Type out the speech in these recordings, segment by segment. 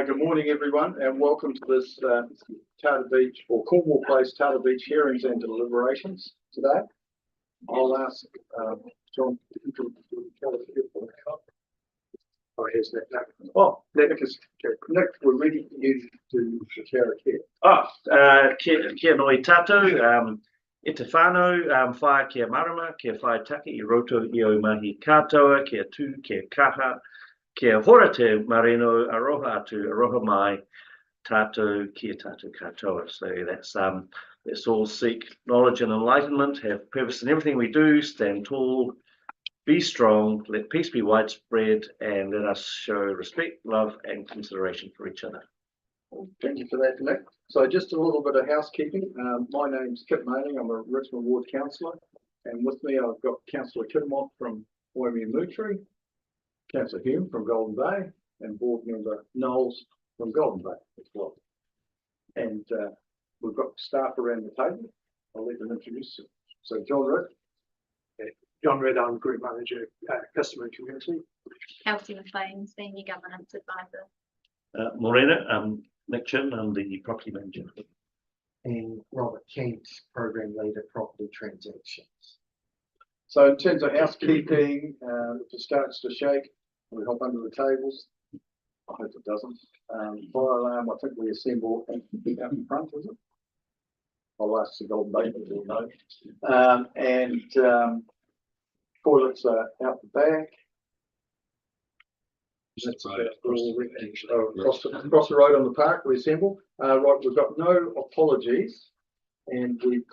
Good morning, everyone, and welcome to this Tata Beach or Cornwall Place Tata Beach hearings and deliberations today. I'll ask John to tell us a bit about that. Oh, here's Nick. Oh, Nick, we're ready for you to share a care. Kia noi tātou, e te whānau, whae kia marama, kia whae take I roto I o mahi katoa, kia tū, kia kaha, kia hora te marino, aroha atu, aroha mai, tātou, kia tātou katoa. So let's all seek knowledge and enlightenment, have purpose in everything we do, stand tall, be strong, let peace be widespread, and let us show respect, love, and consideration for each other. Thank you for that, Nick. So just a little bit of housekeeping. My name's Kit Manning. I'm a Richmond Ward councillor, and with me I've got Councillor Kidmont from Waimea-Moutere, Councillor Hume from Golden Bay, and Board Member Knowles from Golden Bay as well. And we've got staff around the table. I'll let them introduce them. So John Ridd. John Ridd, I'm Group Manager, Customer and Community. Elsie McLean, Senior Governance Advisor. Morena, Nick Chin, I'm the Property Manager. And Robert Kent, Program Leader, Property Transactions. So in terms of housekeeping, if it starts to shake, we hop under the tables. I hope it doesn't. Fire alarm, I think we assemble out in front, is it? I'll ask the Golden Bay, we'll know. And toilets are out the back. That's right. Across the road on the park, we assemble. Right, we've got no apologies, and we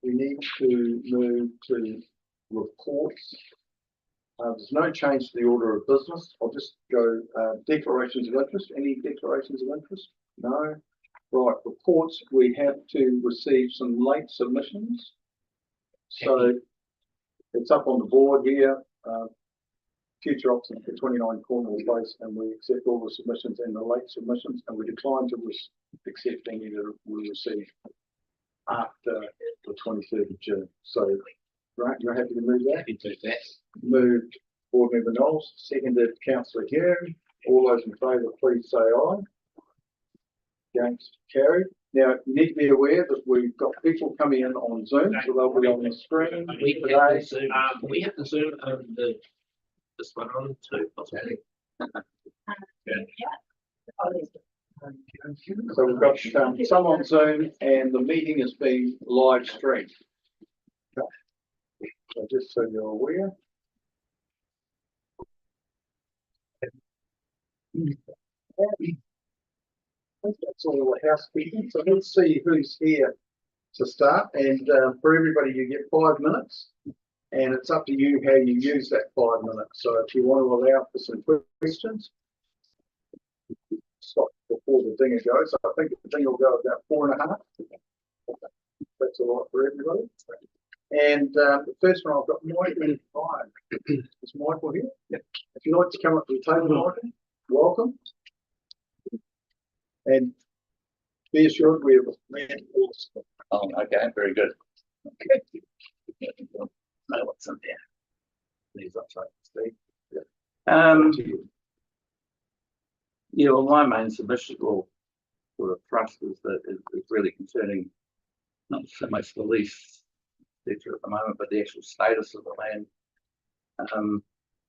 need to move to reports. There's no change to the order of business. I'll just go declarations of interest. Any declarations of interest? No. Right, reports. We have to receive some late submissions. So it's up on the board here. Future option for 29 Cornwall Place, and we accept all the submissions and the late submissions, and we decline to accept any that we receive after the 23rd of June. So, right, you're happy to move that? Happy to do that. Moved Board Member Knowles, seconded Councillor Hume. All those in favour, please say aye. Against, carried. Now, you need to be aware that we've got people coming in on Zoom, so they'll be on the screen. We have to Zoom this one on too, possibly. So we've got some on Zoom, and the meeting is being live streamed. So just so you're aware. That's all the housekeeping. So let's see who's here to start. And for everybody, you get 5 minutes. And it's up to you how you use that 5 minutes. So if you want to allow for some questions, stop before the dinger goes. I think the dinger will go about 4.5. That's all right for everybody. And the first one I've got Michael 5. Is Michael here? Yeah. If you'd like to come up to the table, Michael, welcome. And be assured we have a man. Oh, okay, very good. Okay. Know what's in there. These upside Steve. Yeah, well, my main submission or thrust is that is really concerning not so much the lease feature at the moment, but the actual status of the land.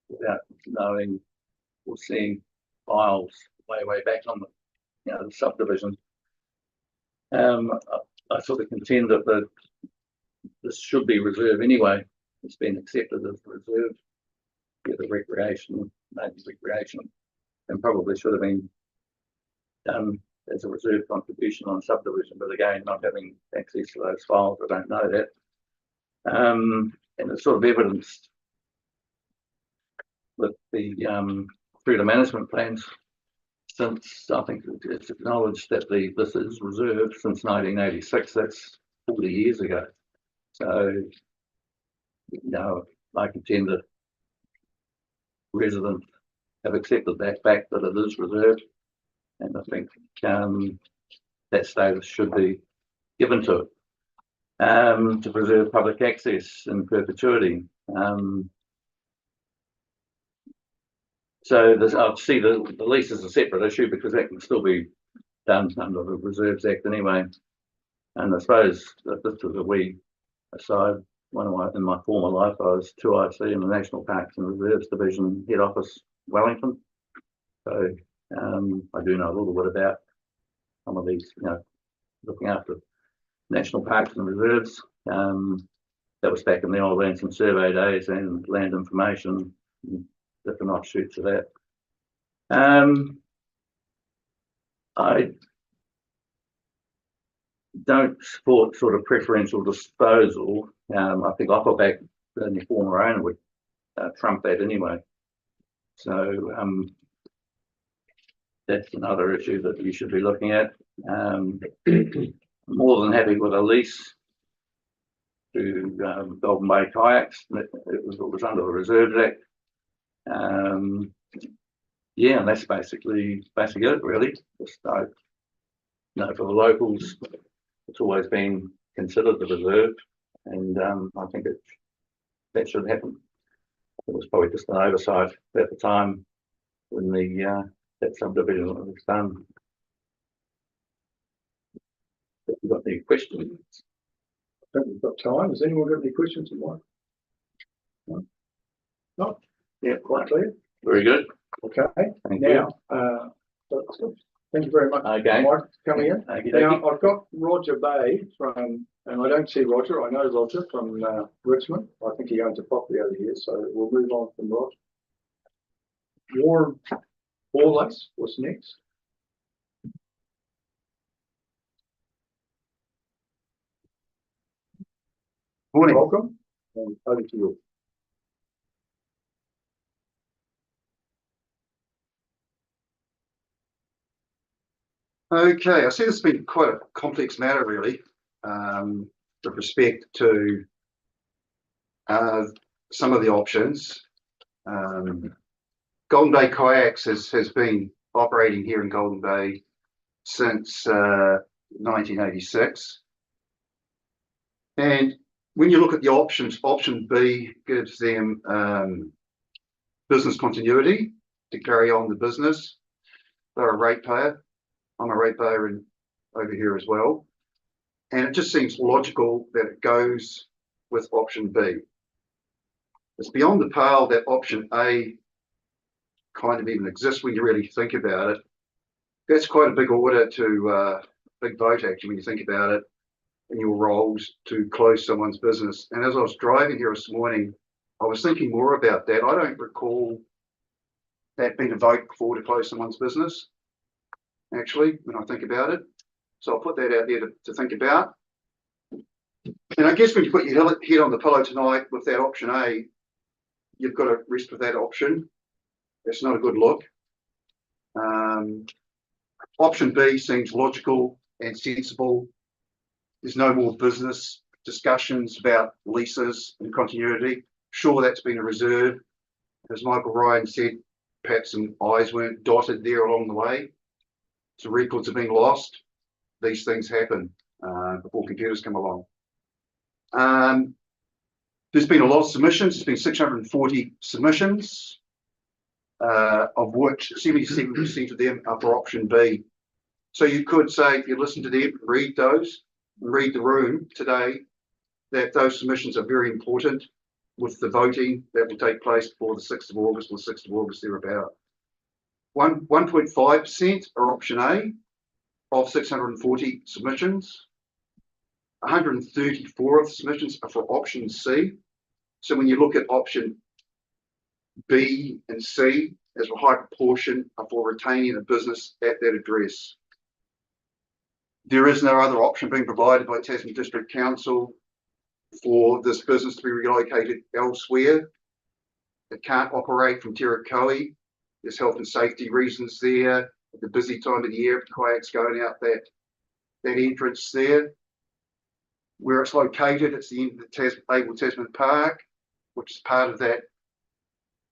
Without knowing or seeing files way back on the subdivision. I sort of contend that this should be reserved anyway. It's been accepted as reserve, the recreation, maybe recreation, and probably should have been done as a reserve contribution on subdivision. But again, not having access to those files, I don't know that. And it's sort of evidenced with the through the management plans. Since I think it's acknowledged that this is reserved since 1986. That's 40 years ago. So, I contend that residents have accepted that fact that it is reserved, and I think that status should be given to it to preserve public access in perpetuity. So there's, I see the lease is a separate issue because that can still be done under the Reserves Act anyway. And I suppose that this was a wee aside. In my former life, I was 2IC in the National Parks and Reserves Division head office, Wellington. So I do know a little bit about some of these, looking after national parks and reserves. That was back in the old Ransom Survey days and land information, different offshoots of that. I don't support sort of preferential disposal. I think Offerback, the former owner, would trump that anyway. So that's another issue that you should be looking at. More than happy with a lease to Golden Bay Kayaks. It was under the Reserves Act. Yeah, and that's basically it, really. Just, for the locals, it's always been considered the reserve, and I think that should happen. It was probably just an oversight at the time when that subdivision was done. Have you got any questions? I think we've got time. Has anyone got any questions in mind? No? Yeah, quite clear. Very good. Okay. Thank Now, thank you very much, Okay. Mike, for coming in. Okey Now, dokey. I've got Roger Bay from, and I don't see Roger, I know Roger from Richmond. I think he owns a property over here, so we'll move on from Roger. Warren Borlace, what's next? Morning. Welcome, and over to you. Okay, I see this has been quite a complex matter, really, with respect to some of the options. Golden Bay Kayaks has been operating here in Golden Bay since 1986. And when you look at the options, option B gives them business continuity to carry on the business. They're a ratepayer. I'm a ratepayer over here as well. And it just seems logical that it goes with option B. It's beyond the pale that option A kind of even exists when you really think about it. That's quite a big order to, big vote actually, when you think about it, in your roles to close someone's business. And as I was driving here this morning, I was thinking more about that. I don't recall that being a vote for to close someone's business, actually, when I think about it. So I'll put that out there to think about. And I guess when you put your head on the pillow tonight with that option A, you've got to rest with that option. That's not a good look. Option B seems logical and sensible. There's no more business discussions about leases and continuity. Sure, that's been a reserve. As Michael Ryan said, perhaps some I's weren't dotted there along the way. So records have been lost. These things happen before computers come along. There's been a lot of submissions. There's been 640 submissions, of which 77% of them are for option B. So you could say, if you listen to them, read those, read the room today, that those submissions are very important with the voting that will take place before the 6th of August or the 6th of August thereabout. 1.5% are option A of 640 submissions. 134 of the submissions are for option C. So when you look at option B and C, as a high proportion are for retaining a business at that address. There is no other option being provided by Tasman District Council for this business to be relocated elsewhere. It can't operate from Tirakoe. There's health and safety reasons there. At the busy time of the year, kayaks going out that entrance there. Where it's located, it's the end of the Able Tasman Park, which is part of that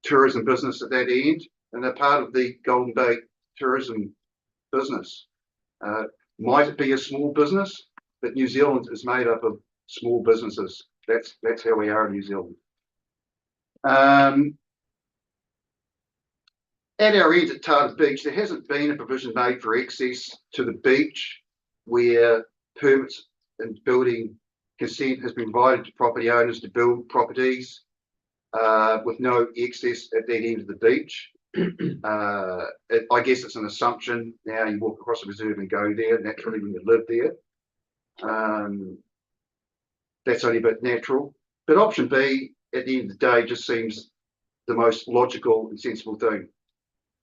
tourism business at that end, and they're part of the Golden Bay tourism business. Might it be a small business? But New Zealand is made up of small businesses. That's how we are in New Zealand. At our end at Tata Beach, there hasn't been a provision made for access to the beach where permits and building consent has been provided to property owners to build properties with no access at that end of the beach. I guess it's an assumption. Now you walk across the reserve and go there naturally when you live there. That's only a bit natural. But option B, at the end of the day, just seems the most logical and sensible thing.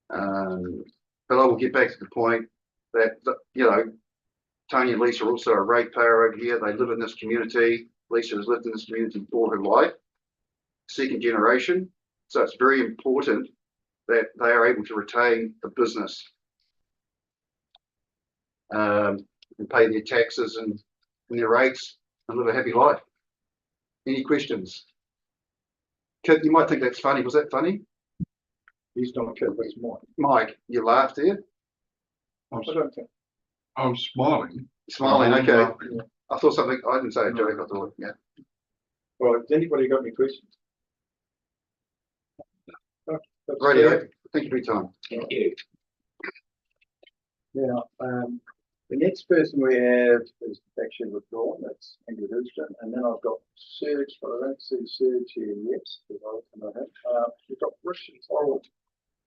But I will get back to the point that, you know, Tony and Lisa are also a ratepayer over here. They live in this community. Lisa has lived in this community all her life, second generation. So it's very important that they are able to retain the business and pay their taxes and their rates and live a happy life. Any questions? Kid, you might think that's funny. Was that funny? He's not a kid, but he's mine. Mike, you laughed there? I don't think. I'm smiling. Smiling, okay. I thought something, I didn't say a joke, I thought, yeah. Well, has anybody got any questions? Radio, thank you for your time. Thank you. Now, the next person we have is actually withdrawn, that's Andrew Houston, and then I've got Serge, but I don't see Serge here yet. We've got Richard Torrell.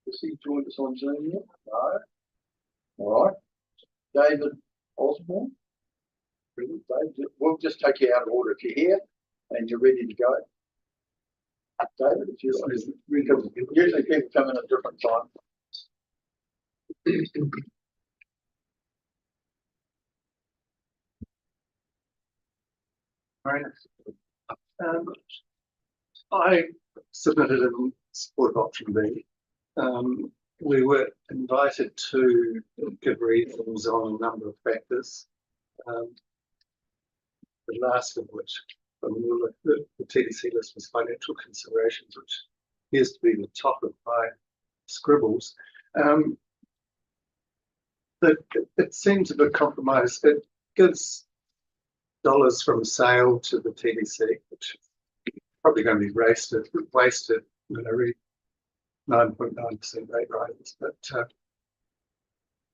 Has he joined us on Zoom yet? No. All right. David Osborne. Brilliant, David. We'll just take you out of order if you're here and you're ready to go. David, if you like. Usually people come in at different times. Right. I submitted in support of option B. We were invited to give reasons on a number of factors. The last of which, the TDC list was financial considerations, which appears to be the top of my scribbles. It seems a bit compromised. It gives dollars from sale to the TDC, which is probably going to be wasted when I read 9.9% rate rises, but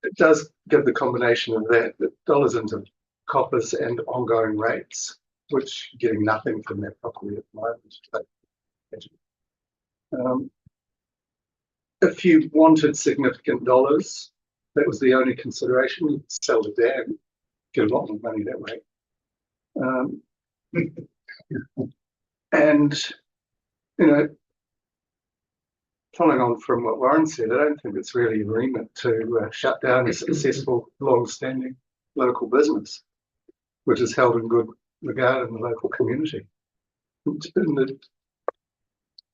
it does give the combination of that dollars into coppers and ongoing rates, which are getting nothing from that property at the moment. If you wanted significant dollars, that was the only consideration. You'd sell the dam, get a lot more money that way. And, you know, following on from what Warren said, I don't think it's really agreement to shut down a successful, long-standing local business, which is held in good regard in the local community. In the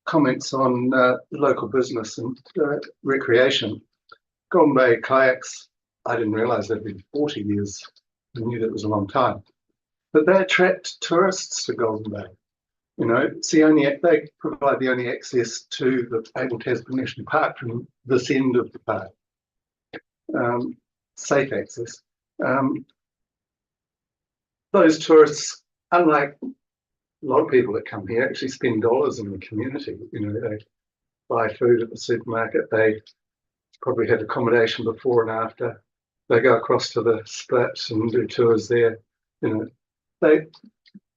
comments on local business and recreation, Golden Bay kayaks, I didn't realise they'd been 40 years. I knew that was a long time. But they attract tourists to Golden Bay. You know, it's they provide the only access to the Abel Tasman National Park from this end of the park. Safe access. Those tourists, unlike a lot of people that come here, actually spend dollars in the community. You know, they buy food at the supermarket. They probably had accommodation before and after. They go across to the Splits and do tours there. You know,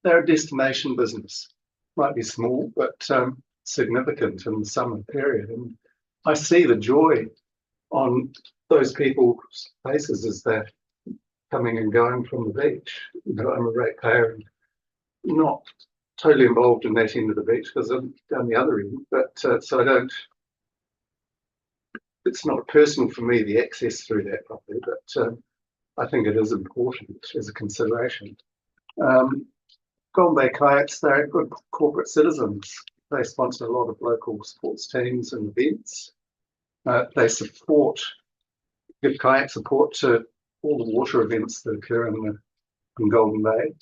they're a destination business. Might be small, but significant in the summer period. And I see the joy on those people's faces as they're coming and going from the beach. You know, I'm a ratepayer and not totally involved in that end of the beach because I'm down the other end. But so I don't. It's not personal for me, the access through that property, but I think it is important as a consideration. Golden Bay Kayaks, they're good corporate citizens. They sponsor a lot of local sports teams and events. They give kayak support to all the water events that occur in Golden Bay.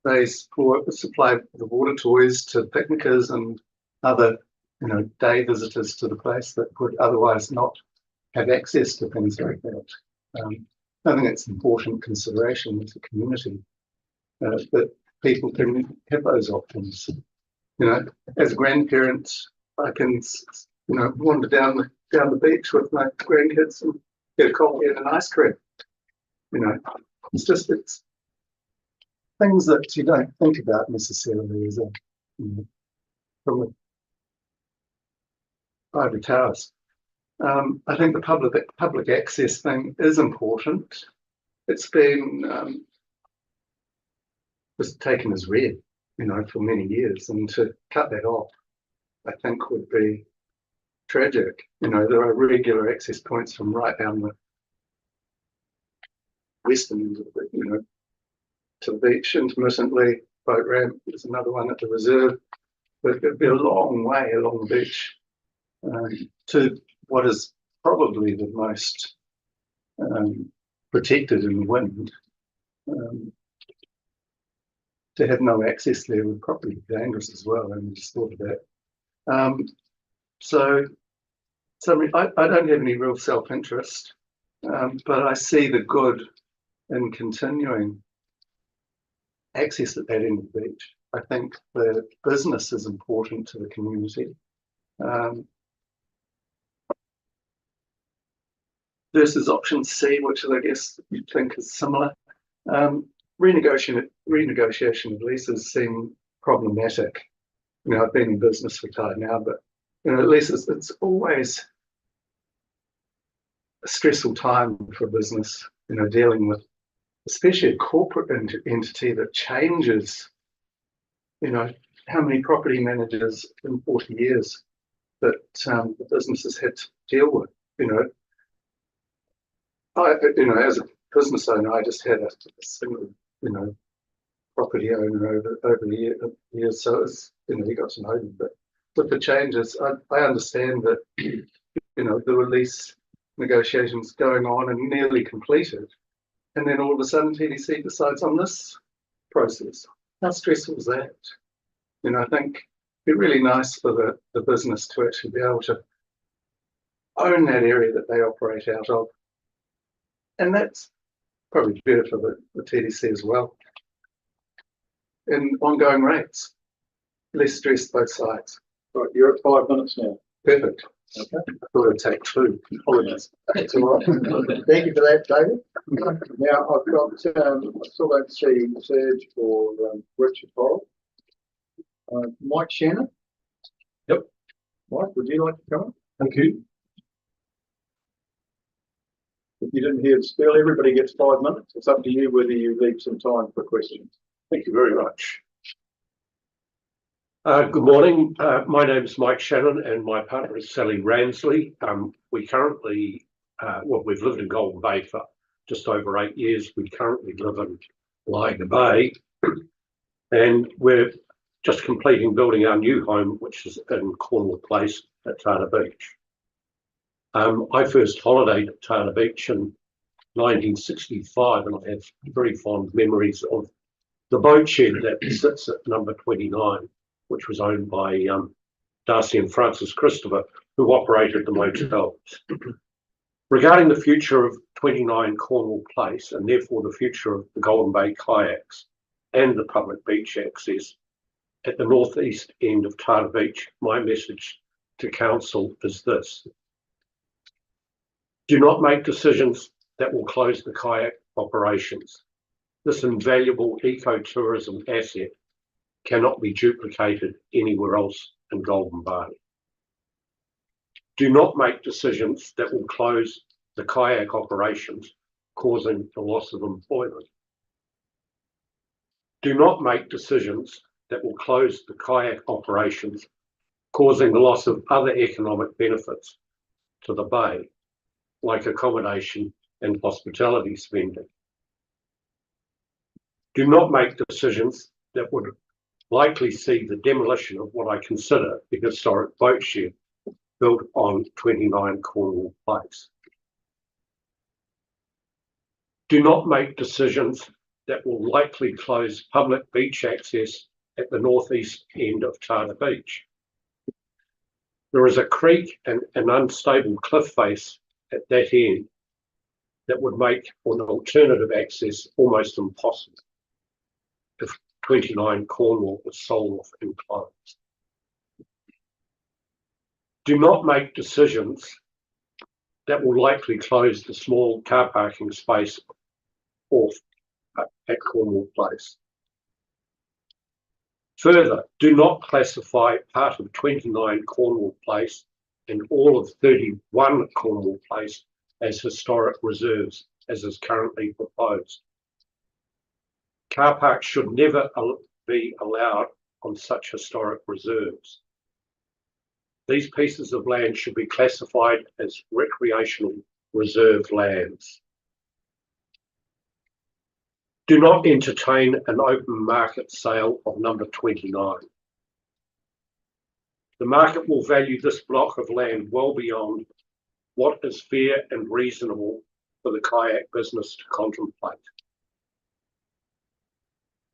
They supply the water toys to picnickers and other, you know, day visitors to the place that would otherwise not have access to things like that. I think it's an important consideration as a community. But people can have those options. You know, as grandparents, I can, you know, wander down the beach with my grandkids and get a coffee and an ice cream. You know, it's things that you don't think about necessarily as a, you know, from a private house. I think the public access thing is important. It's been was taken as read, you know, for many years, and to cut that off, I think would be tragic. You know, there are regular access points from right down the western end of the, you know, to the beach intermittently. Boat ramp, there's another one at the reserve, but it'd be a long way along the beach to what is probably the most protected in the wind. To have no access there would probably be dangerous as well. I just thought of that. So I mean, I don't have any real self-interest, but I see the good in continuing access at that end of the beach. I think the business is important to the community. Versus option C, which I guess you think is similar. Renegotiation of leases seem problematic. You know, I've been in business for time now, but you know, leases, it's always a stressful time for business, you know, dealing with especially a corporate entity that changes, you know, how many property managers in 40 years that the business has had to deal with, you know. You know, as a business owner, I just had a single, you know, property owner over the years, so it's, you know, you got to know them. But with the changes, I understand that, you know, the release negotiations going on and nearly completed, and then all of a sudden TDC decides on this process. How stressful is that? You know, I think it'd be really nice for the business to actually be able to own that area that they operate out of. And that's probably better for the TDC as well. And ongoing rates, less stress both sides. Right, you're at 5 minutes now. Perfect. Okay. I thought it'd take 2. Apologies. That's all right. Thank you for that, David. Now I've got, I still don't see Serge or Richard Borrell. Mike Shannon. Yep. Mike, would you like to come on? Thank you. If you didn't hear the spiel, everybody gets 5 minutes. It's up to you whether you leave some time for questions. Thank you very much. Good morning. My name is Mike Shannon and my partner is Sally Ransley. We currently, well, we've lived in Golden Bay for just over 8 years. We currently live in Liga Bay and we're just completing building our new home, which is in Cornwall Place at Tata Beach. I first holidayed at Tata Beach in 1965 and I have very fond memories of the boat shed that sits at number 29, which was owned by Darcy and Francis Christopher, who operated the motels. Regarding the future of 29 Cornwall Place and therefore the future of the Golden Bay kayaks and the public beach access at the northeast end of Tata Beach, my message to council is this. Do not make decisions that will close the kayak operations. This invaluable ecotourism asset cannot be duplicated anywhere else in Golden Bay. Do not make decisions that will close the kayak operations, causing the loss of employment. Do not make decisions that will close the kayak operations, causing the loss of other economic benefits to the bay, like accommodation and hospitality spending. Do not make decisions that would likely see the demolition of what I consider the historic boat shed built on 29 Cornwall Place. Do not make decisions that will likely close public beach access at the northeast end of Tata Beach. There is a creek and an unstable cliff face at that end that would make an alternative access almost impossible. If 29 Cornwall was sold off and closed. Do not make decisions that will likely close the small car parking space off at Cornwall Place. Further, do not classify part of 29 Cornwall Place and all of 31 Cornwall Place as historic reserves, as is currently proposed. Car parks should never be allowed on such historic reserves. These pieces of land should be classified as recreational reserve lands. Do not entertain an open market sale of number 29. The market will value this block of land well beyond what is fair and reasonable for the kayak business to contemplate.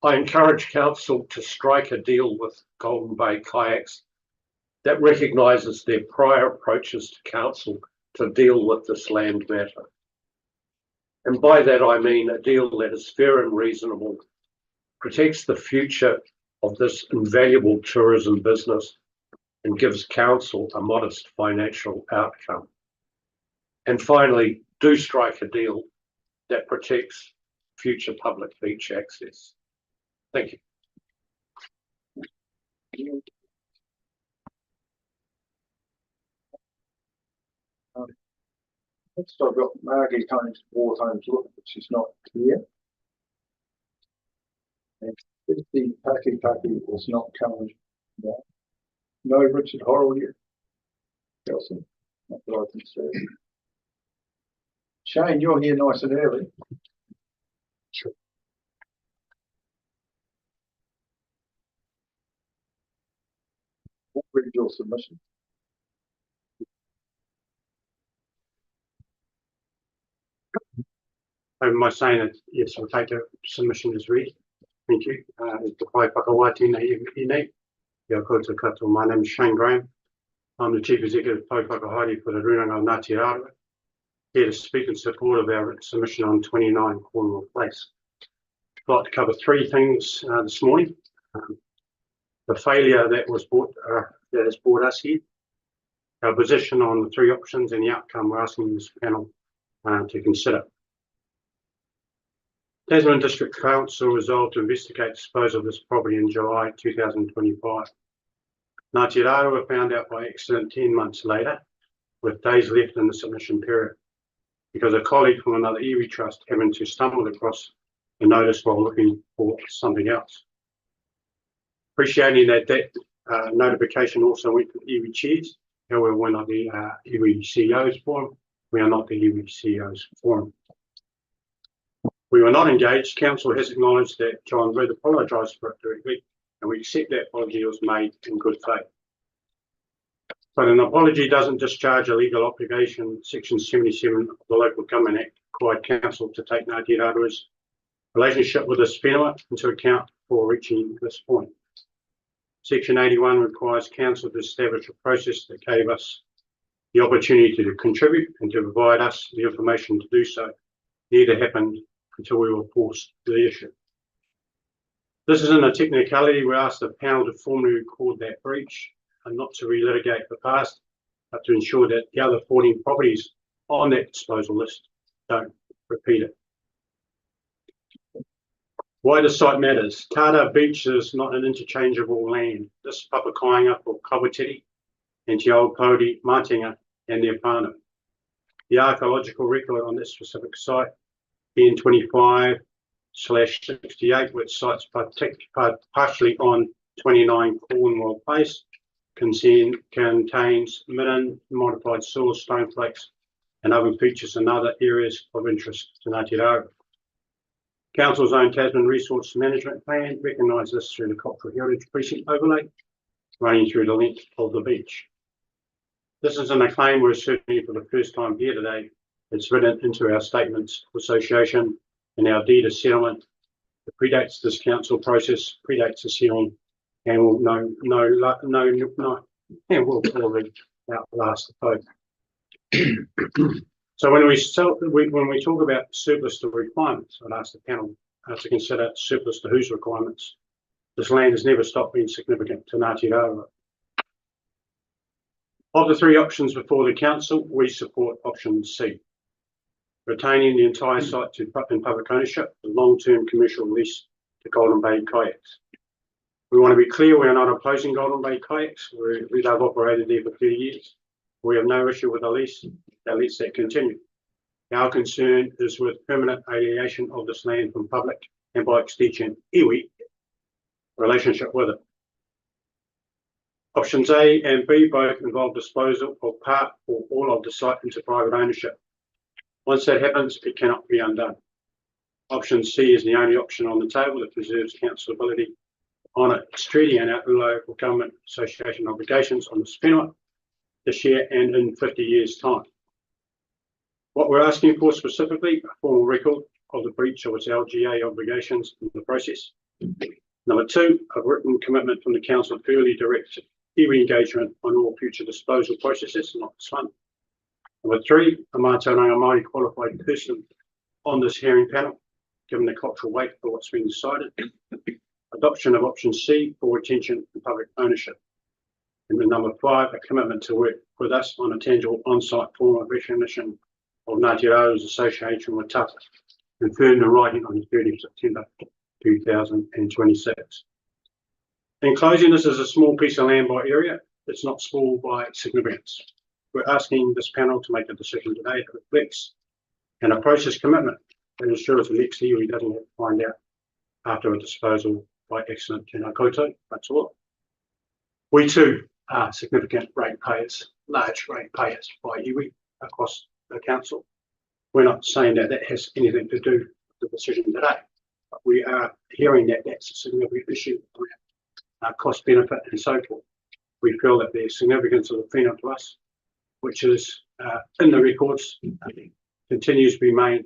I encourage council to strike a deal with Golden Bay Kayaks that recognises their prior approaches to council to deal with this land matter. And by that I mean a deal that is fair and reasonable, protects the future of this invaluable tourism business, and gives council a modest financial outcome. And finally, do strike a deal that protects future public beach access. Thank you. Next I've got Margie Holmes, Warhome's look, but she's not here. And 50 Paki is not coming down. No Richard Horrell yet. Kelsey, not that I can see. Shane, you're here nice and early. Sure. What read your submission? Am I saying that, yes, I'll take the submission as read. Thank you. Te pai whakawaiti nei I nei. Kia koutou katoa. My name is Shane Graham. I'm the Chief Executive Tau Whakahaere for the Runanga o Ngāti Rāua. Here to speak in support of our submission on 29 Cornwall Place. I'd like to cover three things this morning. The failure that has brought us here, our position on the three options, and the outcome we're asking this panel to consider. Tasman District Council resolved to investigate disposal of this property in July 2025. Ngāti Rāua found out by accident 10 months later, with days left in the submission period, because a colleague from another iwi trust happened to stumble across the notice while looking for something else. Appreciating that notification also went to iwi chairs. However, we're not the iwi CEO's forum. We are not the iwi CEO's forum. We were not engaged. Council has acknowledged that John Reid apologised for it directly, and we accept that apology was made in good faith. But an apology doesn't discharge a legal obligation. Section 77 of the Local Government Act required Council to take Ngāti Rāua's relationship with this whenua into account for reaching this point. Section 81 requires Council to establish a process that gave us the opportunity to contribute and to provide us the information to do so. Neither happened until we were forced to the issue. This isn't a technicality. We asked the panel to formally record that breach and not to relitigate the past, but to ensure that the other 14 properties on that disposal list don't repeat it. Why the site matters. Tata Beach is not an interchangeable land. This Papakainga for Kawatiri and Te Aupōuri, Mātinga and their whānau. The archaeological record on this specific site, N25/68, which sites partially on 29 Cornwall Place, contains midden modified soil, stone flakes and other features and other areas of interest to Ngāti Rāua. Council's own Tasman Resource Management Plan recognises this through the Cultural Heritage Precinct overlay running through the length of the beach. This isn't a claim we're certainly for the first time here today. It's written into our statements of association and our deed of settlement. It predates this council process, predates this hearing, and will probably outlast the vote. So when we talk about surplus to requirements, I'd ask the panel to consider surplus to whose requirements. This land has never stopped being significant to Ngāti Rāua. Of the three options before the council, we support option C, retaining the entire site in public ownership, the long-term commercial lease to Golden Bay Kayaks. We want to be clear, we are not opposing Golden Bay Kayaks. We have operated there for 30 years. We have no issue with the lease. They let that continue. Our concern is with permanent alienation of this land from public and by extension, iwi relationship with it. Options A and B both involve disposal of part or all of the site into private ownership. Once that happens, it cannot be undone. Option C is the only option on the table that preserves council ability on its treaty and our local government association obligations on the whenua this year and in 50 years' time. What we're asking for specifically, a formal record of the breach of its LGA obligations in the process. Number two, a written commitment from the council to early direct engagement on all future disposal processes, not this one. Number three, a Mātauranga Māori qualified person on this hearing panel, given the cultural weight for what's been decided. Adoption of option C for retention and public ownership. And then number five, a commitment to work with us on a tangible on-site form of recognition of Ngāti Raua's association with Tata, confirmed in writing on the 30th of September 2026. In closing, this is a small piece of land by area. It's not small by significance. We're asking this panel to make a decision today that reflects and a process commitment that ensures the next year he doesn't have to find out after a disposal by accident tēnā koutou. That's all. We too are significant ratepayers, large ratepayers by iwi across the council. We're not saying that that has anything to do with the decision today, but we are hearing that that's a significant issue around cost benefit and so forth. We feel that the significance of the whenua to us, which is in the records, continues to be made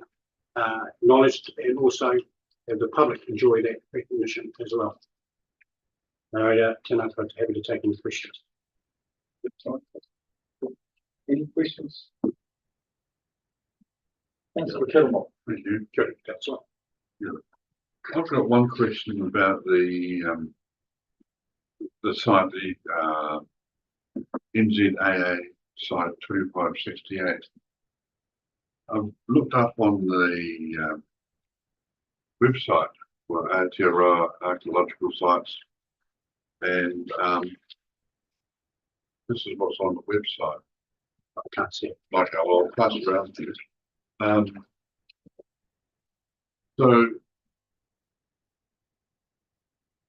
acknowledged, and also have the public enjoy that recognition as well. Tēnā koutou, happy to take any questions. Any questions? Thanks for Kilmore. Thank you. Good, that's all. I've got one question about the site, the NZAA site 2568. I've looked up on the website for Aotearoa archaeological sites, and this is what's on the website. I can't see it. Like I'll pass it around to you. So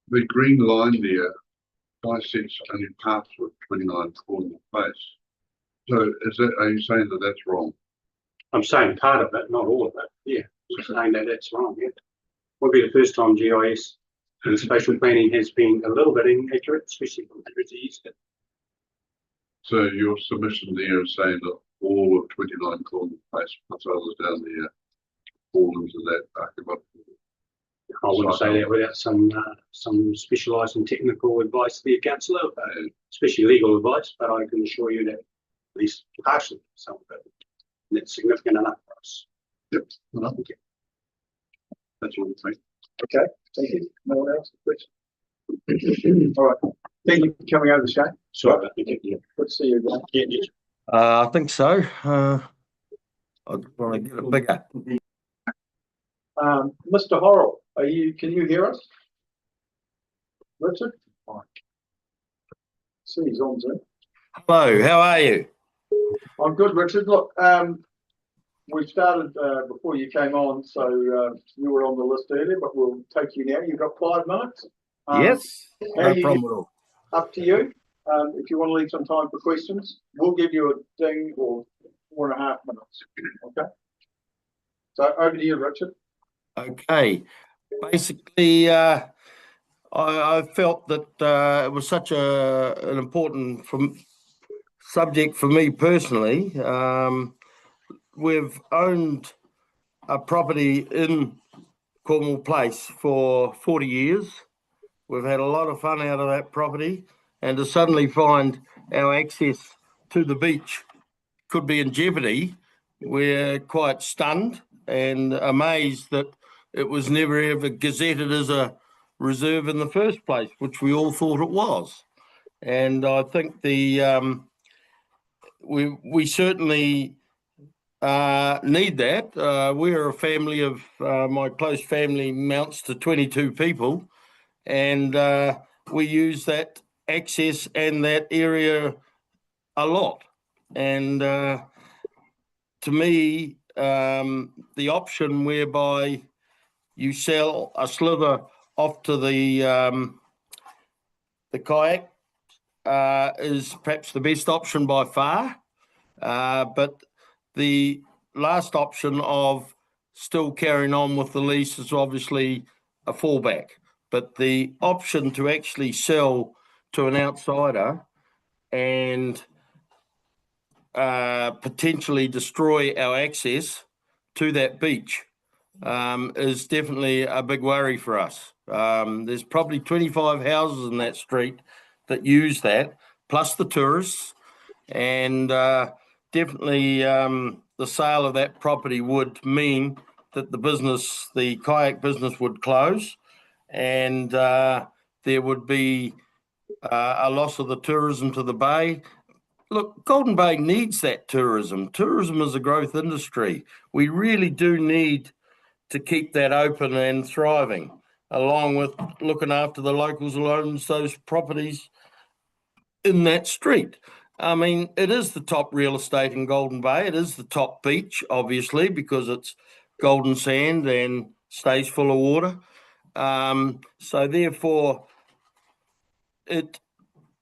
the green line there bisects only parts of 29 Cornwall Place. So are you saying that that's wrong? I'm saying part of it, not all of it. Yeah, I'm saying that that's wrong. Yeah, will be the first time GIS and spatial planning has been a little bit inaccurate, especially from hundreds of years ago. So your submission there is saying that all of 29 Cornwall Place plus others down there fall into that archaeological. I wouldn't say that without some specialised and technical advice to the councillor, especially legal advice. But I can assure you that at least partially some of it, that's significant enough for us. Yep. Well, Thank you. That's all I'm saying. Okay, thank you. No one else? Question? All right. Thank you for coming over, Shane. Sorry, thank you. Good to see you again. Yeah, yes. I think so. I want to get it bigger. Mr. Horrell, can you hear us? Richard? See, he's on Zoom. Hello, how are you? I'm good, Richard. Look, we started before you came on, so you were on the list earlier, but we'll take you now. You've got 5 minutes. Yes, how no problem at all. Up to you. If you want to leave some time for questions, we'll give you a ding or 4.5 minutes. Okay. So over to you, Richard. Okay. Basically, I felt that it was such an important subject for me personally. We've owned a property in Cornwall Place for 40 years. We've had a lot of fun out of that property, and to suddenly find our access to the beach could be in jeopardy, we're quite stunned and amazed that it was never ever gazetted as a reserve in the first place, which we all thought it was. And I think we certainly need that. We're a family of, my close family amounts to 22 people, and we use that access and that area a lot. And to me, the option whereby you sell a sliver off to the kayak is perhaps the best option by far. But the last option of still carrying on with the lease is obviously a fallback. But the option to actually sell to an outsider and potentially destroy our access to that beach is definitely a big worry for us. There's probably 25 houses in that street that use that, plus the tourists, and definitely the sale of that property would mean that the kayak business would close, and there would be a loss of the tourism to the bay. Look, Golden Bay needs that tourism. Tourism is a growth industry. We really do need to keep that open and thriving, along with looking after the locals who owns those properties in that street. I mean, it is the top real estate in Golden Bay. It is the top beach, obviously, because it's golden sand and stays full of water. So therefore, it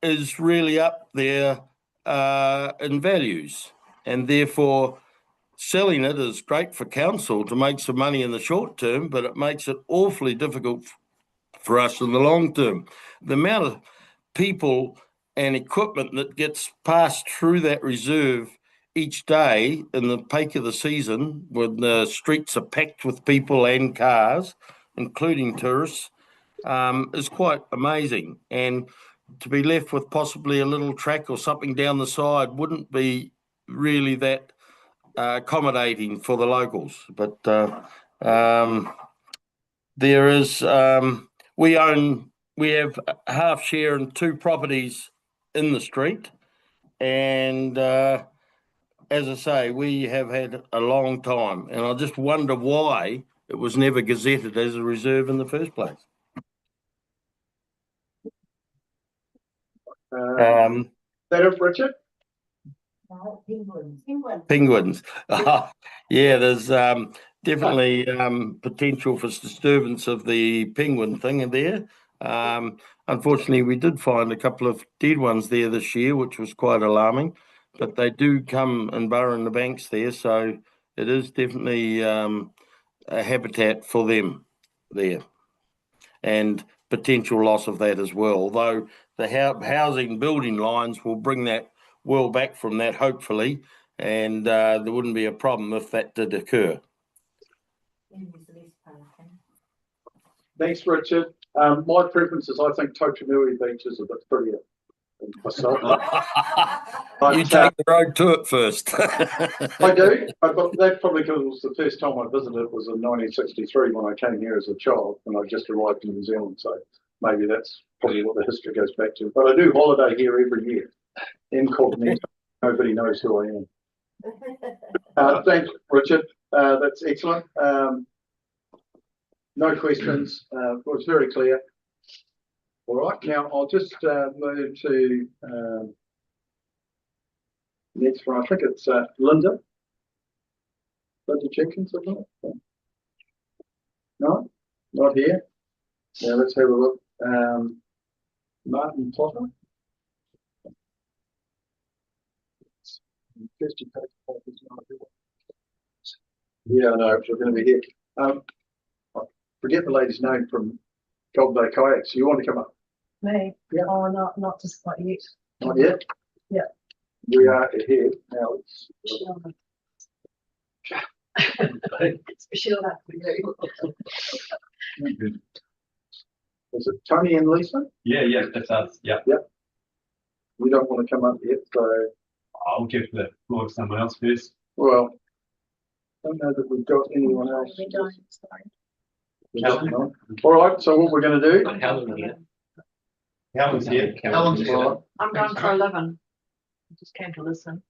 is really up there in values, and therefore selling it is great for council to make some money in the short term, but it makes it awfully difficult for us in the long term. The amount of people and equipment that gets passed through that reserve each day in the peak of the season, when the streets are packed with people and cars, including tourists, is quite amazing. And to be left with possibly a little track or something down the side wouldn't be really that accommodating for the locals. But there is, we have a half share in 2 properties in the street, and as I say, we have had a long time, and I just wonder why it was never gazetted as a reserve in the first place. That it, Richard? Penguins. Yeah, there's definitely potential for disturbance of the penguin thing in there. Unfortunately, we did find a couple of dead ones there this year, which was quite alarming. But they do come and burrow in the banks there, so it is definitely a habitat for them there, and potential loss of that as well. Though the housing building lines will bring that well back from that, hopefully, and there wouldn't be a problem if that did occur. Thanks, Richard. My preference is I think Totanui Beach is a bit prettier than myself. You take the road to it first. I do, but that's probably because it was the first time I visited. It was in 1963 when I came here as a child, and I just arrived in New Zealand. So maybe that's probably what the history goes back to. But I do holiday here every year, incognito. Nobody knows who I am. Thanks, Richard. That's excellent. No questions. It was very clear. All right, now I'll just move to next one. I think it's Linda. Linda Jenkins, isn't it? No, not here. Now let's have a look. Martin Potter. Yeah, I know. We're going to be here. I forget the lady's name from Golden Bay Kayaks. You want to come up? Me? Yeah. Oh, not just quite yet. Not yet? Yeah. We are ahead. Now it's. She'll have to do. Is it Tony and Lisa? Yeah, that's us. Yeah. Yep. We don't want to come up yet, so. I'll give the floor to someone else first. Well, I don't know that we've got anyone else. We don't, sorry. All right, so what we're gonna do, Helen's here. Helen's here. I'm going for 11. I just came to listen.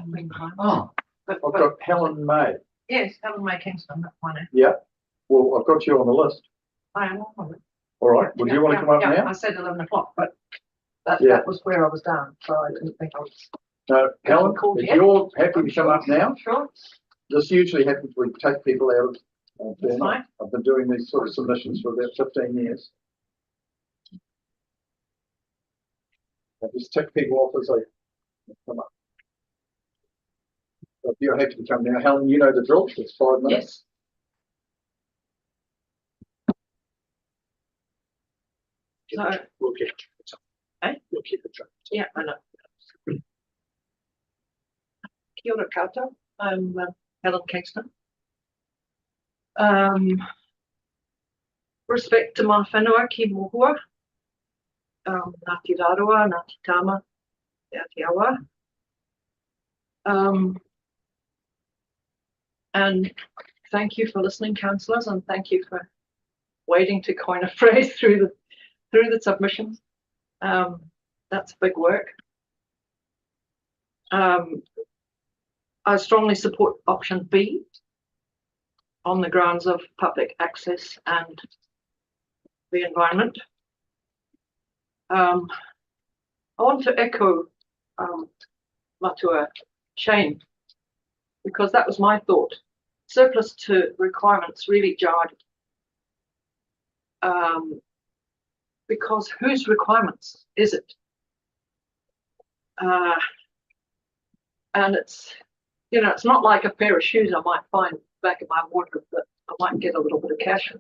Meantime. Oh, But, I've got Helen May. yes, Helen May Kingston, that's my name. Yeah, well, I've got you on the list. I am on it. All right, would you want to come up Yeah, now? I said 11 o'clock, but Yeah. that was where I was down, so I didn't think I was. No, Helen, Cool, if yeah. you're happy to come up now, Sure. this usually happens, we take people out of. That's fine. I've been doing these sort of submissions for about 15 years. I just tick people off as they come up. So if you're happy to come now, Helen, you know the drill, it's 5 minutes. So, We'll get Eh? We'll keep it. yeah, I know. Kia ora koutou. I'm Helen Kingston. Respect to my whenua ki mohua. Ngāti Rāroa, Ngāti Tama, Te Atiawa. And thank you for listening, councillors, and thank you for waiting to coin a phrase through the submissions. That's big work. I strongly support option B on the grounds of public access and the environment. I want to echo Matua Shane, because that was my thought. Surplus to requirements really jarred. Because whose requirements is it? And it's, it's not like a pair of shoes I might find back in my wardrobe that I might get a little bit of cash for.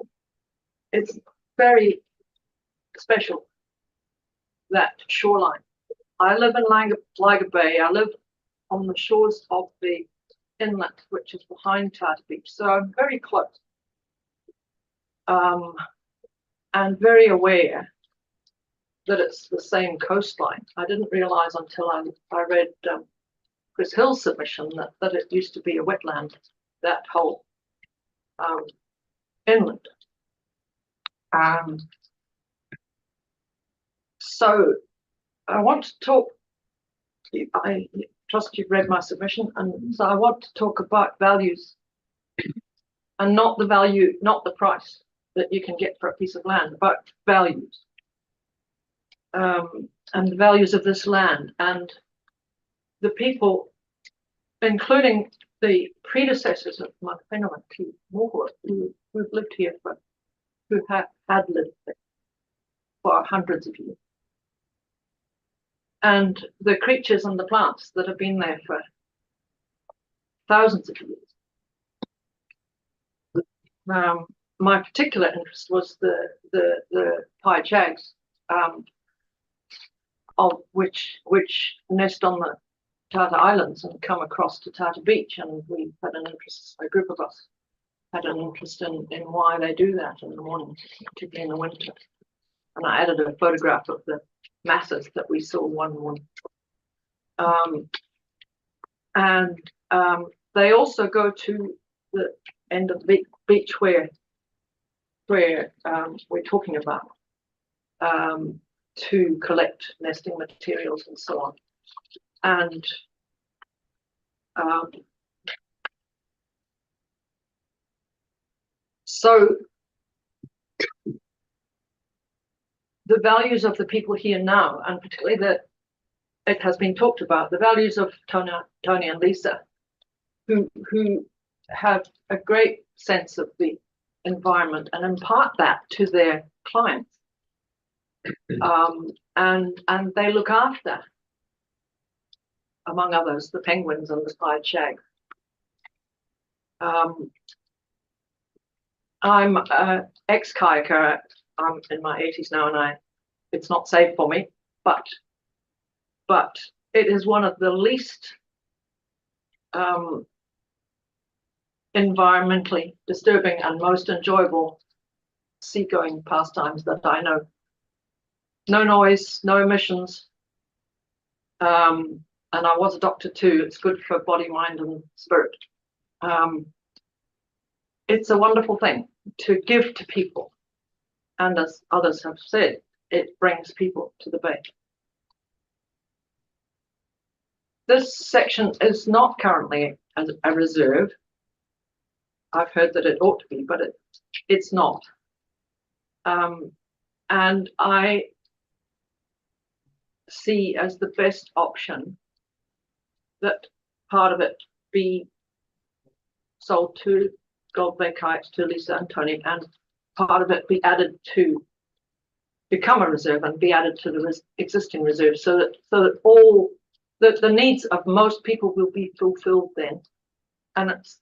It's very special, that shoreline. I live in Liger Bay. I live on the shores of the inlet, which is behind Tata Beach. So I'm very close. And very aware that it's the same coastline. I didn't realize until I read Chris Hill's submission that it used to be a wetland, that whole inlet. So I want to talk, I trust you've read my submission, and so I want to talk about values and not the value, not the price that you can get for a piece of land, but values. And the values of this land and the people, including the predecessors of my whenua ki mohua, who've lived here who had lived there for hundreds of years. And the creatures and the plants that have been there for thousands of years. My particular interest was the pie chags, of which nest on the Tata Islands and come across to Tata Beach, and we had an interest, a group of us had an interest in why they do that in the morning, particularly in the winter. And I added a photograph of the masses that we saw one morning. They also go to the end of the beach where we're talking about, to collect nesting materials and so on. And so the values of the people here now, and particularly it has been talked about, the values of Tony and Lisa, who have a great sense of the environment and impart that to their clients. And they look after, among others, the penguins and the spotted shag. I'm an ex-kayaker. I'm in my 80s now, and it's not safe for me, but it is one of the least environmentally disturbing and most enjoyable seagoing pastimes that I know. No noise, no emissions. And I was a doctor too. It's good for body, mind, and spirit. It's a wonderful thing. to give to people. And as others have said, it brings people to the bay. This section is not currently a reserve. I've heard that it ought to be, but it's not. And I see as the best option that part of it be sold to Gold Bay Kayaks, to Lisa and Tony, and part of it be added to become a reserve and be added to the existing reserve, so that all the needs of most people will be fulfilled then. And it's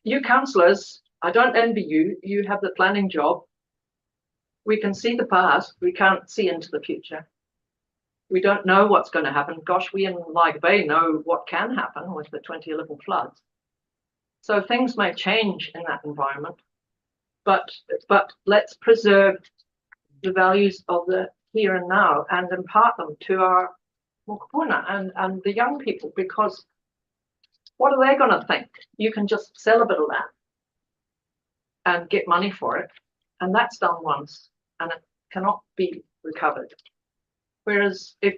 you councillors, I don't envy you. You have the planning job. We can see the past. We can't see into the future. We don't know what's going to happen. Gosh, we in Liger Bay know what can happen with the 2011 floods. So things may change in that environment, but let's preserve the values of the here and now and impart them to our mokopuna and the young people, because what are they going to think? You can just sell a bit of that and get money for it, and that's done once and it cannot be recovered. Whereas if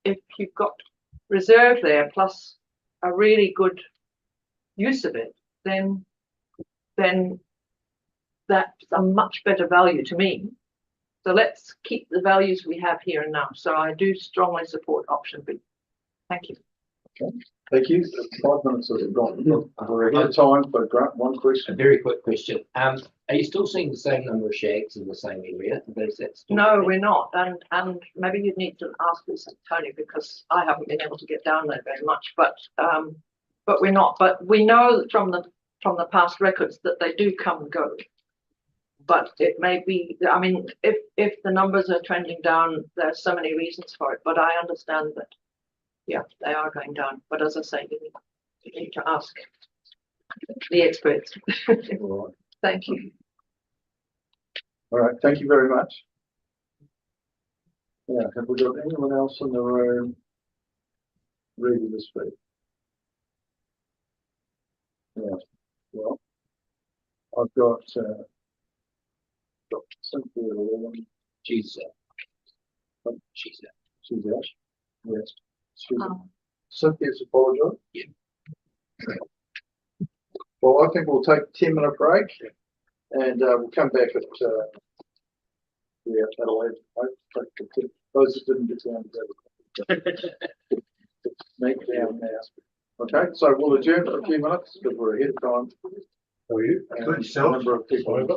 you've got reserve there plus a really good use of it, then that's a much better value to me. So let's keep the values we have here and now. So I do strongly support option B. Thank you. Okay, thank you. 5 minutes has gone. We're ahead of time, but Grant, one A question. very quick question. Are you still seeing the same number of shags in the same area? No, we're not. And maybe you'd need to ask this to Tony, because I haven't been able to get down there very much. But we're not. But we know from the past records that they do come and go. But it may be, I mean, if the numbers are trending down, there's so many reasons for it. But I understand that, yeah, they are going down. But as I say, you need to ask the experts. Thank you. All right, thank you very much. Yeah, have we got anyone else in the room ready to speak? Yeah, well, I've got Cynthia Llewellyn. She's out. She's out. Yes. Cynthia's apologised. Yeah. Well, I think we'll take a 10-minute break and we'll come back at 11. Those that didn't get down to make down now. Okay, so we'll adjourn for a few minutes because we're ahead of time. How are you? And a number of people.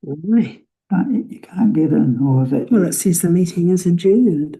Really? You can't get in, or is that? Well, it says the meeting is adjourned.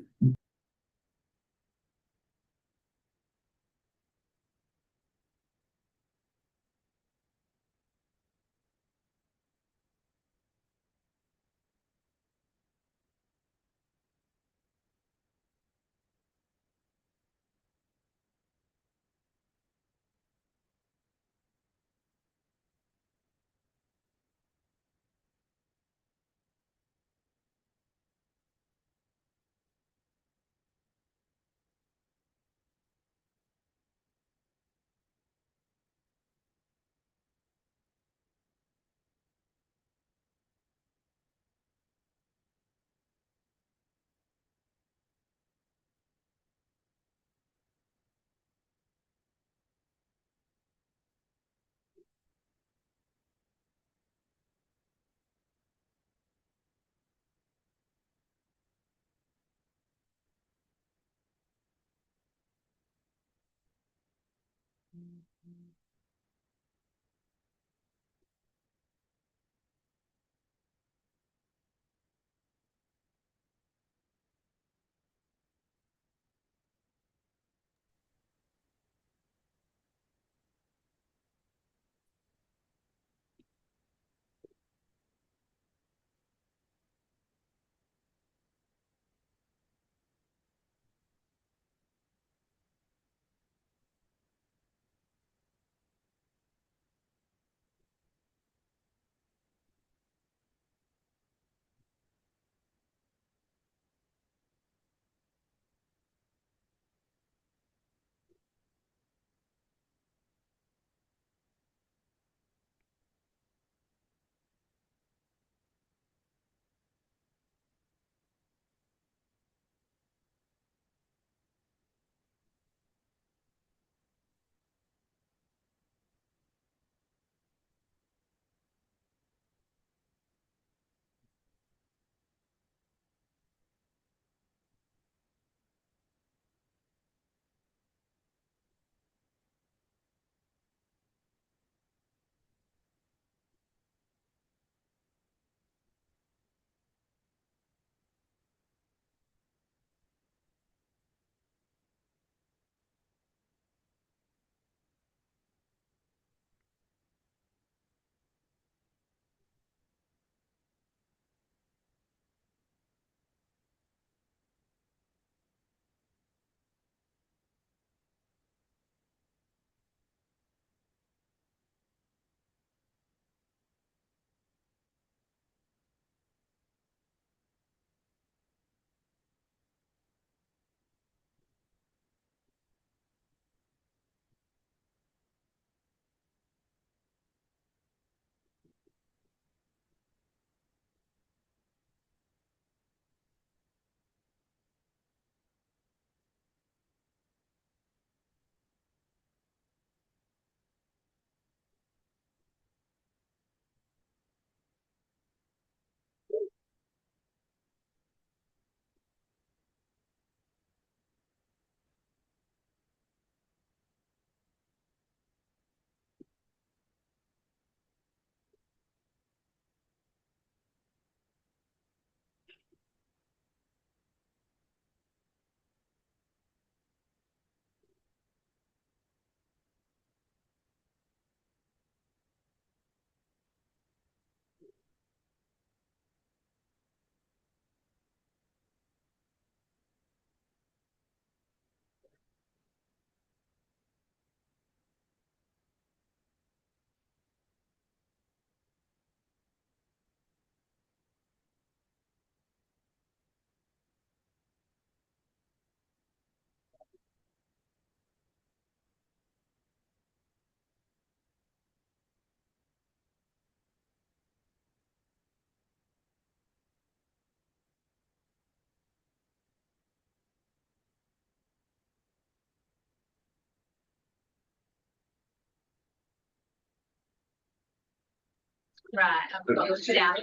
Right, I've got it down.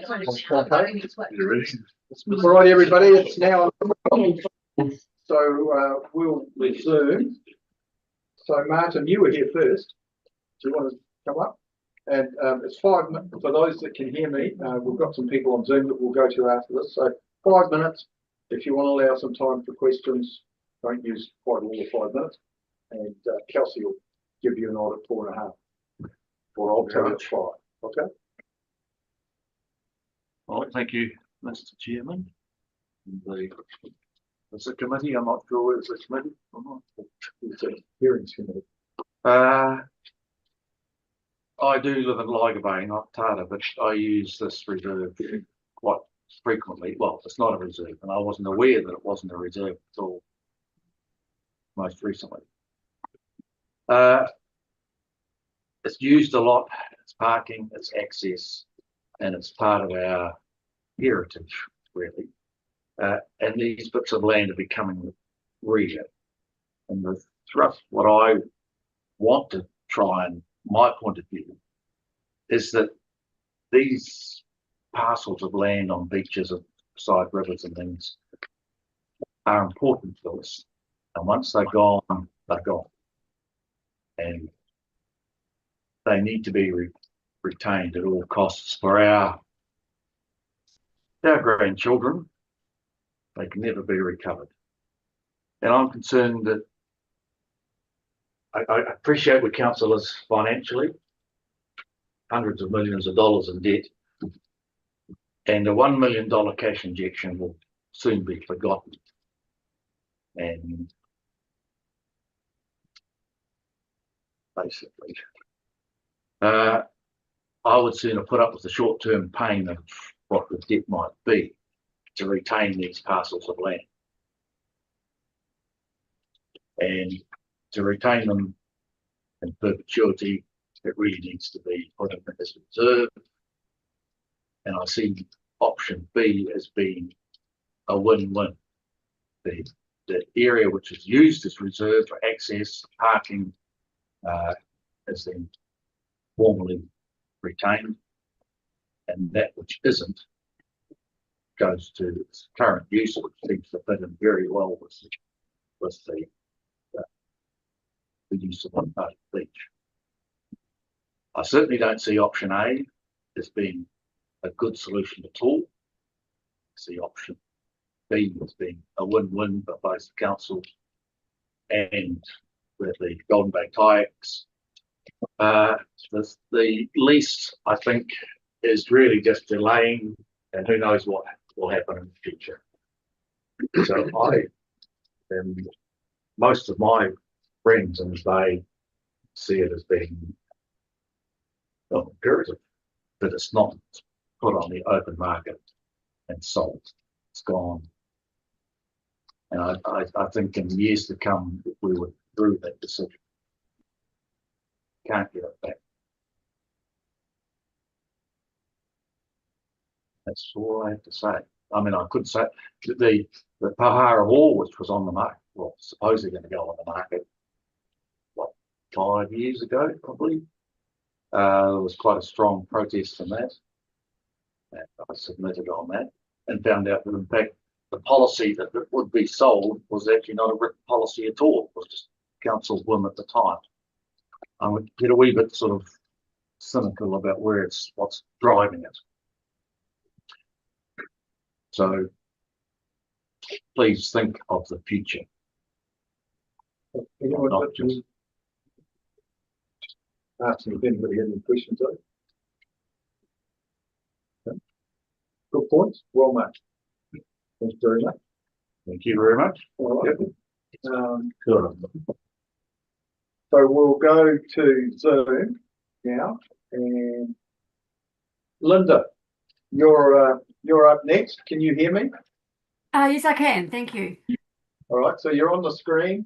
All right, everybody, it's now. So we'll resume. So Martin, you were here first. Do you want to come up? And it's 5 minutes for those that can hear me. We've got some people on Zoom that we'll go to after this. So 5 minutes. If you want to allow some time for questions, don't use quite all the 5 minutes. And Kelsey will give you an order at 4.5. Or I'll tell you at 5. Okay. All right, thank you, Mr. Chairman. It's a committee. I'm not sure whether it's a committee or not. It's a hearings committee. I do live in Liger Bay, not Tata, but I use this reserve quite frequently. Well, it's not a reserve, and I wasn't aware that it wasn't a reserve until most recently. It's used a lot. It's parking, it's access, and it's part of our heritage, really. And these bits of land are becoming rare. And the thrust, what I want to try and my point of view is that these parcels of land on beaches and side rivers and things are important to us. And once they're gone, they're gone. And they need to be retained at all costs for our grandchildren. They can never be recovered. And I'm concerned that I appreciate where council is financially, hundreds of millions of dollars in debt, and a $1 million cash injection will soon be forgotten. And basically, I would sooner put up with the short-term pain of what the debt might be to retain these parcels of land. And to retain them in perpetuity, it really needs to be put in as reserve. And I see option B as being a win-win. The area which is used as reserve for access, parking, is then formally retained, and that which isn't goes to its current use, which seems to fit in very well with the use of one part of the beach. I certainly don't see option A as being a good solution at all. I see option B as being a win-win for both the council and with the Golden Bay kayaks. The lease, I think, is really just delaying, and who knows what will happen in the future. So most of my friends in the Bay see it as being imperative that it's not put on the open market and sold. It's gone. And I think in years to come, we would through that decision. Can't get it back. That's all I have to say. I mean, I could say the Pahara Hall, which was on the market, well, supposedly going to go on the market, what, 5 years ago, probably. There was quite a strong protest on that. And I submitted on that and found out that, in fact, the policy that it would be sold was actually not a written policy at all. It was just council's whim at the time. I would get a wee bit sort of cynical about what's driving it. So please think of the future. Not just asking if anybody had any questions. Okay. Good points. Well made. Thanks very much. Thank you very much. All right. Good. So we'll go to Zoom now, and Linda, you're up next. Can you hear me? Yes, I can. Thank you. All right. So you're on the screen,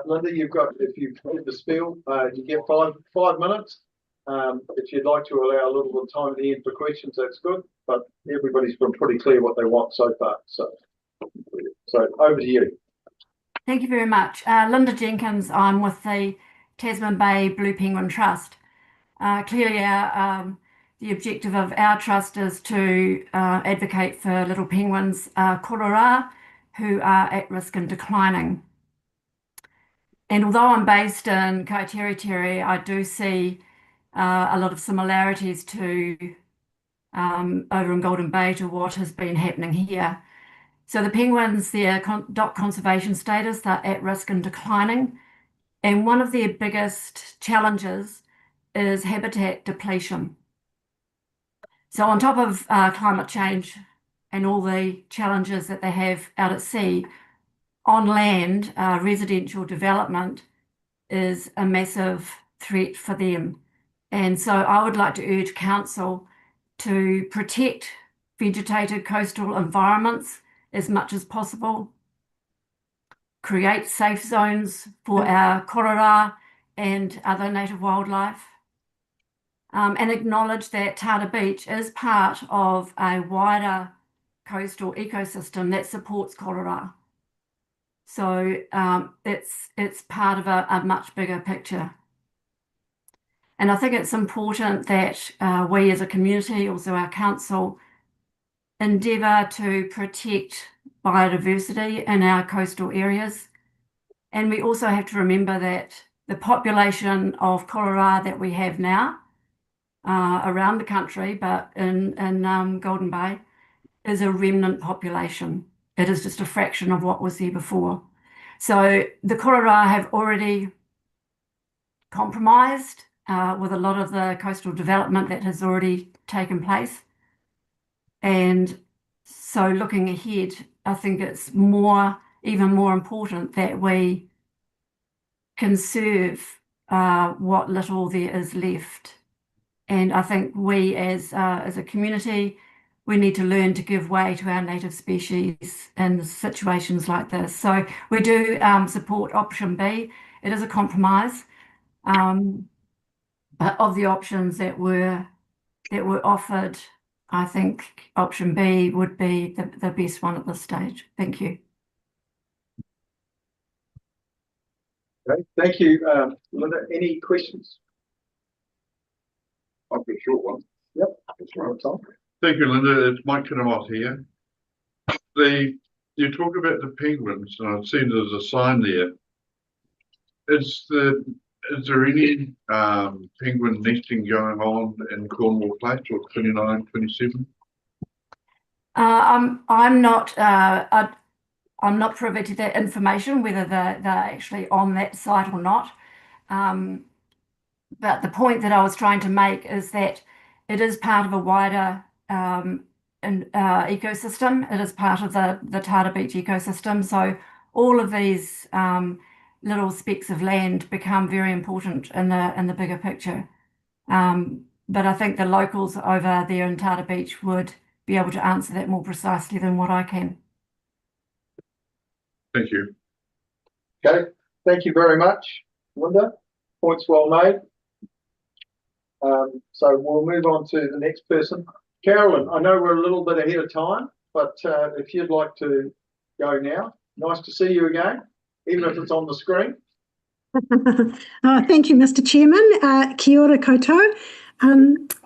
Linda. You've got, if you've heard the spiel, you get five minutes. If you'd like to allow a little bit of time at the end for questions, that's good. But everybody's been pretty clear what they want so far. So over to you. Thank you very much. Linda Jenkins, I'm with the Tasman Bay Blue Penguin Trust. Clearly, the objective of our trust is to advocate for little penguins, korora, who are at risk and declining. And although I'm based in Kaiteriterre, I do see a lot of similarities to over in Golden Bay to what has been happening here. So the penguins, their dock conservation status, they're at risk and declining. And one of their biggest challenges is habitat depletion. So on top of climate change and all the challenges that they have out at sea, on land, residential development is a massive threat for them. And so I would like to urge council to protect vegetated coastal environments as much as possible, create safe zones for our korora and other native wildlife, and acknowledge that Tata Beach is part of a wider coastal ecosystem that supports korora. So it's part of a much bigger picture. And I think it's important that we as a community, also our council, endeavour to protect biodiversity in our coastal areas. And we also have to remember that the population of korora that we have now around the country, but in Golden Bay, is a remnant population. It is just a fraction of what was there before. So the korora have already compromised with a lot of the coastal development that has already taken place. And so looking ahead, I think it's even more important that we conserve what little there is left. And I think we as a community, we need to learn to give way to our native species in situations like this. So we do support option B. It is a compromise. But of the options that were offered, I think option B would be the best one at this stage. Thank you. Okay, thank you, Linda. Any questions? I'll be a short one. Yep, that's right, Tom. Thank you, Linda. It's Mike Kinamot here. You talk about the penguins, and I've seen there's a sign there. Is there any penguin nesting going on in Cornwall Place or 29, 27? I'm not privy to that information, whether they're actually on that site or not. But the point that I was trying to make is that it is part of a wider ecosystem. It is part of the Tata Beach ecosystem. So all of these little specks of land become very important in the bigger picture. But I think the locals over there in Tata Beach would be able to answer that more precisely than what I can. Thank you. Okay, thank you very much, Linda. Points well made. So we'll move on to the next person. Carolyn, I know we're a little bit ahead of time, but if you'd like to go now. Nice to see you again, even if it's on the screen. Thank you, Mr. Chairman. Kia ora koutou.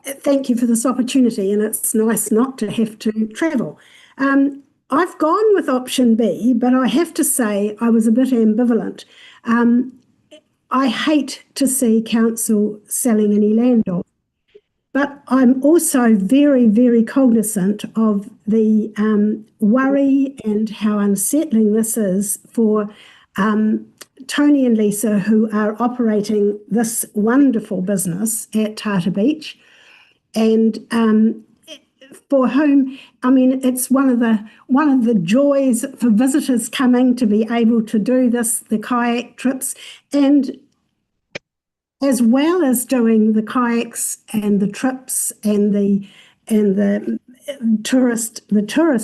Thank you for this opportunity, and it's nice not to have to travel. I've gone with option B, but I have to say I was a bit ambivalent. I hate to see council selling any land off, but I'm also very, very cognizant of the worry and how unsettling this is for Tony and Lisa, who are operating this wonderful business at Tata Beach, and for whom, I mean, it's one of the joys for visitors coming to be able to do this, the kayak trips, and as well as doing the kayaks and the trips and the tourist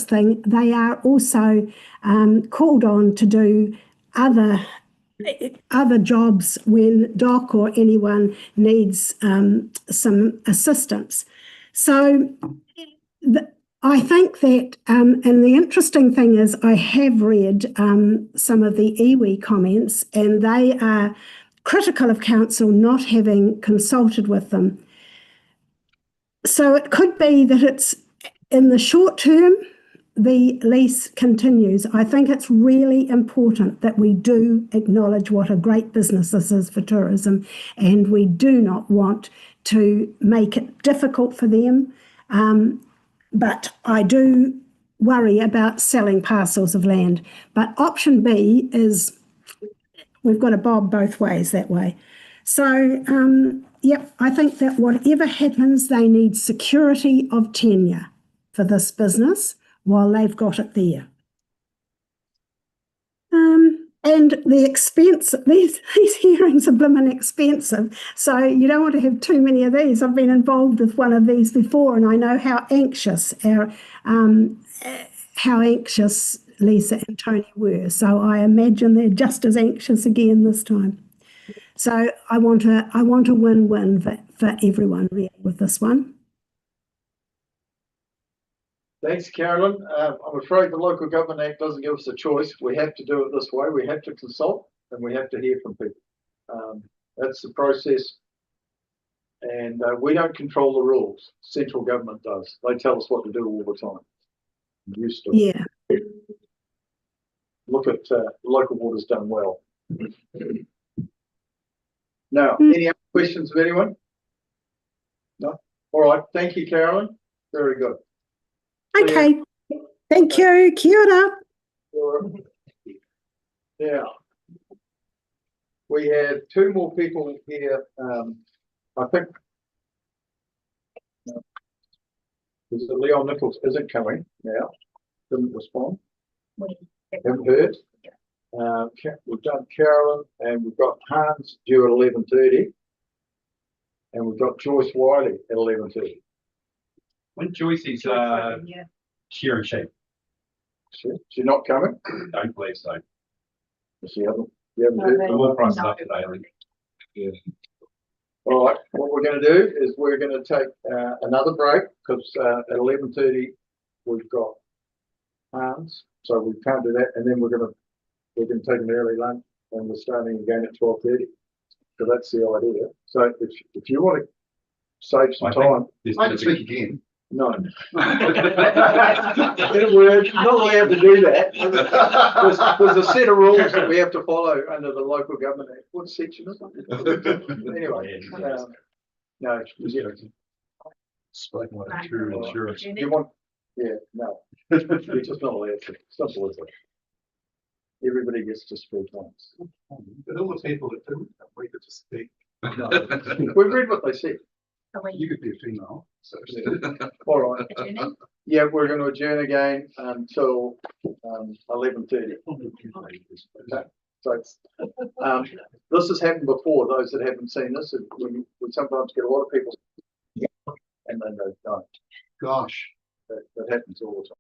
thing, they are also called on to do other jobs when Doc or anyone needs some assistance. So I think that, and the interesting thing is I have read some of the iwi comments, and they are critical of council not having consulted with them. So it could be that it's in the short term, the lease continues. I think it's really important that we do acknowledge what a great business this is for tourism, and we do not want to make it difficult for them. But I do worry about selling parcels of land. But option B is we've got to bob both ways that way. So, yep, I think that whatever happens, they need security of tenure for this business while they've got it there. And the expense, these hearings are blooming expensive. So you don't want to have too many of these. I've been involved with one of these before, and I know how anxious Lisa and Tony were. So I imagine they're just as anxious again this time. So I want a win-win for everyone really with this one. Thanks, Carolyn. I'm afraid the Local Government Act doesn't give us a choice. We have to do it this way. We have to consult and we have to hear from people. That's the process. And we don't control the rules. Central government does. They tell us what to do all the time. I'm used to it. Yeah. Look at local water's done well. Now, any other questions of anyone? No? All right. Thank you, Carolyn. Very good. Okay. Thank you. Kia ora. Now, we have two more people here. I think Leon Nichols isn't coming now. Didn't respond. Haven't heard. We've done Carolyn and we've got Hans due at 11:30. And we've got Joyce Wiley at 11:30. When Joyce's shearing shape. She's not coming? Don't believe so. You haven't heard? The wool price is up today, I think. Yeah. All right, what we're going to do is we're going to take another break because at 11:30 we've got Hans, so we can't do that, and then we're going to take an early lunch, and we're starting again at 12:30. So that's the idea. So if you want to save some time, I can speak again. no. In a word, you're not allowed to do that. There's a set of rules that we have to follow under the Local Government Act. What section is it? Anyway, no, Spoken like a true insurance. you want, yeah, no, you're just not allowed to. Simple as it. Everybody gets to speak once. But all the people that didn't we could just speak. No. We've read what they said. You could be a female. So. All right. Yeah, we're going to adjourn again until 11:30. Okay. So this has happened before. Those that haven't seen this, we sometimes get a lot of people, and then they don't. Gosh, that happens all the time.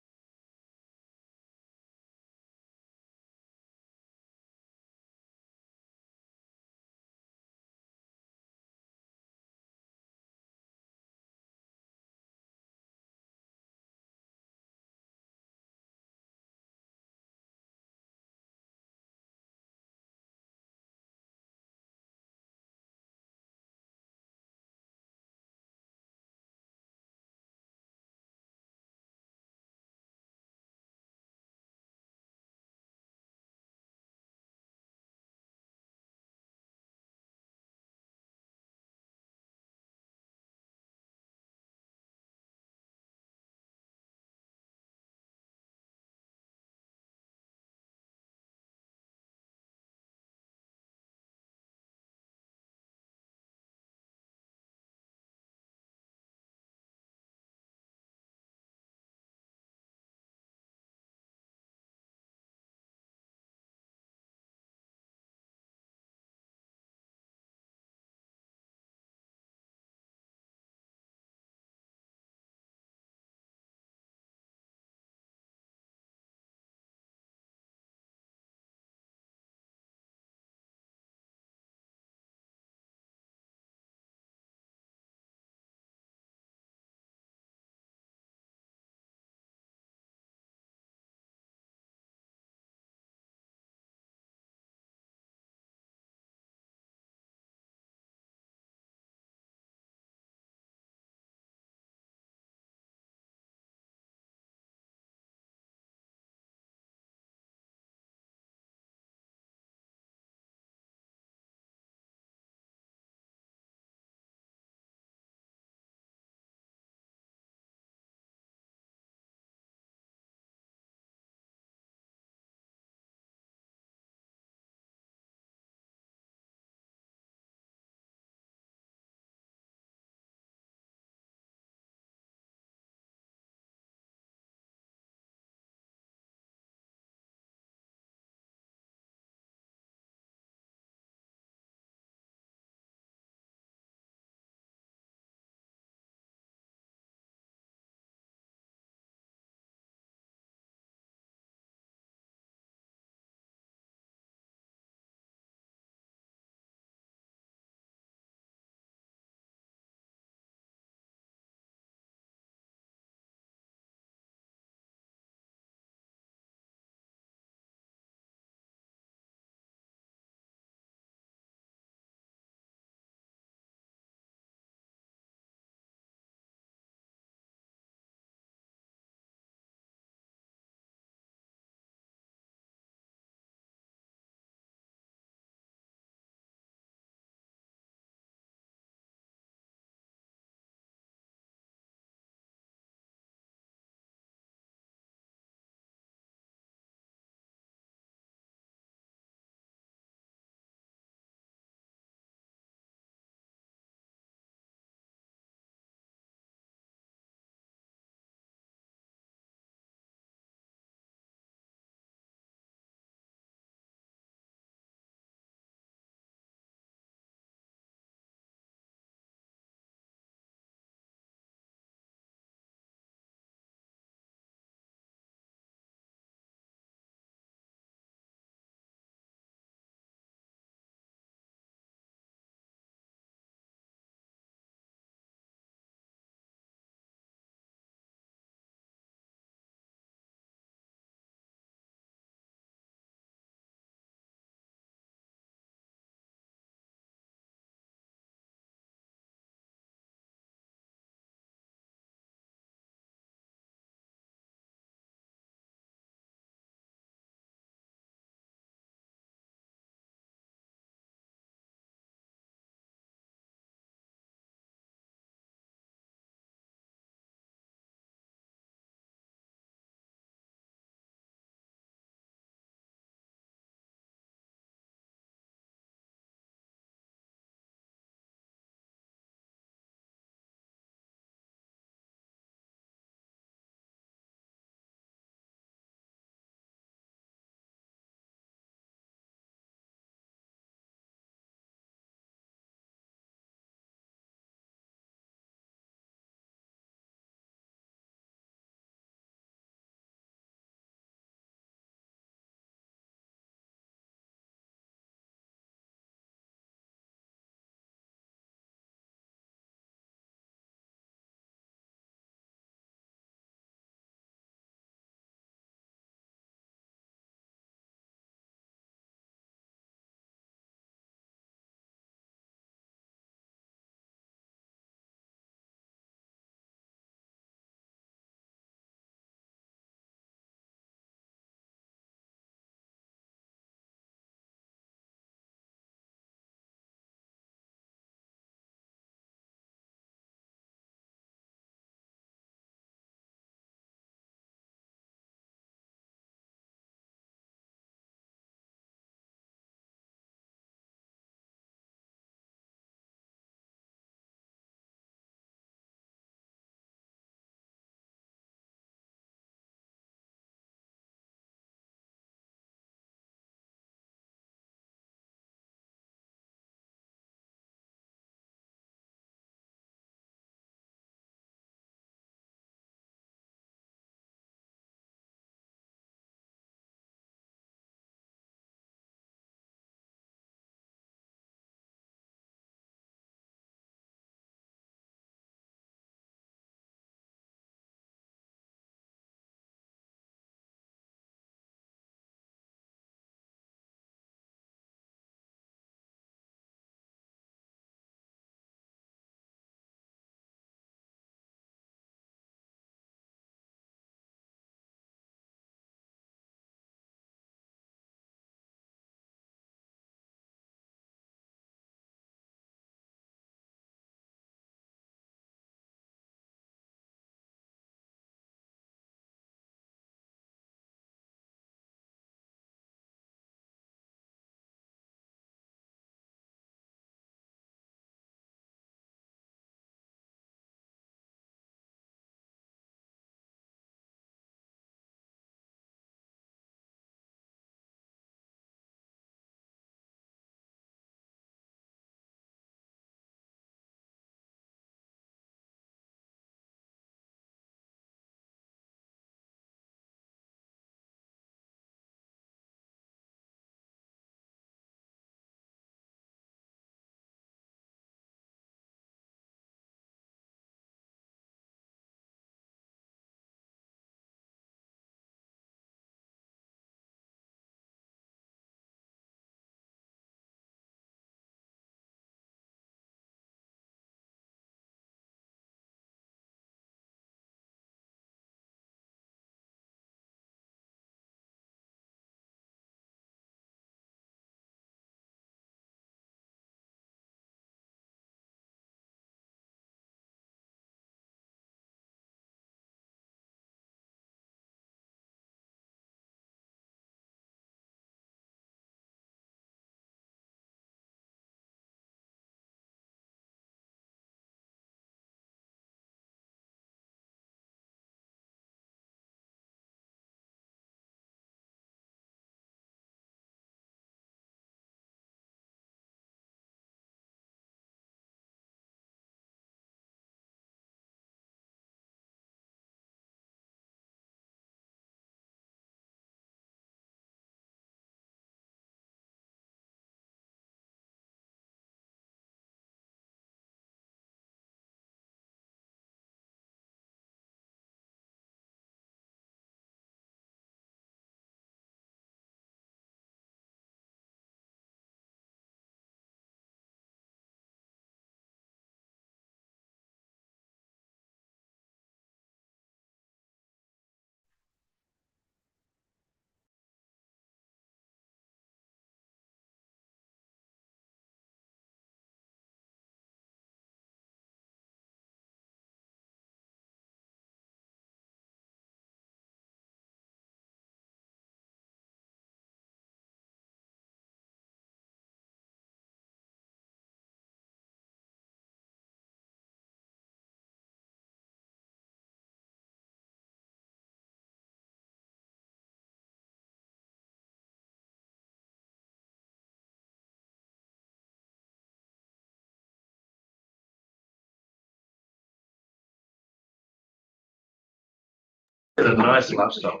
It's a nice lifestyle.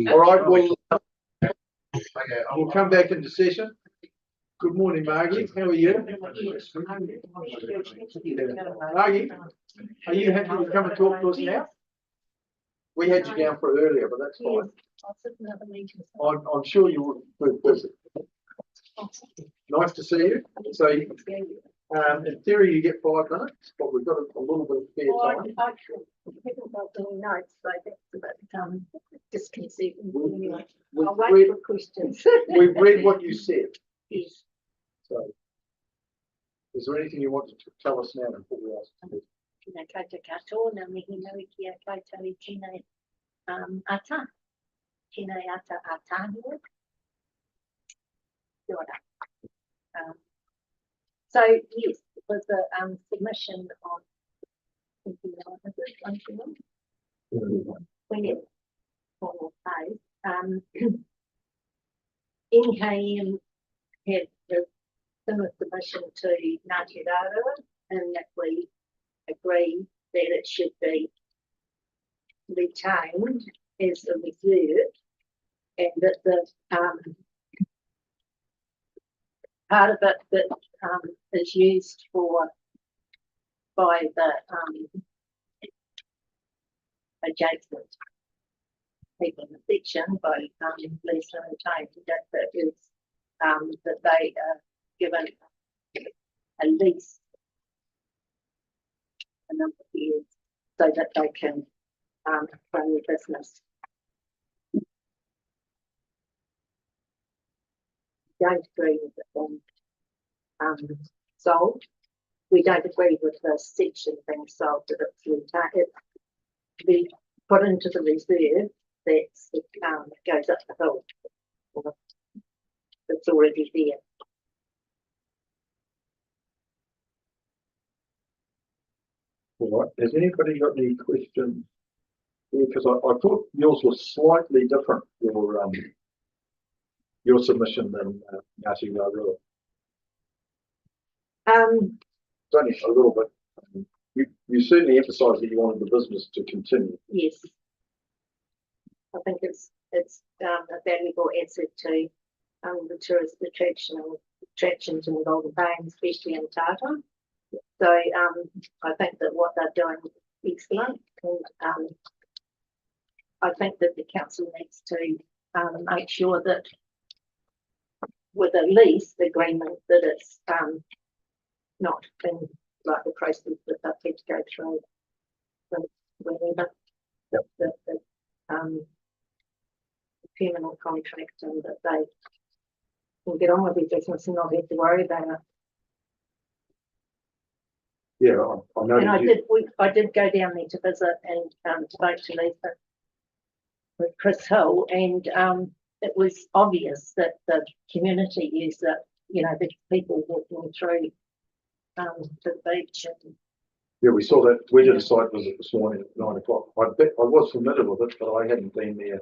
All right, we'll come back into session. Good morning, Margie. How are you? Margie, are you happy to come and talk to us now? We had you down for earlier, but that's fine. I'm sure you would be busy. Nice to see you. So, in theory, you get 5 minutes, but we've got a little bit of spare time. I haven't got any notes, so that's disconcerting. I'll wait for questions. We've read what you said. Yes. So, is there anything you want to tell us now before we ask? Tēnā koutou katoa, nā mihi nui ki a koutou I tēnei ata. Tēnei ata a tāhua. Kia ora. So yes, it was a submission on 20 Cornwall Place. NKM had a similar submission to Ngāti Rāua, and that we agree that it should be retained as a reserve, and that the part of it that is used by the adjacent people in the section by lease and retained, that is that they are given a lease a number of years so that they can run their business. Don't agree with it being sold. We don't agree with the section being sold, that it's retained. To be put into the reserve that's goes up the hill. It's already there. All right. Has anybody got any questions? Because I thought yours was slightly different, your submission than Ngāti Rāua. It's only a little bit. You certainly emphasised that you wanted the business to continue. Yes. I think it's a valuable asset to the tourist attractions in the Golden Bay, especially in Tata. So I think that what they're doing is excellent, and I think that the council needs to make sure that with a lease agreement that it's not been like the process that they've had to go through whenever the criminal contract, and that they can get on with their business and not have to worry about it. Yeah, I know. And I did go down there to visit and spoke to Lisa with Chris Hill, and it was obvious that the community used it. You know, the people walking through to the beach. And yeah, we saw that. We did a site visit this morning at 9 o'clock. I was familiar with it, but I hadn't been there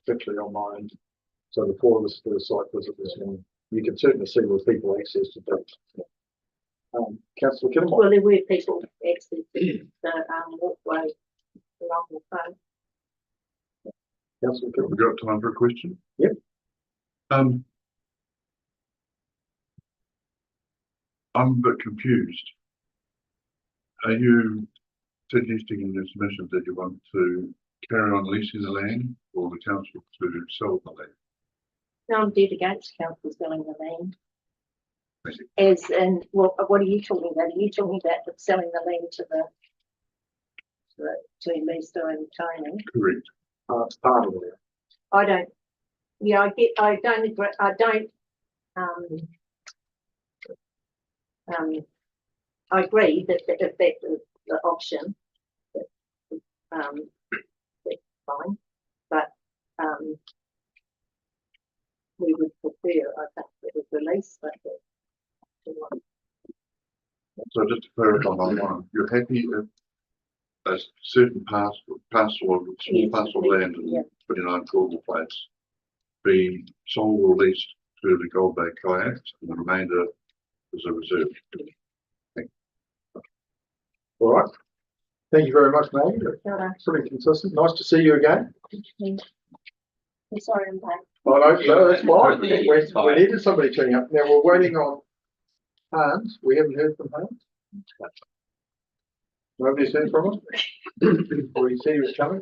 particularly on my own. So the 4 of us did a site visit this morning. You can certainly see where people access to beach. Councillor Kilmore. well, there were people accessing the walkway along the front. Councillor Kilmore. Have we got time for a question? Yep. I'm a bit confused. Are you suggesting in this mission that you want to carry on leasing the land, or the council to sell the land? No, I'm dead against council selling the land. As in, well, what are you talking about? Are you talking about selling the land to Lisa and Tony? Correct. It's part of it. I don't. Yeah, I don't agree. I don't. I agree that if that's the option, that's fine. But we would prefer, I think, that it was released, but. So just to clarify my mind, you're happy if a certain parcel of small parcel of land in 29 Cornwall Place be sold or leased to the Gold Bay Kayaks, and the remainder is a reserve? All right. Thank you very much, Maggie. Kia ora. Pretty consistent. Nice to see you again. I'm sorry, I'm back. Oh, no, that's fine. Really We tired. needed somebody turning up. Now we're waiting on Hans. We haven't heard from Hans. Nobody's heard from him. We see he was coming.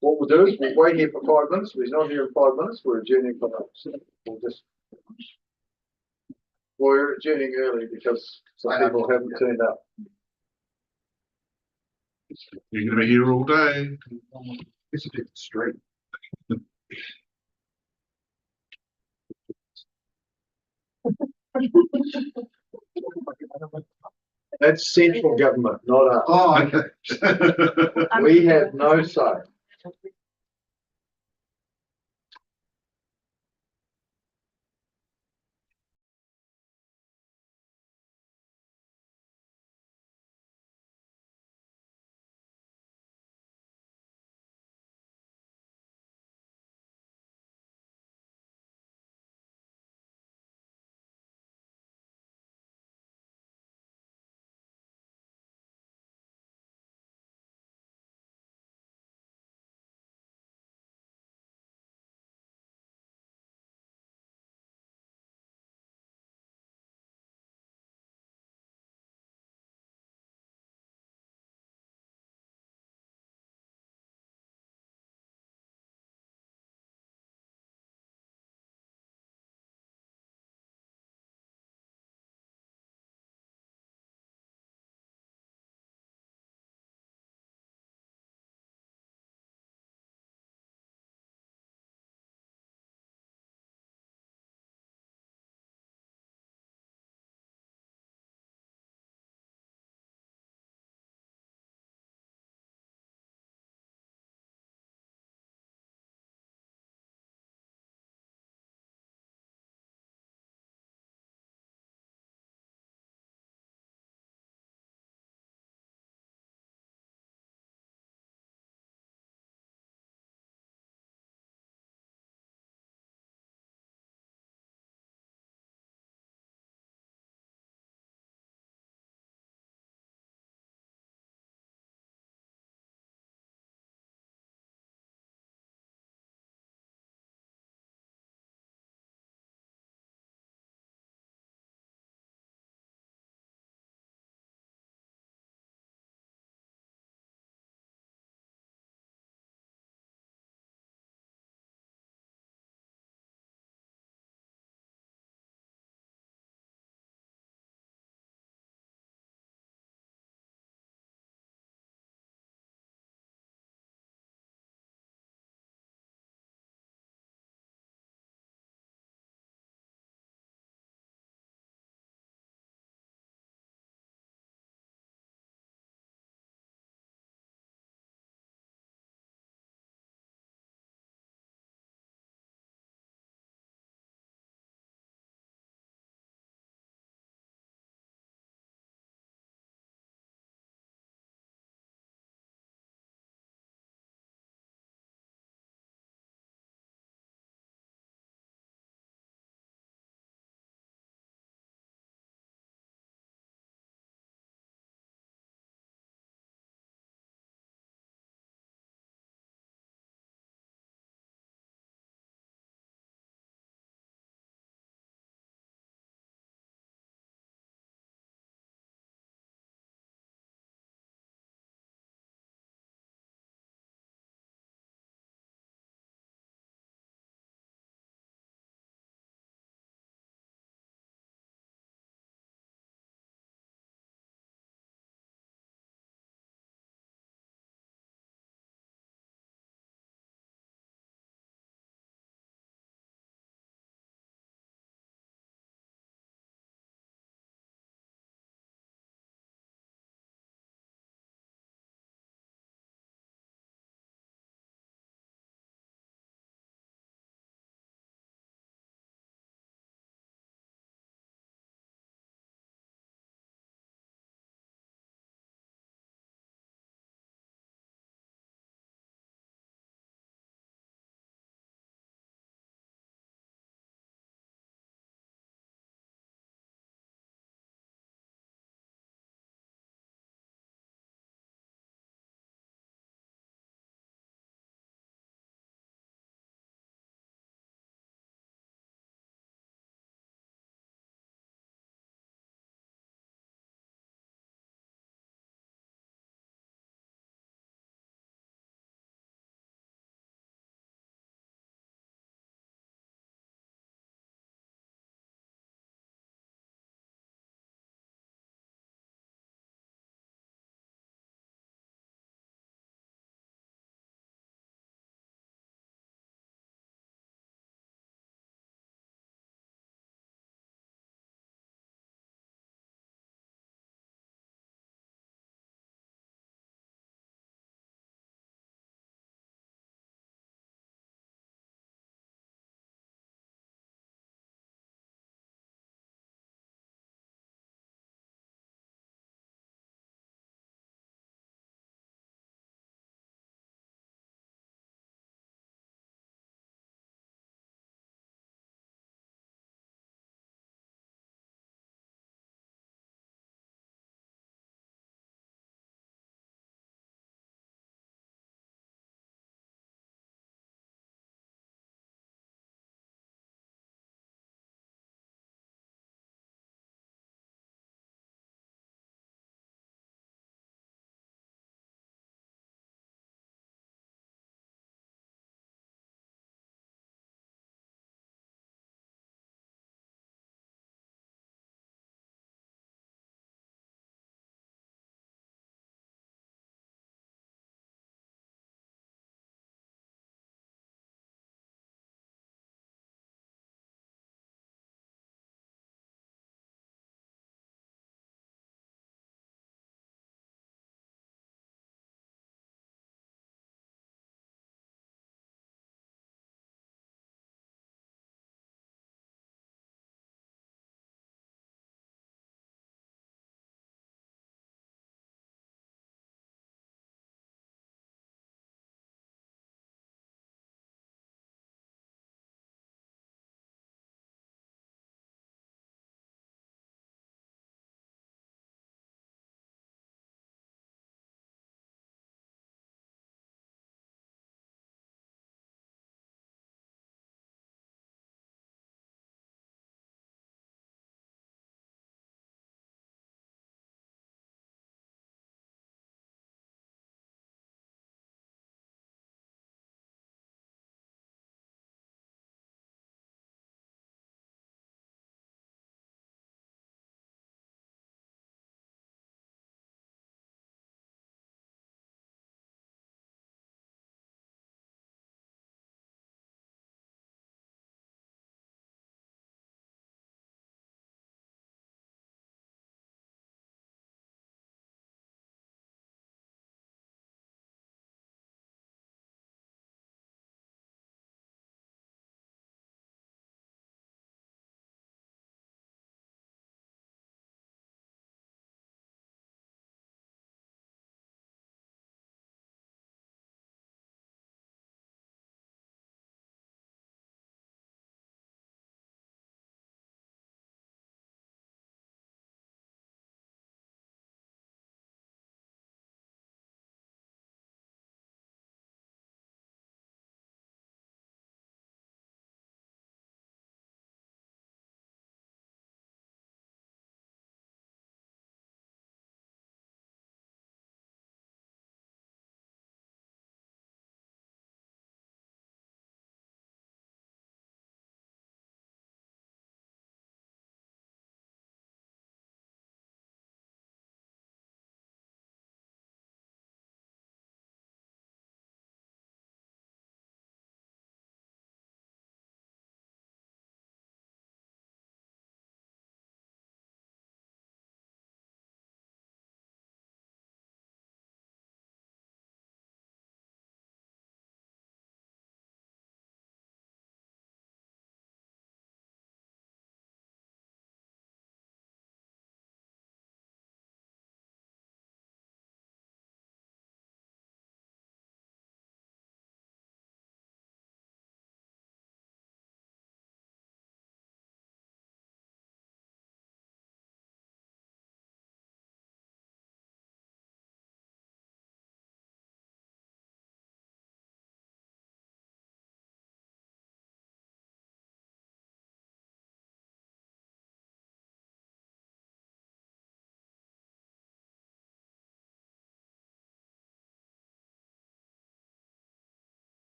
What we'll do is we'll wait here for 5 minutes. If he's not here in 5 minutes, we're adjourning for that. We're adjourning early because some people haven't turned up. You're gonna be here all day. It's a bit straight. That's central government, not us. Oh, okay. We have no say.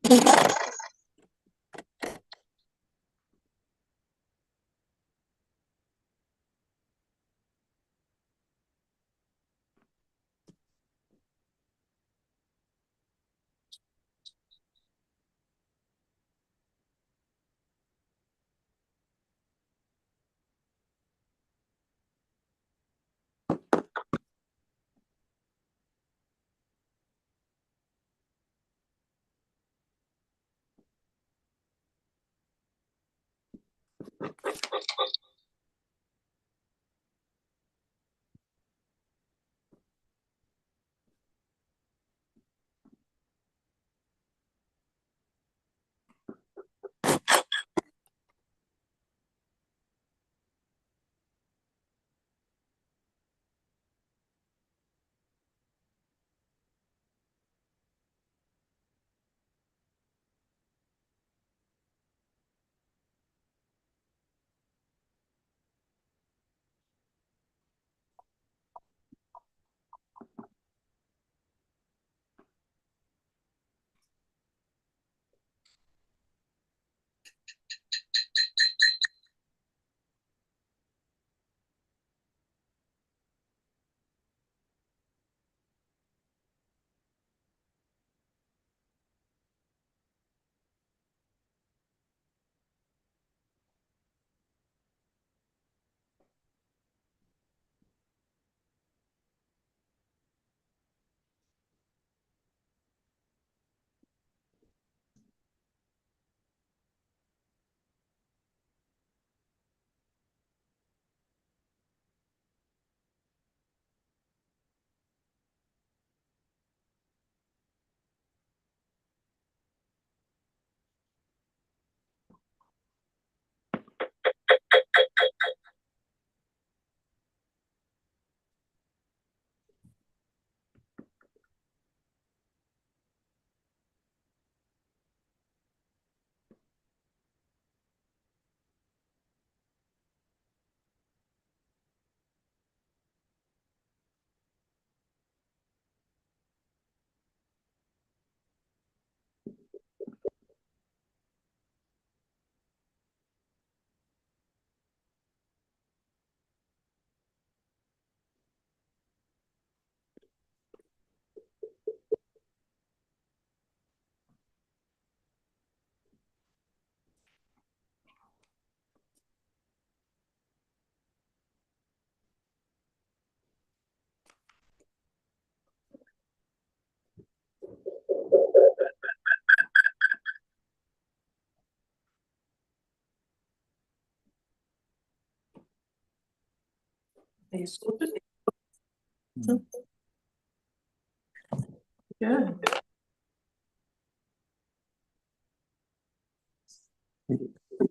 Yeah.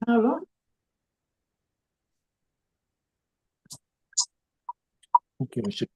How long? Okay, we should.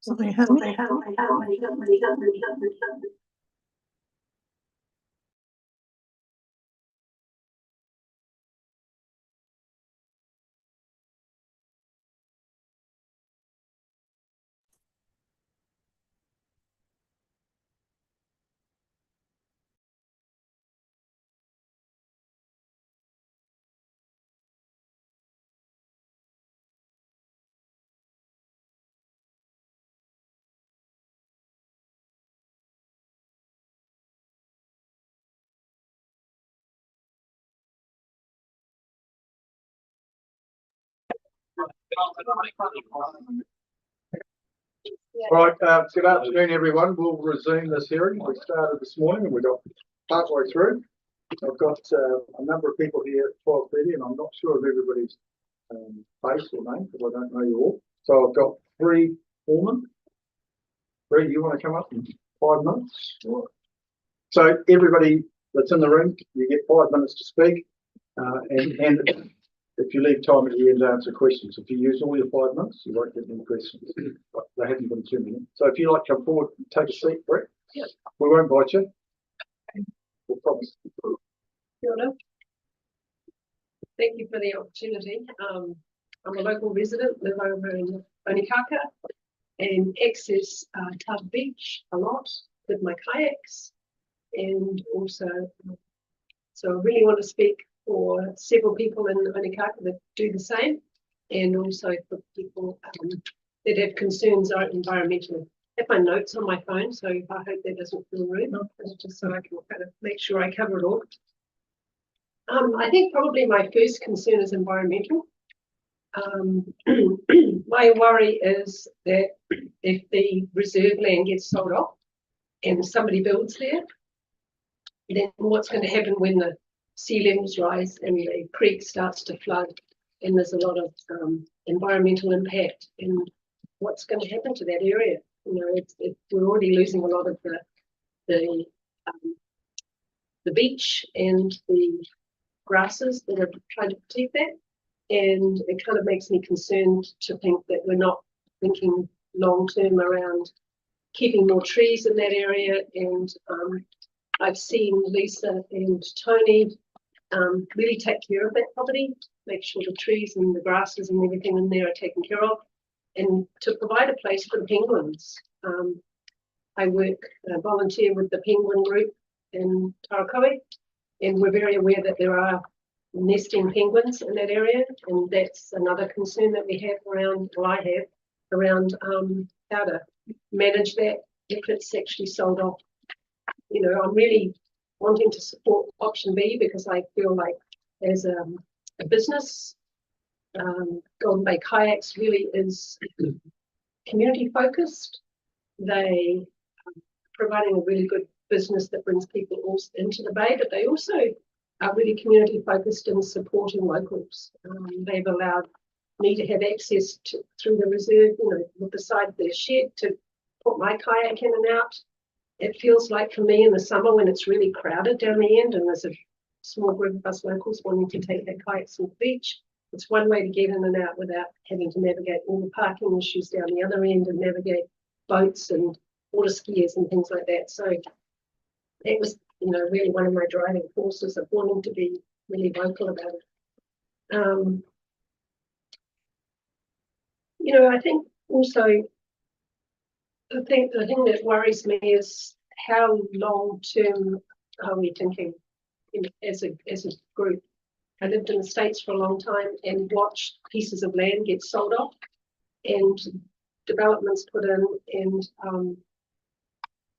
Something happening. Right, good afternoon, everyone. We'll resume this hearing. We started this morning and we got partway through. I've got a number of people here at 12:30 and I'm not sure of everybody's face or name because I don't know you all. So I've got three foremen. Bree, you want to come up in 5 minutes? Sure. So everybody that's in the room, you get 5 minutes to speak. And if you leave time at the end to answer questions, if you use all your 5 minutes, you won't get any questions. But they haven't been 2 minutes. So if you like to come forward, take a seat, Brett. Yep. We won't bite you. We'll promise. Kia ora. Thank you for the opportunity. I'm a local resident, live over in Onikaka and access Tata Beach a lot with my kayaks. And also, so I really want to speak for several people in Onikaka that do the same, and also for people that have concerns environmentally. I have my notes on my phone, so I hope that doesn't feel rude, just so I can kind of make sure I cover it all. I think probably my first concern is environmental. My worry is that if the reserve land gets sold off and somebody builds there, then what's going to happen when the sea levels rise and the creek starts to flood and there's a lot of environmental impact, and what's going to happen to that area? You know, we're already losing a lot of the beach and the grasses that are trying to protect that, and it kind of makes me concerned to think that we're not thinking long term around keeping more trees in that area. And I've seen Lisa and Tony really take care of that property, make sure the trees and the grasses and everything in there are taken care of, and to provide a place for the penguins. I volunteer with the penguin group in Tarakoe, and we're very aware that there are nesting penguins in that area, and that's another concern that we have around, well, I have, around how to manage that if it's actually sold off. You know, I'm really wanting to support option B because I feel like as a business, Golden Bay Kayaks really is community focused. They are providing a really good business that brings people also into the bay, but they also are really community focused in supporting locals. They've allowed me to have access to, through the reserve, you know, beside their shed, to put my kayak in and out. It feels like for me in the summer when it's really crowded down the end and there's a small group of us locals wanting to take their kayaks to the beach, it's one way to get in and out without having to navigate all the parking issues down the other end and navigate boats and water skiers and things like that. So it was, you know, really one of my driving forces of wanting to be really vocal about it. You know, I think also the thing that worries me is how long term are we thinking as a group. I lived in the States for a long time and watched pieces of land get sold off and developments put in, and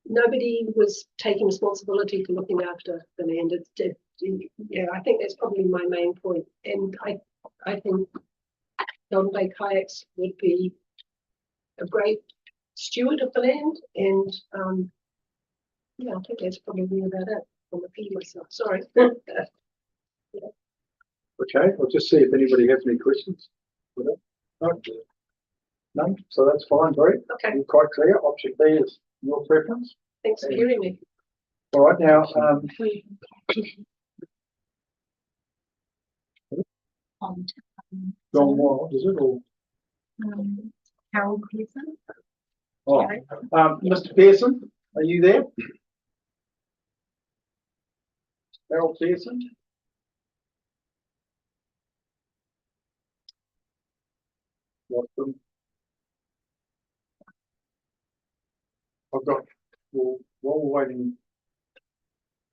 nobody was taking responsibility for looking after the land. Yeah, I think that's probably my main point. And I think Golden Bay Kayaks would be a great steward of the land. And yeah, I think that's probably about it. I'm repeating myself. Sorry. Yeah. Okay, I'll just see if anybody has any questions. No? None? So that's fine, Bree. Okay. You're quite clear. Option B is your preference. Thanks for hearing me. All right, now, Cornwall, is it all? Harold Pearson. Oh, Mr. Pearson, are you there? Harold Pearson? Welcome. I've got, well, while we're waiting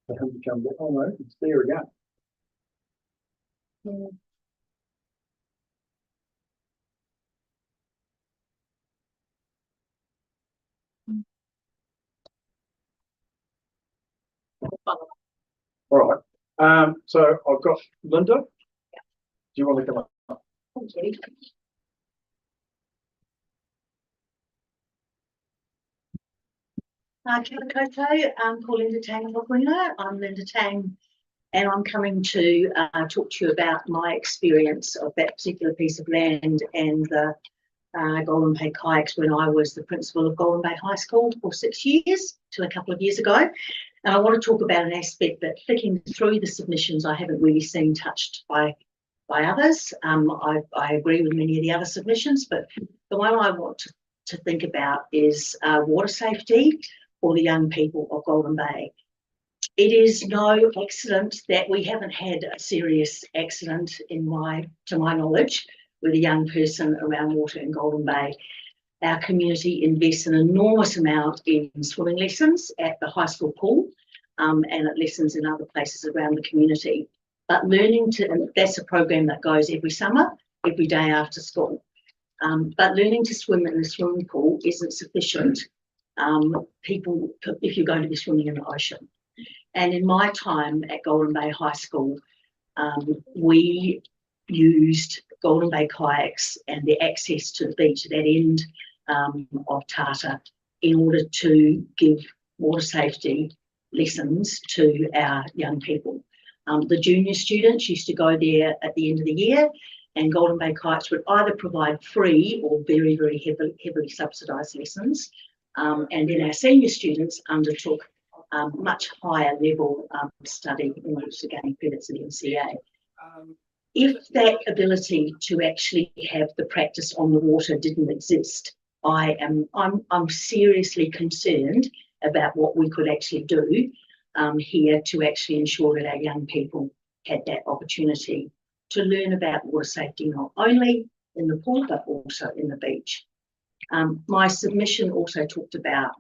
for him to come back, oh no, it's there again. All right. So I've got Linda. Do you want to come up? Okay. Kia ora koutou, I'm Linda Tang of Wina. I'm Linda Tang, and I'm coming to talk to you about my experience of that particular piece of land and the Golden Bay kayaks when I was the principal of Golden Bay High School for 6 years, till a couple of years ago. And I want to talk about an aspect that, flicking through the submissions, I haven't really seen touched by others. I agree with many of the other submissions, but the one I want to think about is water safety for the young people of Golden Bay. It is no accident that we haven't had a serious accident to my knowledge with a young person around water in Golden Bay. Our community invests an enormous amount in swimming lessons at the high school pool and at lessons in other places around the community. But and that's a program that goes every summer, every day after school. But learning to swim in the swimming pool isn't sufficient. If you're going to be swimming in the ocean. And in my time at Golden Bay High School, we used Golden Bay kayaks and the access to the beach at that end of Tata in order to give water safety lessons to our young people. The junior students used to go there at the end of the year, and Golden Bay kayaks would either provide free or very, very heavily subsidised lessons. And then our senior students undertook much higher level study in order to gain credits at MCA. If that ability to actually have the practice on the water didn't exist, I'm seriously concerned about what we could actually do here to actually ensure that our young people had that opportunity to learn about water safety, not only in the pool, but also in the beach. My submission also talked about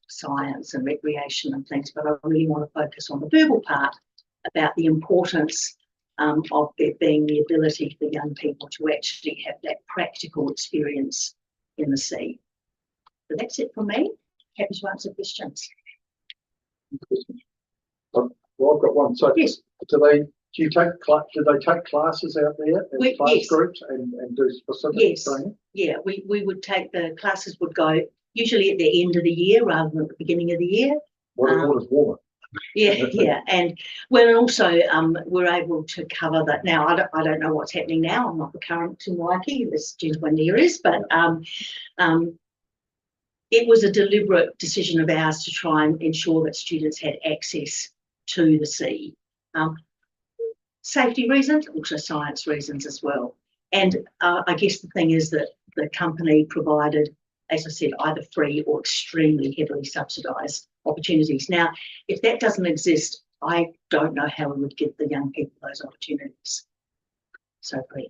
science and recreation and things, but I really want to focus on the verbal part about the importance of there being the ability for young people to actually have that practical experience in the sea. So that's it from me. Happy to answer questions. Well, I've got one. So yes. Do they take classes out there in class yes. groups and do specific training? Yeah, we would take the classes would go usually at the end of the year rather than at the beginning of the year. Water's warmer. Yeah, and well, also we're able to cover that. Now, I don't know what's happening now. I'm not the current Tim Waiki, this gentleman there is, but it was a deliberate decision of ours to try and ensure that students had access to the sea. Safety reasons, also science reasons as well. And I guess the thing is that the company provided, as I said, either free or extremely heavily subsidised opportunities. Now, if that doesn't exist, I don't know how we would give the young people those opportunities. So free.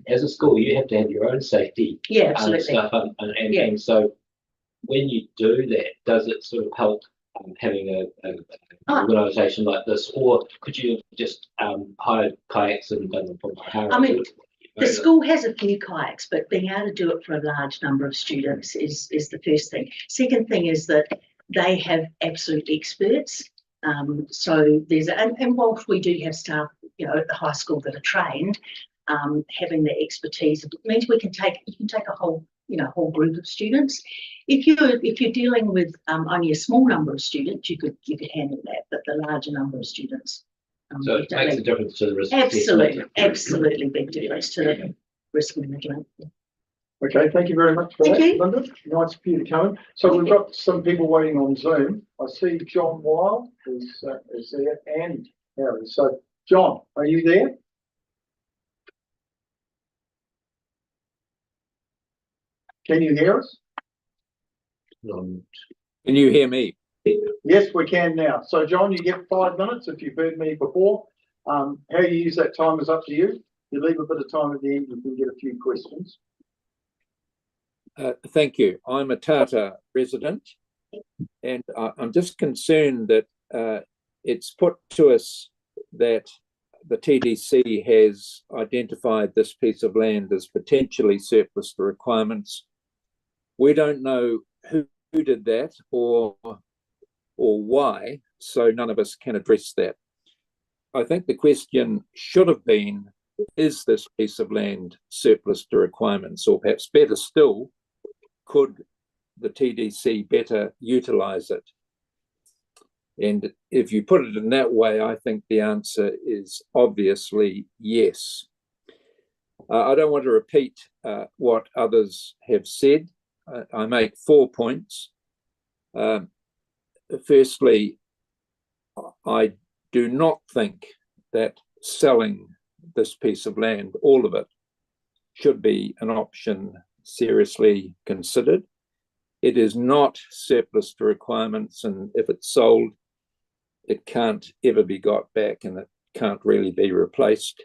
As a school, you have to have your own safety stuff, and so when you do that, does it sort of help having an organisation like this, or could you just hire kayaks and done them from home? I mean, the school has a few kayaks, but being able to do it for a large number of students is the first thing. Second thing is that they have absolute experts. So there's and whilst we do have staff, at the high school that are trained, having the expertise means you can take a whole group of students. If you're dealing with only a small number of students, you could handle that, but the larger number of students. So it makes a difference to the risk. Absolutely big difference to the risk management. Okay, thank you very much for that, Linda. Nice for you to come in. So we've got some people waiting on Zoom. I see John Weil is there and Harry. So John, are you there? Can you hear us? Can you hear me? Yes, we can now. So John, you get 5 minutes if you've heard me before. How you use that time is up to you. You leave a bit of time at the end, you can get a few questions. Thank you. I'm a Tata resident, and I'm just concerned that it's put to us that the TDC has identified this piece of land as potentially surplus to requirements. We don't know who did that or why, so none of us can address that. I think the question should have been, is this piece of land surplus to requirements? Or perhaps better still, could the TDC better utilise it? And if you put it in that way, I think the answer is obviously yes. I don't want to repeat what others have said. I make 4 points. Firstly, I do not think that selling this piece of land, all of it, should be an option seriously considered. It is not surplus to requirements, and if it's sold, it can't ever be got back and it can't really be replaced.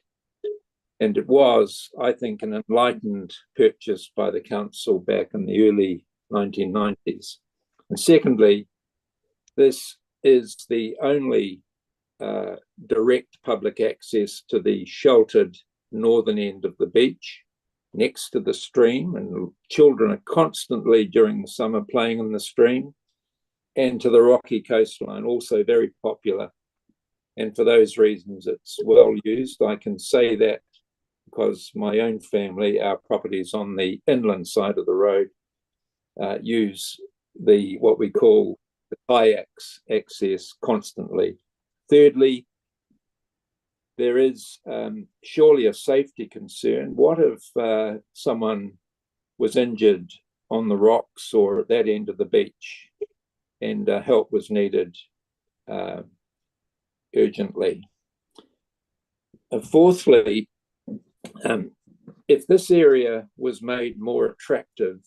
And it was, I think, an enlightened purchase by the council back in the early 1990s. And secondly, this is the only direct public access to the sheltered northern end of the beach, next to the stream, and children are constantly during the summer playing in the stream, and to the rocky coastline, also very popular. And for those reasons, it's well used. I can say that because my own family, our properties on the inland side of the road, use what we call the kayaks access constantly. Thirdly, there is surely a safety concern. What if someone was injured on the rocks or at that end of the beach and help was needed urgently? Fourthly, if this area was made more attractive,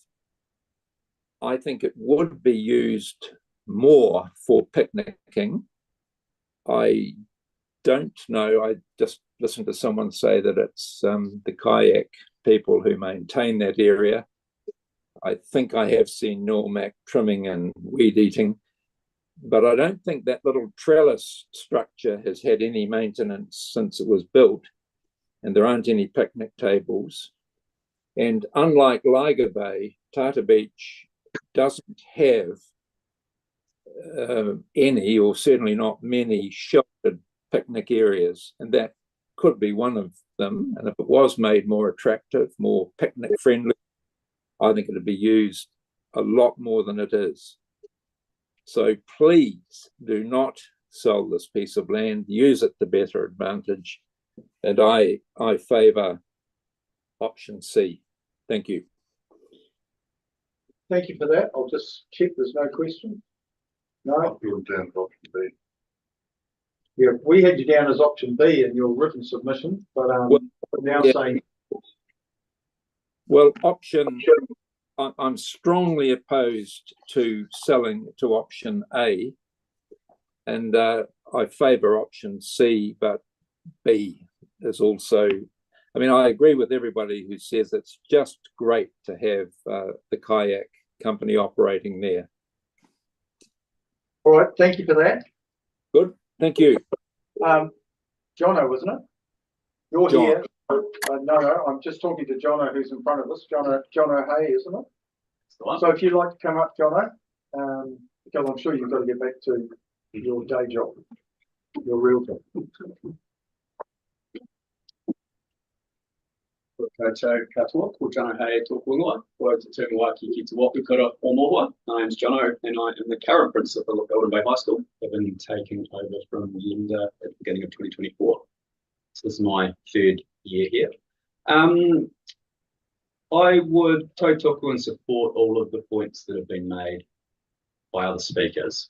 I think it would be used more for picnicking. I don't know. I just listened to someone say that it's the kayak people who maintain that area. I think I have seen Normac trimming and weed eating, but I don't think that little trellis structure has had any maintenance since it was built, and there aren't any picnic tables. And unlike Liger Bay, Tata Beach doesn't have any, or certainly not many, sheltered picnic areas, and that could be one of them. And if it was made more attractive, more picnic friendly, I think it would be used a lot more than it is. So please do not sell this piece of land, use it to better advantage. And I favour option C. Thank you. Thank you for that. I'll just check there's no question. No? I'll put it down to option B. Yeah, we had you down as option B in your written submission, but now saying. Well, I'm strongly opposed to selling to option A, and I favour option C, but B is also. I mean, I agree with everybody who says it's just great to have the kayak company operating there. All right, thank you for that. Good, thank you. Jono, wasn't it? You're John. here. No, I'm just talking to Jono, who's in front of us. Jono Hay, isn't it? So if you'd like to come up, Jono, because I'm sure you've got to get back to your day job, your real job. Koto katoa, ko Jono hei tōku ingoa, ko te tūnga waki ki te Wapukura o Morua. My name's Jono and I am the current principal of Golden Bay High School. I've been taking over from Linda at the beginning of 2024. So this is my 3rd year here. I would tautoko and support all of the points that have been made by other speakers.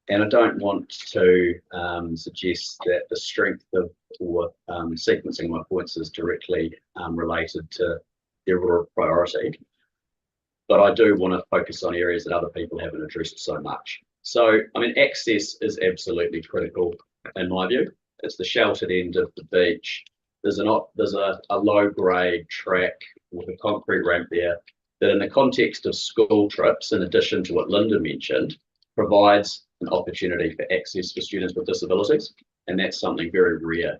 And I don't want to suggest that the strength of or sequencing my points is directly related to their order of priority. but I do want to focus on areas that other people haven't addressed so much. So, I mean, access is absolutely critical in my view. It's the sheltered end of the beach. There's a low grade track with a concrete ramp there that, in the context of school trips, in addition to what Linda mentioned, provides an opportunity for access for students with disabilities. And that's something very rare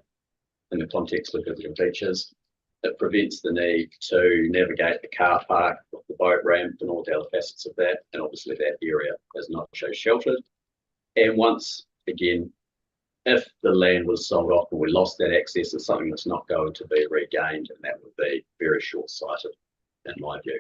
in the context of visiting beaches. It prevents the need to navigate the car park, the boat ramp, and all the other facets of that. And obviously that area is not so sheltered. And once again, if the land was sold off and we lost that access, it's something that's not going to be regained, and that would be very short-sighted in my view.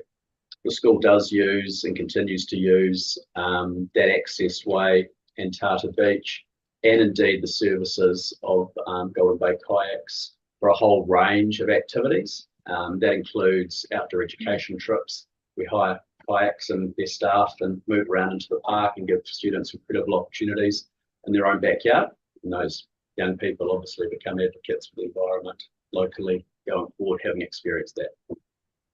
The school does use and continues to use that access way in Tata Beach, and indeed the services of Golden Bay Kayaks for a whole range of activities. That includes outdoor education trips. We hire kayaks and their staff and move around into the park and give students incredible opportunities in their own backyard. And those young people obviously become advocates for the environment locally going forward, having experienced that.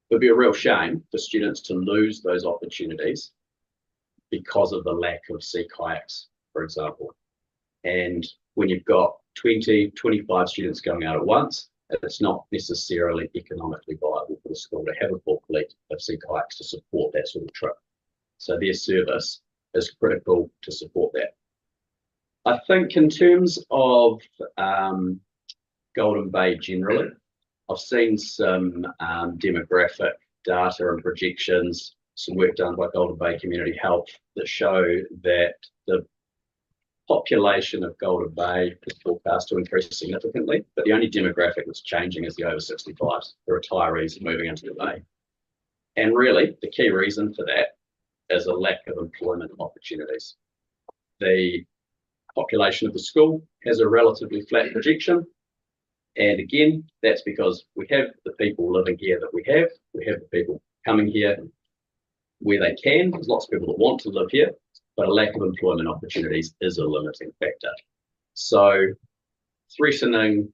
It'd be a real shame for students to lose those opportunities because of the lack of sea kayaks, for example. And when you've got 20, 25 students going out at once, it's not necessarily economically viable for the school to have a full fleet of sea kayaks to support that sort of trip. So their service is critical to support that. I think in terms of Golden Bay generally, I've seen some demographic data and projections, some work done by Golden Bay Community Health that show that the population of Golden Bay is forecast to increase significantly, but the only demographic that's changing is the over 65s, the retirees moving into the Bay. And really, the key reason for that is a lack of employment opportunities. The population of the school has a relatively flat projection. And again, that's because we have the people living here that we have the people coming here where they can. There's lots of people that want to live here, but a lack of employment opportunities is a limiting factor. So threatening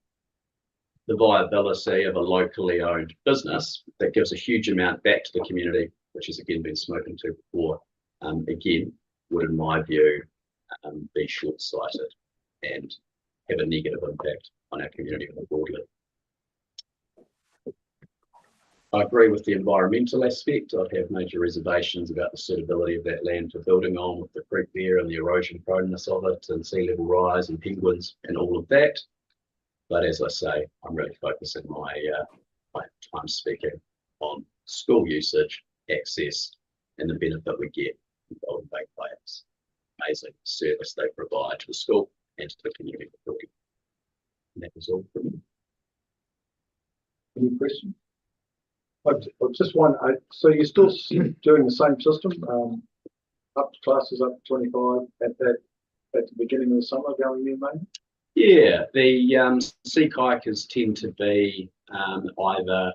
the viability of a locally owned business that gives a huge amount back to the community, which has again been spoken to before, again, would in my view be short-sighted and have a negative impact on our community more broadly. I agree with the environmental aspect. I'd have major reservations about the suitability of that land for building on, with the creek there and the erosion proneness of it and sea level rise and penguins and all of that. But as I say, I'm really focusing my time speaking on school usage, access, and the benefit we get from Golden Bay Kayaks. Amazing service they provide to the school and to the community. And that was all from me. Any questions? I just want, so you're still doing the same system, up to classes up to 25 at the beginning of the summer going in, mate? Yeah, the sea kayakers tend to be either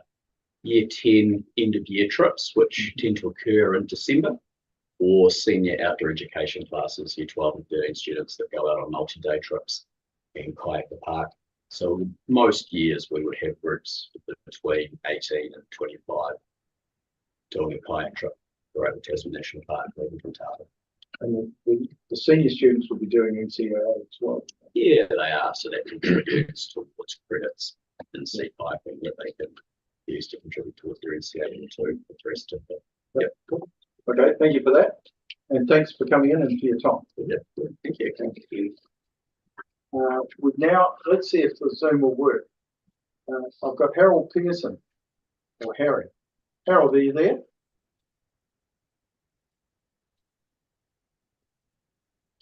year 10 end of year trips, which tend to occur in December, or senior outdoor education classes, year 12 and 13 students that go out on multi-day trips and kayak the park. So most years we would have groups between 18 and 25 doing a kayak trip around the Tasman National Park, leaving from Tata. And the senior students will be doing NCAA as well. Yeah, they are. So that contributes towards credits in sea kayaking that they can use to contribute towards their NCAA too, with the rest of it. Yep. Cool. Okay, thank you for that. And thanks for coming in and for your time. Yep. Thank you. Thank you. Let's see if the Zoom will work. I've got Harold Pearson, or Harry. Harold, are you there?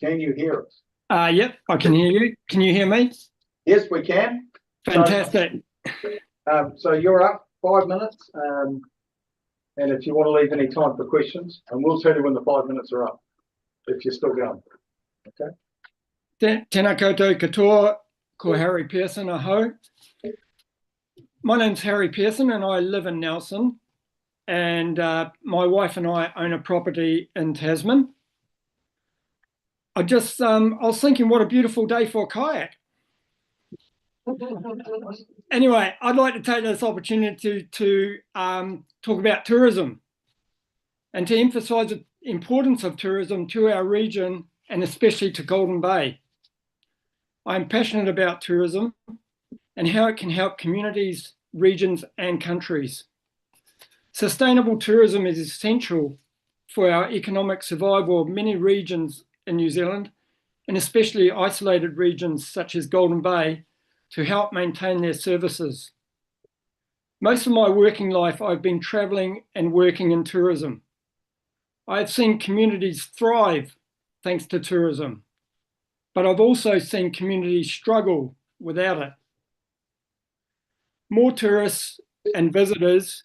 Can you hear us? Yep, I can hear you. Can you hear me? Yes, we can. Fantastic. So you're up 5 minutes, and if you want to leave any time for questions, and we'll tell you when the 5 minutes are up, if you're still going. Okay. Tēnā koutou katoa, ko Harry Pearson, aho. My name's Harry Pearson and I live in Nelson, and my wife and I own a property in Tasman. I was thinking what a beautiful day for a kayak. Anyway, I'd like to take this opportunity to talk about tourism. and to emphasise the importance of tourism to our region and especially to Golden Bay. I'm passionate about tourism and how it can help communities, regions and countries. Sustainable tourism is essential for our economic survival of many regions in New Zealand, and especially isolated regions such as Golden Bay, to help maintain their services. Most of my working life, I've been travelling and working in tourism. I've seen communities thrive thanks to tourism, but I've also seen communities struggle without it. More tourists and visitors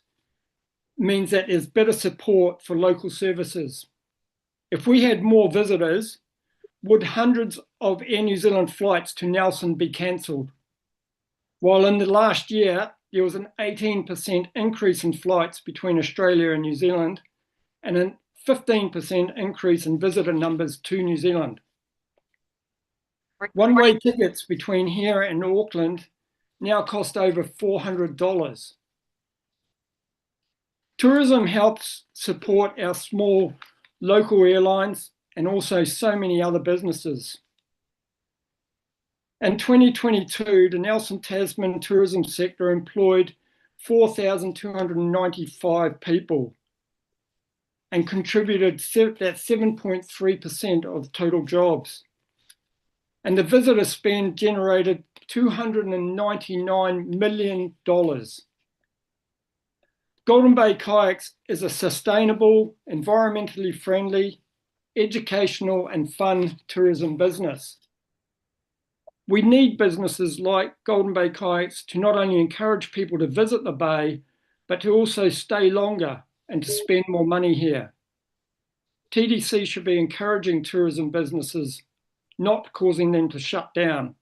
means that there's better support for local services. If we had more visitors, would hundreds of Air New Zealand flights to Nelson be cancelled? While in the last year, there was an 18% increase in flights between Australia and New Zealand and a 15% increase in visitor numbers to New Zealand. One-way tickets between here and Auckland now cost over $400. Tourism helps support our small local airlines and also so many other businesses. In 2022, the Nelson Tasman tourism sector employed 4,295 people and contributed that 7.3% of total jobs. And the visitor spend generated $299 million. Golden Bay Kayaks is a sustainable, environmentally friendly, educational and fun tourism business. We need businesses like Golden Bay Kayaks to not only encourage people to visit the bay, but to also stay longer and to spend more money here. TDC should be encouraging tourism businesses, not causing them to shut down.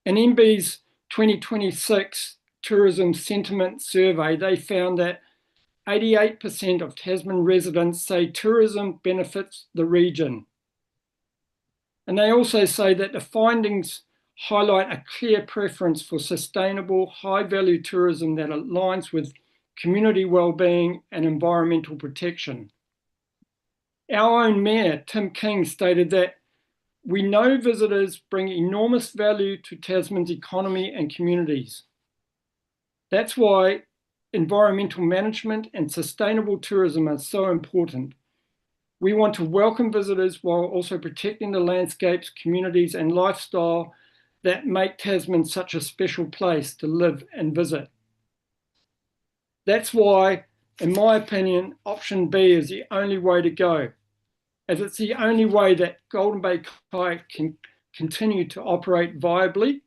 In MB's 2026 Tourism Sentiment Survey, they found that 88% of Tasman residents say tourism benefits the region. And they also say that the findings highlight a clear preference for sustainable, high-value tourism that aligns with community well-being and environmental protection. Our own Mayor, Tim King, stated that we know visitors bring enormous value to Tasman's economy and communities. That's why environmental management and sustainable tourism are so important. We want to welcome visitors while also protecting the landscapes, communities and lifestyle that make Tasman such a special place to live and visit. That's why, in my opinion, option B is the only way to go, as it's the only way that Golden Bay Kayak can continue to operate viably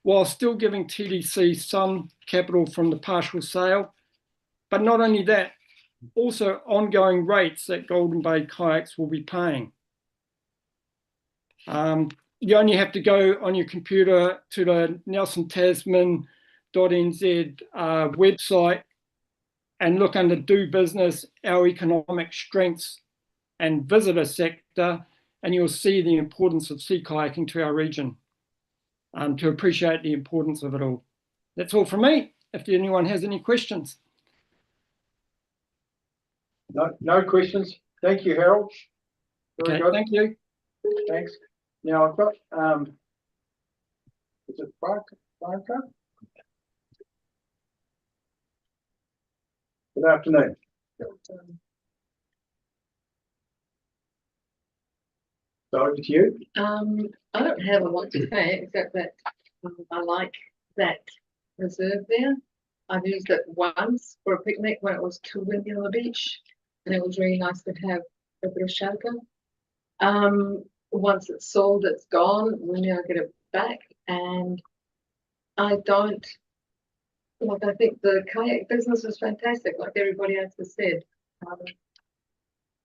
while still giving TDC some capital from the partial sale. But not only that, also ongoing rates that Golden Bay Kayaks will be paying. You only have to go on your computer to the nelsontasman.nz website and look under Do Business, Our Economic Strengths and Visitor Sector, and you'll see the importance of sea kayaking to our region, to appreciate the importance of it all. That's all from me. If anyone has any questions. No questions. Thank you, Harold. Very good. Thank you. Thanks. Now I've got, is it Barker? Good afternoon. So over to you. I don't have a lot to say except that I like that reserve there. I've used it once for a picnic when it was too windy on the beach, and it was really nice to have a bit of shelter. Once it's sold, it's gone. We never get it back, and I don't like. I think the kayak business is fantastic, like everybody else has said.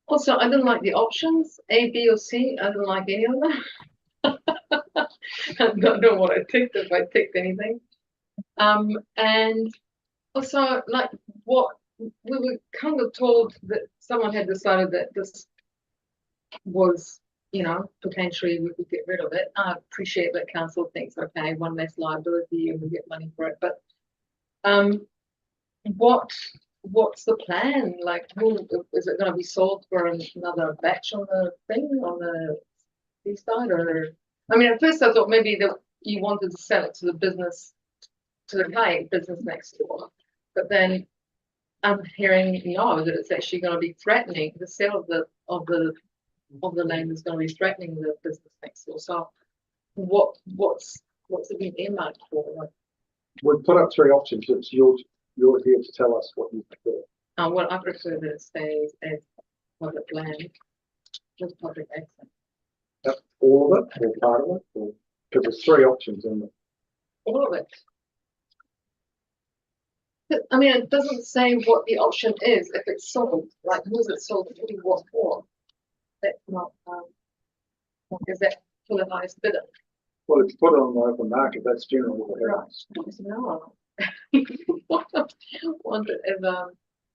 Also, I didn't like the options A, B, or C. I didn't like any of them. I don't know what I ticked if I ticked anything. And also, like what we were kind of told that someone had decided that this was, you know, potentially we could get rid of it. I appreciate that council thinks, okay, one less liability and we get money for it. But what what's the plan? Like, is it going to be sold for another batch on the thing on the east side, or? I mean, at first I thought maybe that you wanted to sell it to the business, to the business next door, but then I'm hearing no, that it's actually going to be threatening the sale of the land is going to be threatening the business next door. So, what's it been earmarked for? Like, we've put up 3 options. It's you're here to tell us what you prefer. well, I prefer that it stays as public land, just public access. Yep, all of it or part of it, because there's 3 options in it. All of it. But, I mean, it doesn't say what the option is if it's sold. Like, who's it sold to? What for? That's not. Is that for the highest bidder? Well, if you put it on the open market, that's generally what happens. No. Wonder if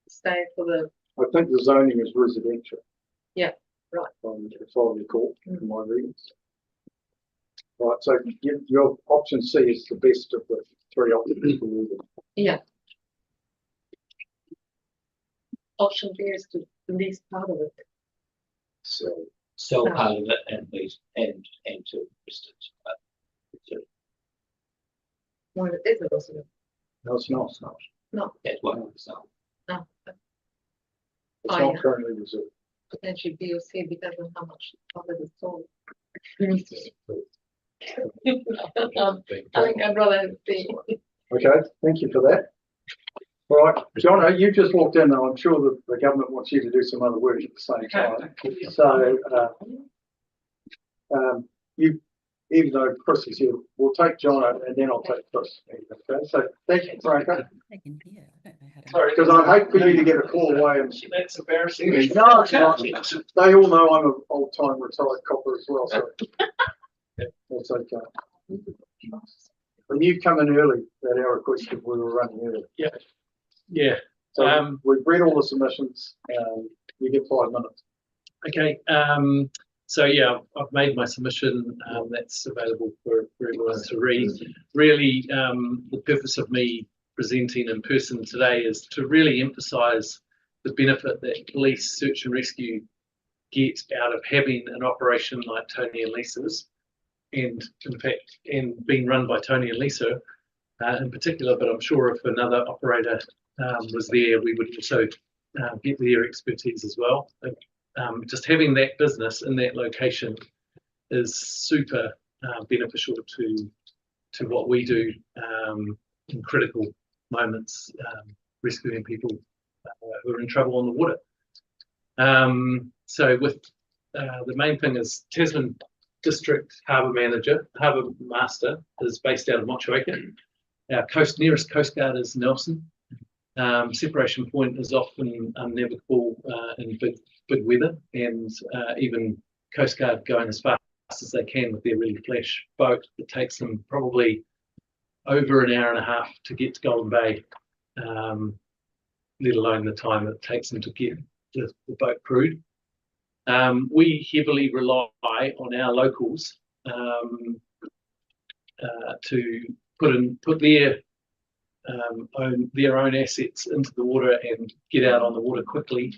stay for the. I think the zoning is residential. Yeah, right. Following the court in my readings. Right, so your option C is the best of the 3 options. Yeah. Option B is the least part of it. So sell part of it and lease and to residents. Well, it is also. No, it's not. No. That's what I'm saying. No. It's Oh, not yeah. currently reserved. Potentially BOC because of how much of it is sold. I think I'd rather have B. Okay, thank you for that. All right, Jono, you just walked in, and I'm sure that the government wants you to do some other work at the same time. So, you, even though Chris is here, we'll take Jono and then I'll take Chris. Okay, so thank you, Franca. Sorry, because I'd hate for you to get a call away and. That's embarrassing. No, it's not. They all know I'm an old-time retired copper as well, so that's okay. When you come in early, that our request if we were running early. Yeah. So we've read all the submissions. You get 5 minutes. Okay. So yeah, I've made my submission. That's available for everyone to read. Really, the purpose of me presenting in person today is to really emphasise the benefit that police search and rescue get out of having an operation like Tony and Lisa's, and in fact, and being run by Tony and Lisa in particular. But I'm sure if another operator was there, we would also get their expertise as well. Just having that business in that location is super beneficial to what we do in critical moments, rescuing people who are in trouble on the water. So with the main thing is Tasman District Harbour Master is based out of Motueka. Our nearest coast guard is Nelson. Separation point is often unnavigable in big weather, and even Coast Guard going as fast as they can with their really flash boat. It takes them probably over an hour and a half to get to Golden Bay, let alone the time it takes them to get the boat crewed. We heavily rely on our locals to put their own assets into the water and get out on the water quickly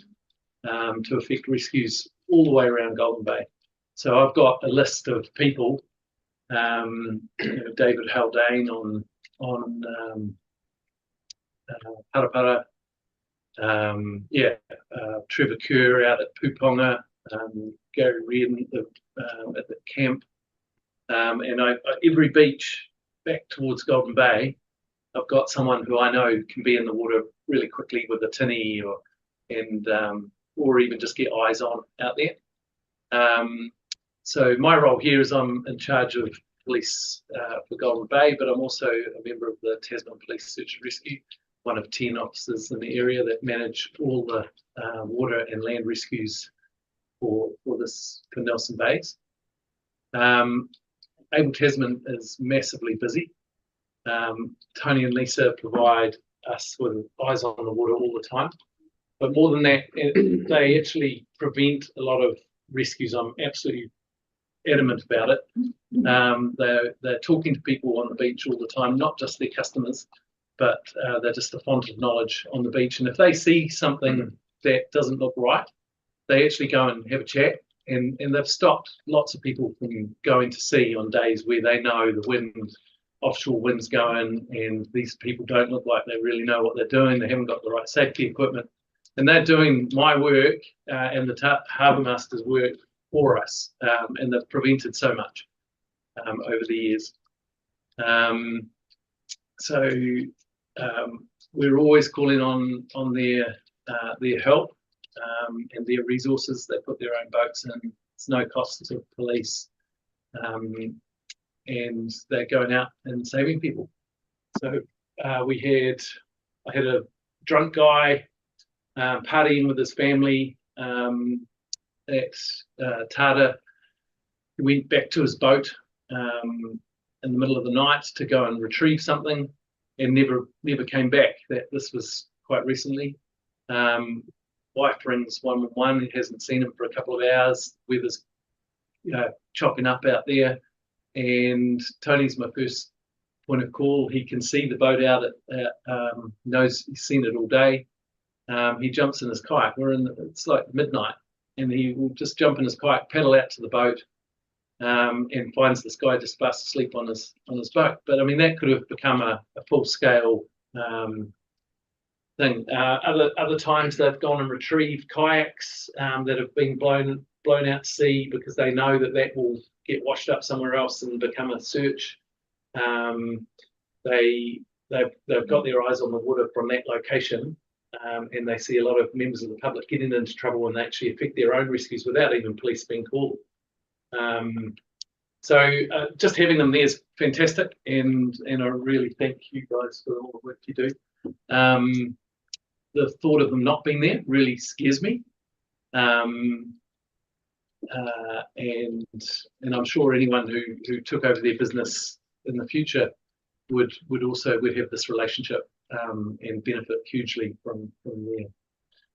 to effect rescues all the way around Golden Bay. So I've got a list of people, David Haldane on Parapara, Trevor Kerr out at Puponga, Gary Reardon at the camp, and every beach back towards Golden Bay, I've got someone who I know can be in the water really quickly with a tinny or even just get eyes on out there. So my role here is I'm in charge of police for Golden Bay, but I'm also a member of the Tasman Police Search and Rescue, one of 10 officers in the area that manage all the water and land rescues for Nelson Bays. Able Tasman is massively busy. Tony and Lisa provide us with eyes on the water all the time. But more than that, they actually prevent a lot of rescues. I'm absolutely adamant about it. They're talking to people on the beach all the time, not just their customers, but they're just a font of knowledge on the beach. And if they see something that doesn't look right, they actually go and have a chat. And they've stopped lots of people from going to sea on days where they know the wind, offshore wind's going, and these people don't look like they really know what they're doing. They haven't got the right safety equipment. And they're doing my work and the harbour master's work for us. And they've prevented so much over the years. So we're always calling on their help and their resources. They put their own boats in. It's no cost to police, and they're going out and saving people. So I had a drunk guy partying with his family at Tata. He went back to his boat in the middle of the night to go and retrieve something, and never came back. This was quite recently. Wife rings 111. He hasn't seen him for a couple of hours. Weather's chopping up out there, and Tony's my first point of call. He can see the boat out knows he's seen it all day. He jumps in his kayak. It's like midnight, and he will just jump in his kayak, paddle out to the boat, and finds this guy just fast asleep on his boat. But I mean, that could have become a full scale thing. Other times they've gone and retrieved kayaks that have been blown out to sea because they know that will get washed up somewhere else and become a search. They've got their eyes on the water from that location, and they see a lot of members of the public getting into trouble, and they actually effect their own rescues without even police being called. So just having them there is fantastic, and I really thank you guys for all the work you do. The thought of them not being there really scares me, and I'm sure anyone who took over their business in the future would have this relationship and benefit hugely from there.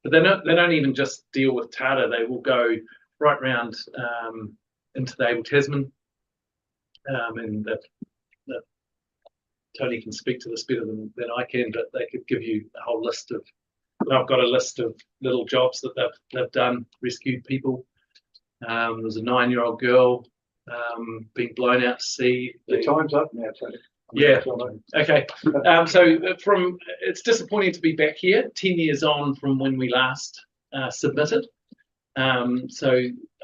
But they don't even just deal with Tata. They will go right round into the Able Tasman, and that Tony can speak to this better than I can, but they could give you a whole list of. I've got a list of little jobs that they've done, rescued people. There's a 9-year-old girl being blown out to sea. The time's up now, Tony. Yeah. Okay. So it's disappointing to be back here 10 years on from when we last submitted. So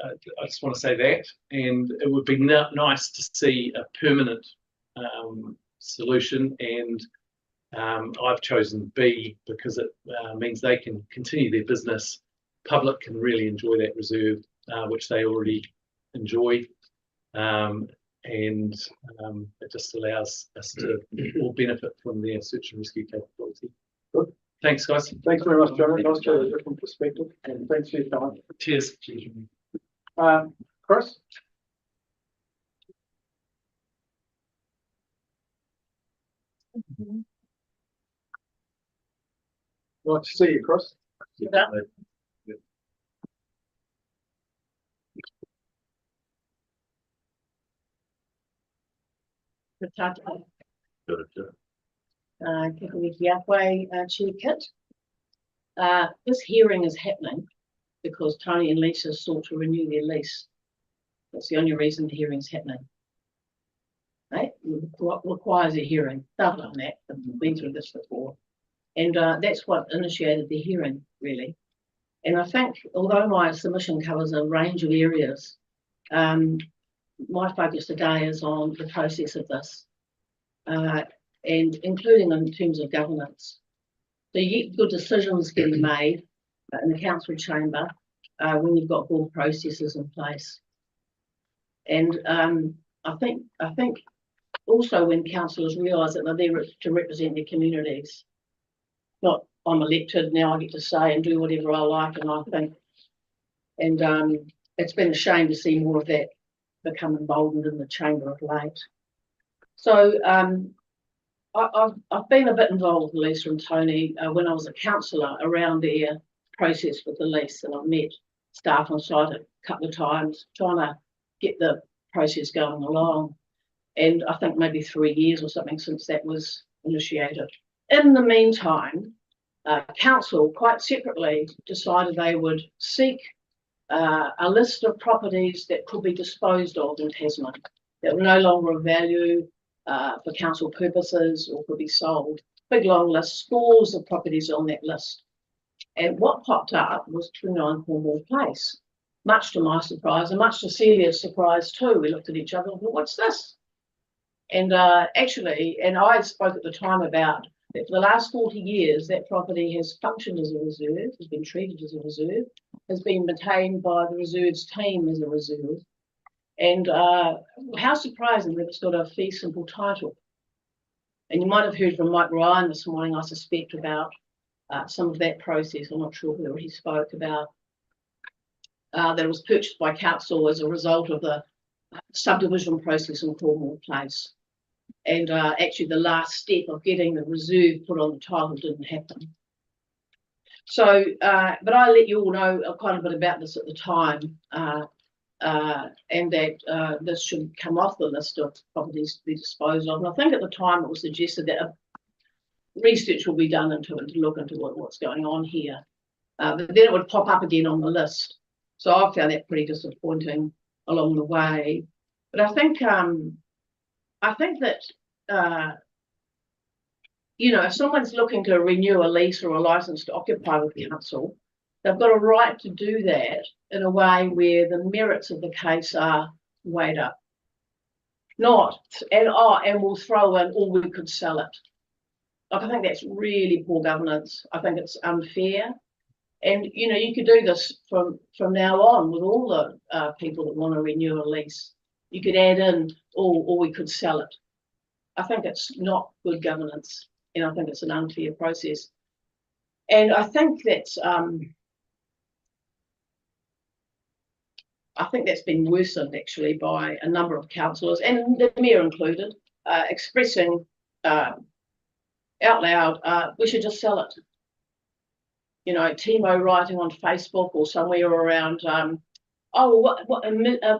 I just want to say that, and it would be nice to see a permanent solution. And I've chosen B because it means they can continue their business. Public can really enjoy that reserve, which they already enjoy. And it just allows us to all benefit from their search and rescue capability. Good. Thanks, guys. Thanks very much, John. Nice to have a different perspective, and thanks for your time. Cheers. Chris? Nice to see you, Chris. Yeah. The Tata. Chair Kit. This hearing is happening because Tony and Lisa sought to renew their lease. That's the only reason the hearing's happening. Right? What requires a hearing? Stuff like that. I've been through this before. And that's what initiated the hearing, really. And I think, although my submission covers a range of areas, my focus today is on the process of this, and including in terms of governance. So you get good decisions getting made in the council chamber when you've got board processes in place. And I think also when councillors realise that they're there to represent their communities. Not I'm elected, now I get to say and do whatever I like, and I think. And it's been a shame to see more of that become emboldened in the chamber of late. So I've been a bit involved with Lisa and Tony when I was a councillor around their process with the lease, and I've met staff on site a couple of times trying to get the process going along. And I think maybe 3 years or something since that was initiated. In the meantime, council quite separately decided they would seek a list of properties that could be disposed of in Tasman that were no longer of value for council purposes or could be sold. Big long list, scores of properties on that list. And what popped up was 29 Cornwall Place. Much to my surprise, and much to Celia's surprise too. We looked at each other and thought, what's this? And actually, and I spoke at the time about that for the last 40 years, that property has functioned as a reserve, has been treated as a reserve, has been maintained by the reserves team as a reserve. And how surprising that it's got a fee simple title. And you might have heard from Mike Ryan this morning, I suspect, about some of that process. I'm not sure whether he spoke about that it was purchased by council as a result of the subdivision process in Cornwall Place. And actually the last step of getting the reserve put on the title didn't happen. So, but I let you all know quite a bit about this at the time, and that this should come off the list of properties to be disposed of. And I think at the time it was suggested that research will be done into it to look into what's going on here. But then it would pop up again on the list. So I found that pretty disappointing along the way. But I think that you know, if someone's looking to renew a lease or a license to occupy with the council, they've got a right to do that in a way where the merits of the case are weighed up. Not, and we'll throw in, or we could sell it. Like, I think that's really poor governance. I think it's unfair. And, you know, you could do this from now on with all the people that want to renew a lease. You could add in, or we could sell it. I think it's not good governance, and I think it's an unfair process. And I think that's been worsened actually by a number of councillors, and the mayor included, expressing out loud, we should just sell it. You know, Timo writing on Facebook or somewhere around, oh,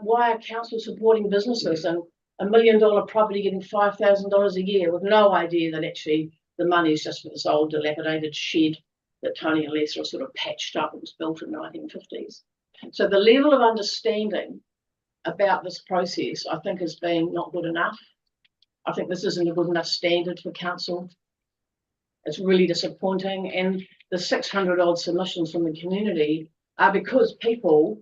why are council supporting businesses and $1 million property getting $5,000 a year, with no idea that actually the money is just for this old dilapidated shed that Tony and Lisa sort of patched up. It was built in the 1950s. So the level of understanding about this process, I think, has been not good enough. I think this isn't a good enough standard for council. It's really disappointing. And the 600 odd submissions from the community are because people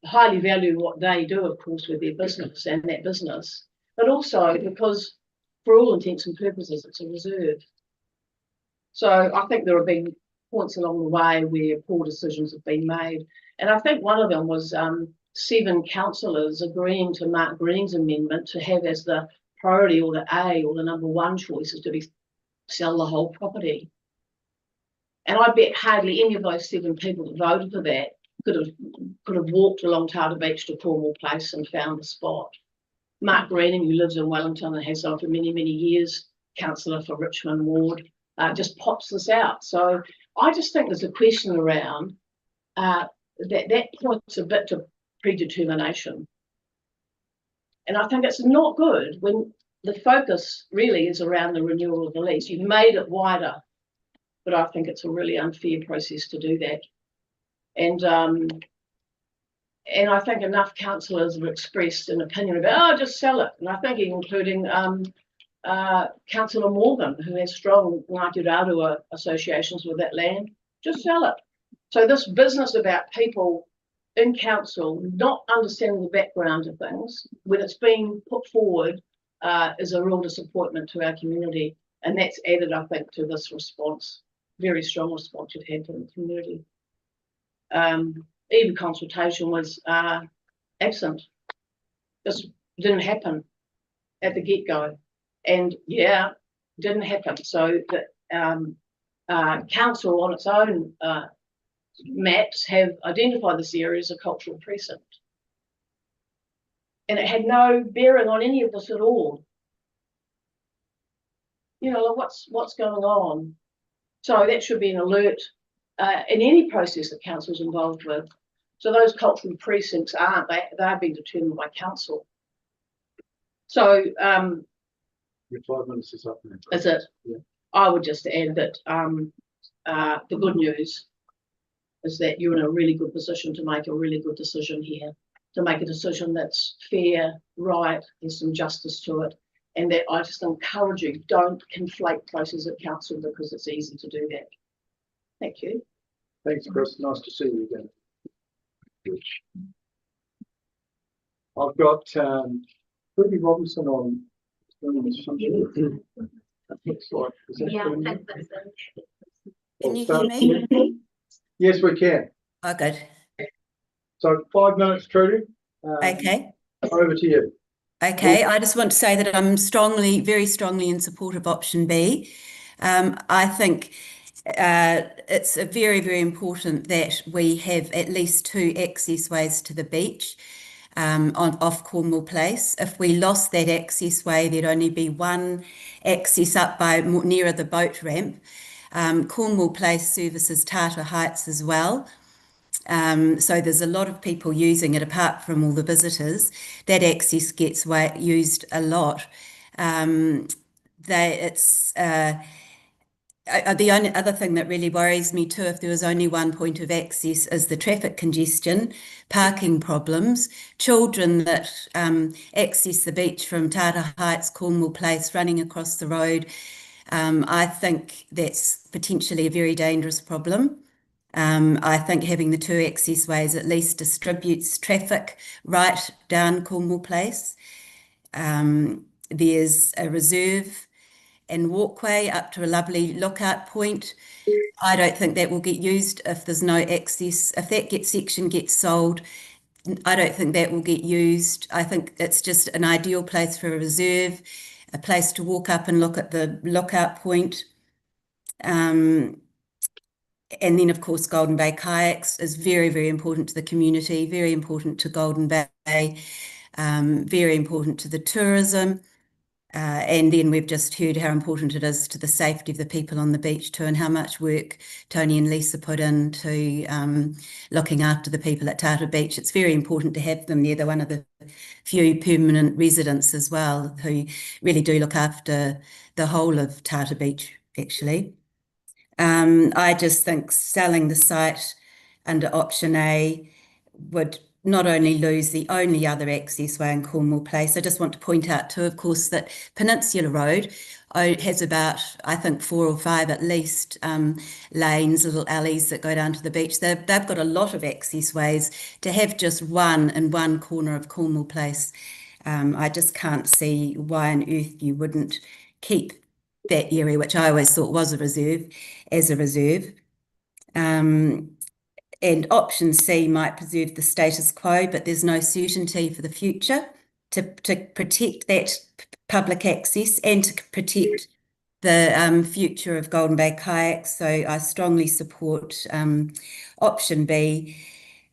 highly value what they do, of course, with their business and that business, but also because for all intents and purposes, it's a reserve. So I think there have been points along the way where poor decisions have been made. And I think one of them was 7 councillors agreeing to Mark Green's amendment to have as the priority, or the A, or the number 1 choice, is to be sell the whole property. And I bet hardly any of those 7 people that voted for that could have walked along Tata Beach to Cornwall Place and found the spot. Mark Green, who lives in Wellington and has done for many, many years, councillor for Richmond Ward, just pops this out. So I just think there's a question around that points a bit to predetermination. And I think it's not good when the focus really is around the renewal of the lease. You've made it wider, but I think it's a really unfair process to do that. And I think enough councillors have expressed an opinion about, oh, just sell it. And I think including Councillor Morgan, who has strong Ngāti Rārua associations with that land, just sell it. So this business about people in council not understanding the background of things, when it's being put forward, is a real disappointment to our community. And that's added, I think, to this response, very strong response you've had from the community. Even consultation was absent. Just didn't happen at the get-go. And yeah, didn't happen. So the council on its own maps have identified this area as a cultural precinct. And it had no bearing on any of this at all. You know, like what's going on? So that should be an alert in any process that council's involved with. So those cultural precincts aren't, they're being determined by council. So your 5 minutes is up now. Is it? Yeah. I would just add that the good news is that you're in a really good position to make a really good decision here, to make a decision that's fair, right, there's some justice to it. And that I just encourage you, don't conflate places at council because it's easy to do that. Thank you. Thanks, Chris. Nice to see you again. I've got Ruby Robinson on. Looks like, is that Yeah, doing that's it? Can you hear me? Yes, we can. Oh, good. So 5 minutes, Trudy. Okay. Over to you. Okay, I just want to say that I'm very strongly in support of option B. I think it's very, very important that we have at least 2 access ways to the beach off Cornwall Place. If we lost that access way, there'd only be 1 access up by nearer the boat ramp. Cornwall Place services Tata Heights as well. So there's a lot of people using it apart from all the visitors. That access gets used a lot. The only other thing that really worries me too, if there was only 1 point of access, is the traffic congestion, parking problems, children that access the beach from Tata Heights, Cornwall Place, running across the road. I think that's potentially a very dangerous problem. I think having the 2 access ways at least distributes traffic right down Cornwall Place. There's a reserve and walkway up to a lovely lookout point. I don't think that will get used if there's no access. If that section gets sold, I don't think that will get used. I think it's just an ideal place for a reserve, a place to walk up and look at the lookout point. And then, of course, Golden Bay Kayaks is very, very important to the community, very important to Golden Bay, very important to the tourism. And then we've just heard how important it is to the safety of the people on the beach too, and how much work Tony and Lisa put into looking after the people at Tata Beach. It's very important to have them there. They're one of the few permanent residents as well who really do look after the whole of Tata Beach, actually. I just think selling the site under option A would not only lose the only other access way in Cornwall Place. I just want to point out too, of course, that Peninsula Road has about, I think, 4 or 5 at least lanes, little alleys that go down to the beach. They've got a lot of access ways. To have just one in one corner of Cornwall Place, I just can't see why on earth you wouldn't keep that area, which I always thought was a reserve, as a reserve. And option C might preserve the status quo, but there's no certainty for the future to protect that public access and to protect the future of Golden Bay Kayaks. So I strongly support option B,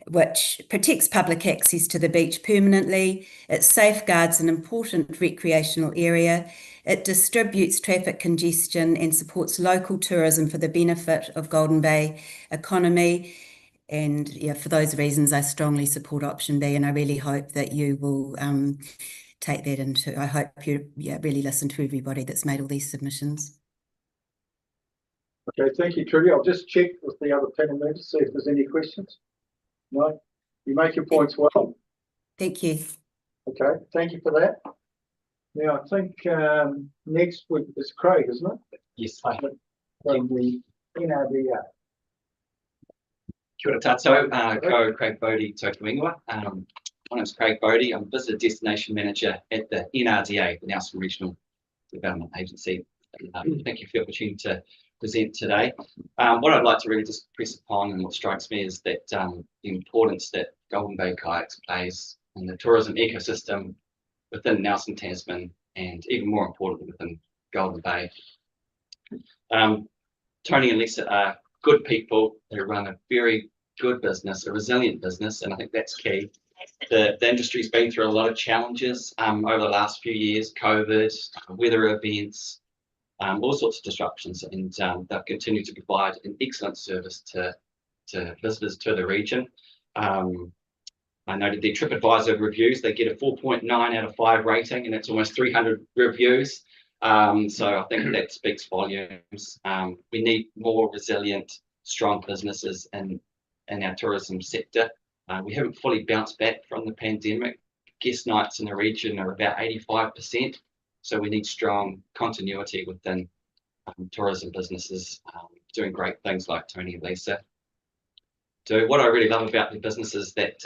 which protects public access to the beach permanently. It safeguards an important recreational area. It distributes traffic congestion and supports local tourism for the benefit of Golden Bay economy. And yeah, for those reasons, I strongly support option B, and I really hope that you will take that into. I hope you really listen to everybody that's made all these submissions. Okay, thank you, Trudy. I'll just check with the other panel members, see if there's any questions. No, you make your points well. Thank you. Okay, thank you for that. Now, I think next week is Craig, isn't it? Yes. From the NRDA. Kia ora tātou, ko Craig Bodie tōku ingoa. My name's Craig Bodie. I'm Visitor Destination Manager at the NRDA, the Nelson Regional Development Agency. Thank you for the opportunity to present today. What I'd like to really just press upon, and what strikes me, is that the importance that Golden Bay Kayaks plays in the tourism ecosystem within Nelson, Tasman, and even more importantly within Golden Bay. Tony and Lisa are good people. They run a very good business, a resilient business, and I think that's key. The industry's been through a lot of challenges over the last few years: COVID, weather events, all sorts of disruptions, and they've continued to provide an excellent service to visitors to the region. I noted their TripAdvisor reviews. They get a 4.9 out of 5 rating, and that's almost 300 reviews. So I think that speaks volumes. We need more resilient, strong businesses in our tourism sector. We haven't fully bounced back from the pandemic. Guest nights in the region are about 85%. So we need strong continuity within tourism businesses doing great things like Tony and Lisa do. What I really love about the businesses that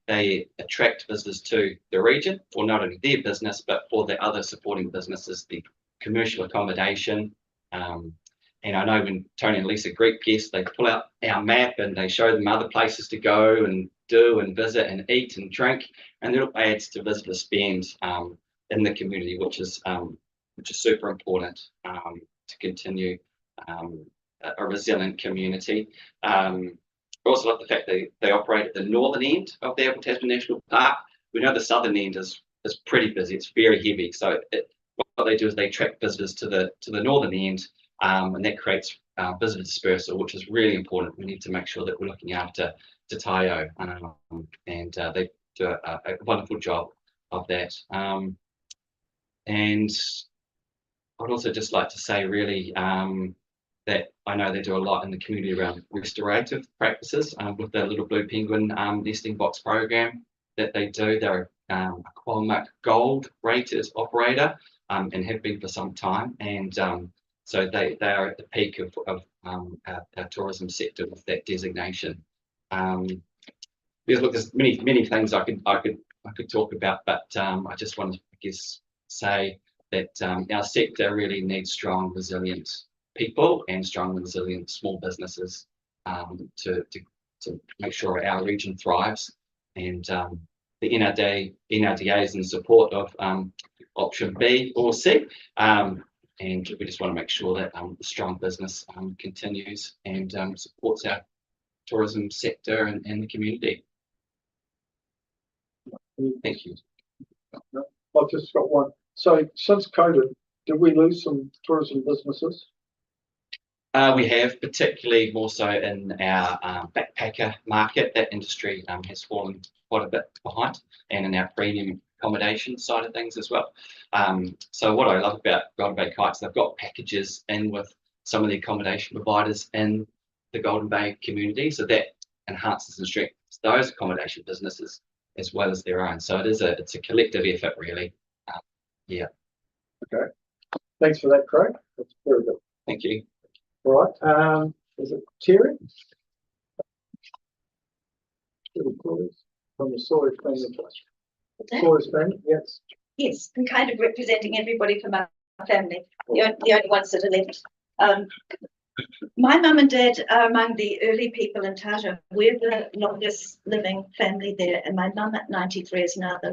they attract visitors to the region for not only their business, but for the other supporting businesses, the commercial accommodation. And I know when Tony and Lisa greet guests, they pull out our map and they show them other places to go and do and visit and eat and drink, and that adds to visitor spend in the community, which is super important to continue a resilient community. I also love the fact that they operate at the northern end of the Apple Tasman National Park. We know the southern end is pretty busy. It's very heavy. So what they do is they attract visitors to the northern end, and that creates visitor dispersal, which is really important. We need to make sure that we're looking after Te Taio, and they do a wonderful job of that. And I'd also just like to say really that I know they do a lot in the community around restorative practices with the Little Blue Penguin nesting box program that they do. They're a Qualmark Gold rated operator and have been for some time. And so they are at the peak of our tourism sector with that designation. There's many things I could talk about, but I just want to, I guess, say that our sector really needs strong, resilient people and strong, resilient small businesses to make sure our region thrives. And the NRDA is in support of option B or C. And we just want to make sure that the strong business continues and supports our tourism sector and the community. Thank you. I've just got one. So since COVID, did we lose some tourism businesses? We have, particularly more so in our backpacker market. That industry has fallen quite a bit behind, and in our premium accommodation side of things as well. So what I love about Golden Bay Kayaks, they've got packages in with some of the accommodation providers in the Golden Bay community, so that enhances and strengthens those accommodation businesses as well as their own. So it's a collective effort, really. Yeah. Okay. Thanks for that, Craig. That's very good. Thank you. All right. Is it Terry? From the Sawyers family. Sawyers family, yes. Yes, I'm kind of representing everybody from our family, the only ones that are left. My mum and dad are among the early people in Tata. We're the longest living family there, and my mum at 93 is now the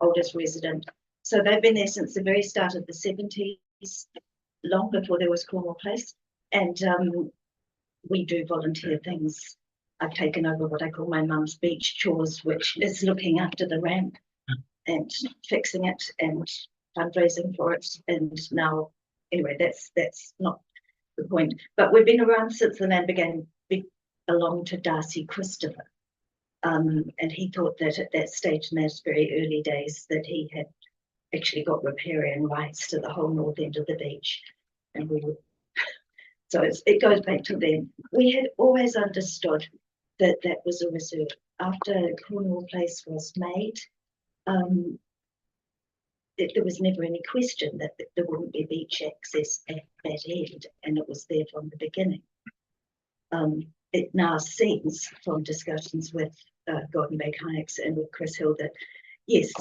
oldest resident. So they've been there since the very start of the 70s, long before there was Cornwall Place. And we do volunteer things. I've taken over what I call my mum's beach chores, which is looking after the ramp and fixing it and fundraising for it. And now, anyway, that's not the point. But we've been around since the land began. We belonged to Darcy Christopher. And he thought that at that stage, in those very early days, that he had actually got riparian rights to the whole north end of the beach. And we would, so it goes back to then. We had always understood that that was a reserve. After Cornwall Place was made, there was never any question that there wouldn't be beach access at that end, and it was there from the beginning. It now seems, from discussions with Golden Bay Kayaks and with Chris Hill, that yes,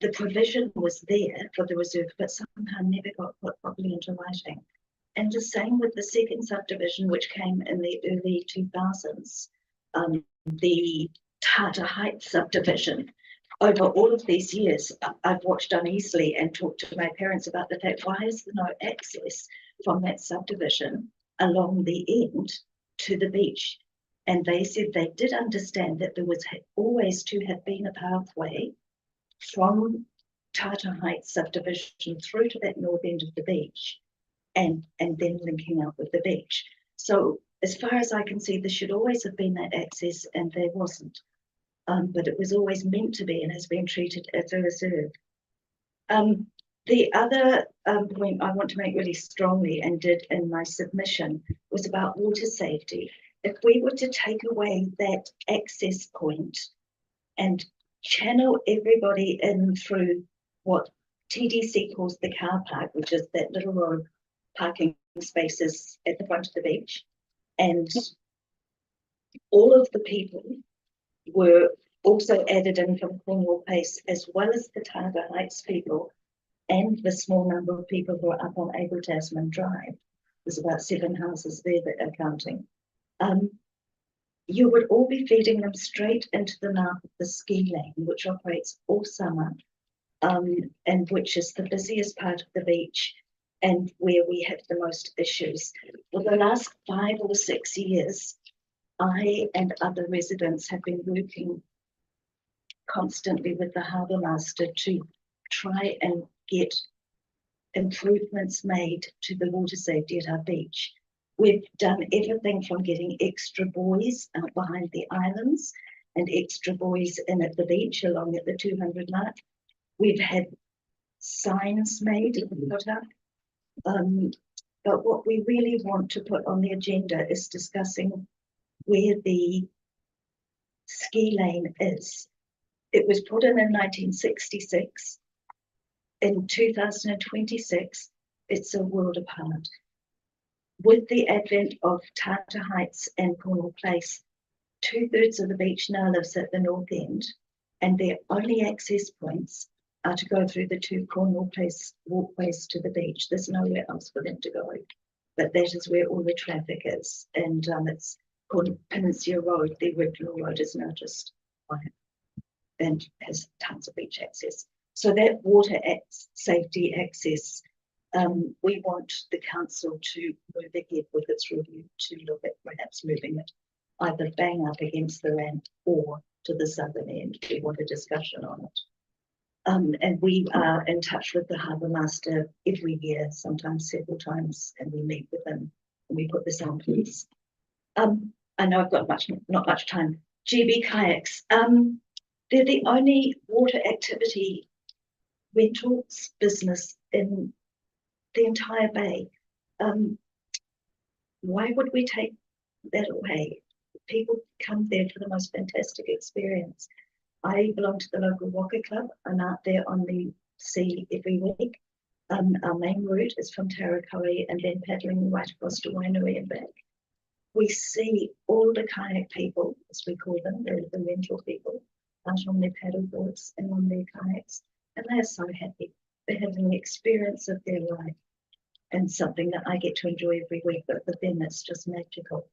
the provision was there for the reserve, but somehow never got put properly into writing. And the same with the second subdivision, which came in the early 2000s, the Tata Heights subdivision. Over all of these years, I've watched uneasily and talked to my parents about the fact, why is there no access from that subdivision along the end to the beach? And they said they did understand that there was always to have been a pathway from Tata Heights subdivision through to that north end of the beach, and then linking up with the beach. So as far as I can see, there should always have been that access, and there wasn't. But it was always meant to be and has been treated as a reserve. The other point I want to make really strongly and did in my submission was about water safety. If we were to take away that access point and channel everybody in through what TDC calls the car park, which is that little row of parking spaces at the front of the beach, and all of the people were also added in from Cornwall Place, as well as the Tata Heights people and the small number of people who are up on Abel Tasman Drive. There's about 7 houses there that are counting. You would all be feeding them straight into the mouth of the ski lane, which operates all summer, and which is the busiest part of the beach and where we have the most issues. For the last 5 or 6 years, I and other residents have been working constantly with the harbour master to try and get improvements made to the water safety at our beach. We've done everything from getting extra buoys out behind the islands and extra buoys in at the beach along at the 200 mark. We've had signs made and put up. But what we really want to put on the agenda is discussing where the ski lane is. It was put in 1966. In 2026, it's a world apart. With the advent of Tata Heights and Cornwall Place, 2/3 of the beach now lives at the north end, and their only access points are to go through the 2 Cornwall Place walkways to the beach. There's nowhere else for them to go, but that is where all the traffic is, and it's called Peninsula Road. The original road is now just quiet and has tons of beach access. So that water safety access, we want the council to move ahead with its review to look at perhaps moving it either bang up against the ramp or to the southern end. We want a discussion on it. And we are in touch with the harbour master every year, sometimes several times, and we meet with him and we put this on place. I know I've got not much time. GB kayaks. They're the only water activity rentals business in the entire bay. Why would we take that away? People come there for the most fantastic experience. I belong to the local Waka Club. I'm out there on the sea every week. Our main route is from Tarakoi and then paddling right across to Wainui and back. We see all the kayak people, as we call them, the rental people, out on their paddle boards and on their kayaks, and they are so happy. They're having the experience of their life and something that I get to enjoy every week, but for them it's just magical.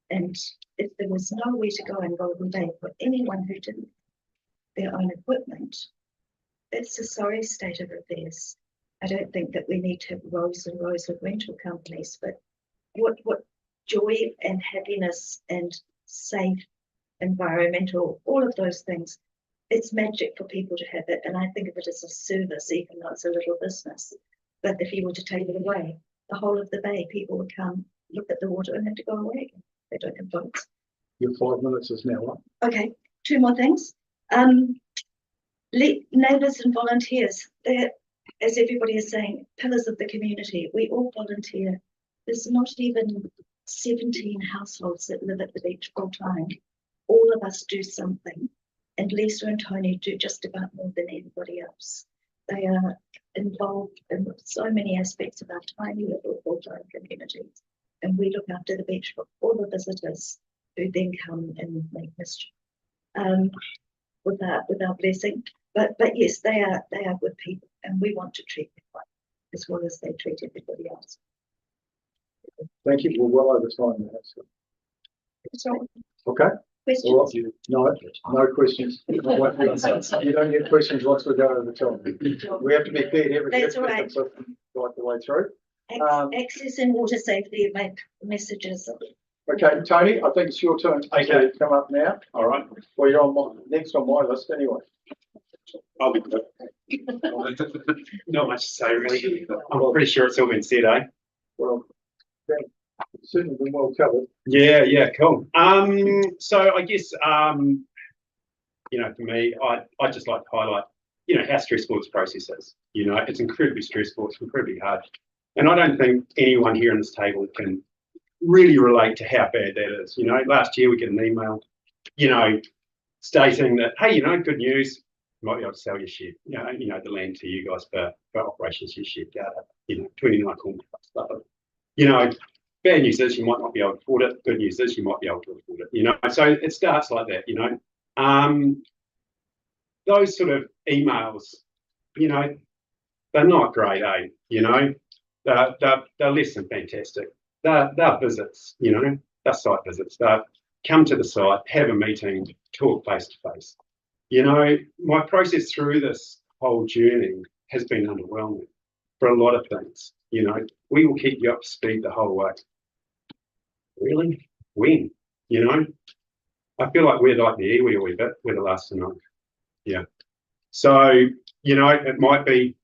And if there was nowhere to go in Golden Bay for anyone who didn't their own equipment, it's a sorry state of affairs. I don't think that we need to have rows and rows of rental companies, but what joy and happiness and safe, environmental, all of those things, it's magic for people to have it. And I think of it as a service, even though it's a little business. But if you were to take it away, the whole of the bay, people would come, look at the water and have to go away. They don't have boats. Your 5 minutes is now up. Okay, 2 more things. Neighbours and volunteers, they're, as everybody is saying, pillars of the community. We all volunteer. There's not even 17 households that live at the beach full time. All of us do something. And Lisa and Tony do just about more than anybody else. They are involved in so many aspects of our tiny little full-time community. And we look after the beach for all the visitors who then come and make mischief with our blessing. But yes, they are good people, and we want to treat them right as well as they treat everybody else. Thank you. We're well over time now. So. Sorry. Okay. Questions? Well, no questions. You don't get questions once we go over time. We have to be fair to everything. That's all right. Right the way through. Access and water safety make messages. Okay, Tony, I think it's your turn to come up now. All right. Well, you're on next on my list anyway. I'll be good. Not much to say, really. I'm pretty sure it's all been said, eh? Well, certainly been well covered. Yeah, cool. So I guess, for me, I just like to highlight how stressful this process is. It's incredibly stressful, it's incredibly hard. And I don't think anyone here on this table can really relate to how bad that is. Last year we get an email, stating that, hey, good news, you might be able to sell your shed, the land to you guys for operations, your shed, 29 Cornwall stuff. Bad news is you might not be able to afford it. Good news is you might be able to afford it. So it starts like that. Those sort of emails, they're not great, they're less than fantastic. They're visits, they're site visits. They're come to the site, have a meeting, talk face to face. My process through this whole journey has been underwhelming for a lot of things. We will keep you up to speed the whole way. Really? When? I feel like we're like the iwi a wee bit. We're the last to know. Yeah. So, it might be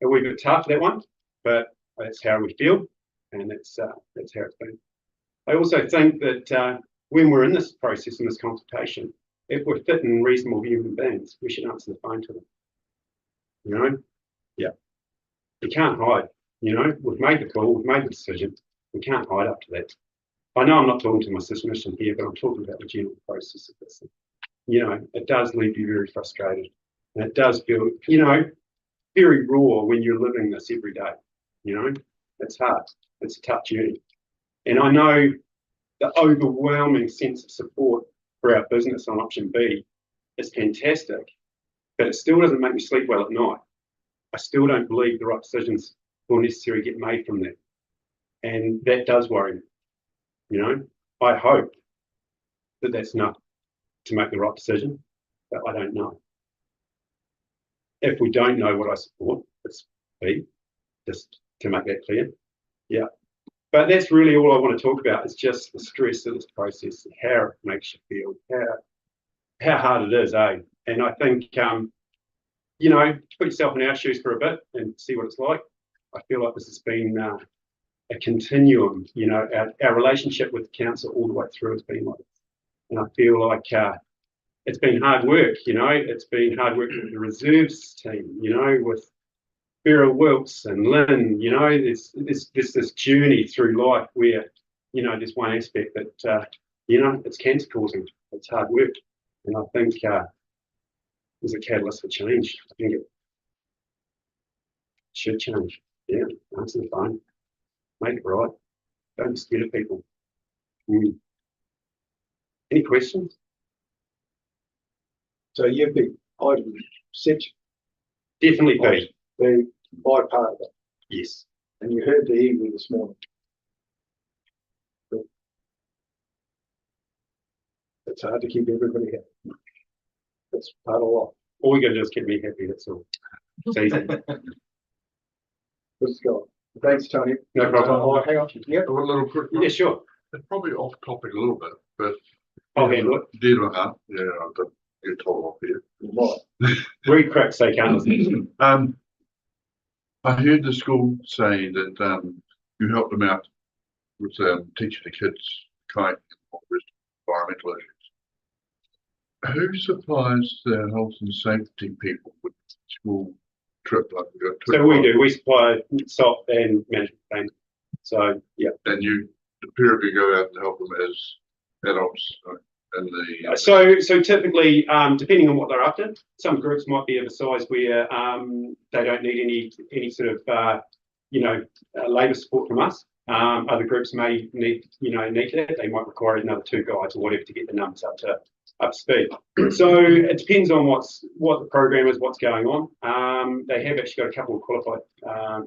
a wee bit tough, that one, but that's how we feel, and that's how it's been. I also think that when we're in this process, in this consultation, if we're fit and reasonable human beings, we should answer the phone to them. Yeah. We can't hide. We've made the call, we've made the decision. We can't hide up to that. I know I'm not talking to my submission here, but I'm talking about the general process of this. It does leave you very frustrated. And it does feel, very raw when you're living this every day. It's hard. It's a tough journey. And I know the overwhelming sense of support for our business on option B is fantastic, but it still doesn't make me sleep well at night. I still don't believe the right decisions will necessarily get made from that. And that does worry me. I hope that that's enough to make the right decision, but I don't know. If we don't know what I support, it's B, just to make that clear. Yeah. But that's really all I want to talk about, is just the stress of this process, how it makes you feel, how hard it is, And I think, put yourself in our shoes for a bit and see what it's like. I feel like this has been a continuum, our relationship with the council all the way through has been like this. And I feel like it's been hard work, it's been hard work with the reserves team, with Vera Wilkes and Lynn, there's this journey through life where, there's one aspect that, it's cancer causing, it's hard work. And I think there's a catalyst for change. I think it should change. Yeah, answer the phone. Make it right. Don't be scared of people. Any questions? So you've been item six. Definitely B. The by part of it. Yes. And you heard the iwi this morning. It's hard to keep everybody happy. That's part of life. All we got to do is keep me happy, that's all. It's easy. Let's go. Thanks, Tony. No problem. Hang on. Yeah. A little quick one. Yeah, sure. It's probably off topic a little bit, but I'll handle it. Dead on that. Yeah, I don't get told off here. Very quick, so you can't listen. I heard the school say that you helped them out with teaching the kids kayak and environmental issues. Who supplies the health and safety people with school trip? Like we got so we do. We supply SOP and management plan. So yeah. And the pair of you go out and help them as adults in the. So typically, depending on what they're after, some groups might be of a size where they don't need any sort of labour support from us. Other groups may need that. They might require another 2 guides or whatever to get the numbers up to speed. So it depends on what the program is, what's going on. They have actually got a couple of qualified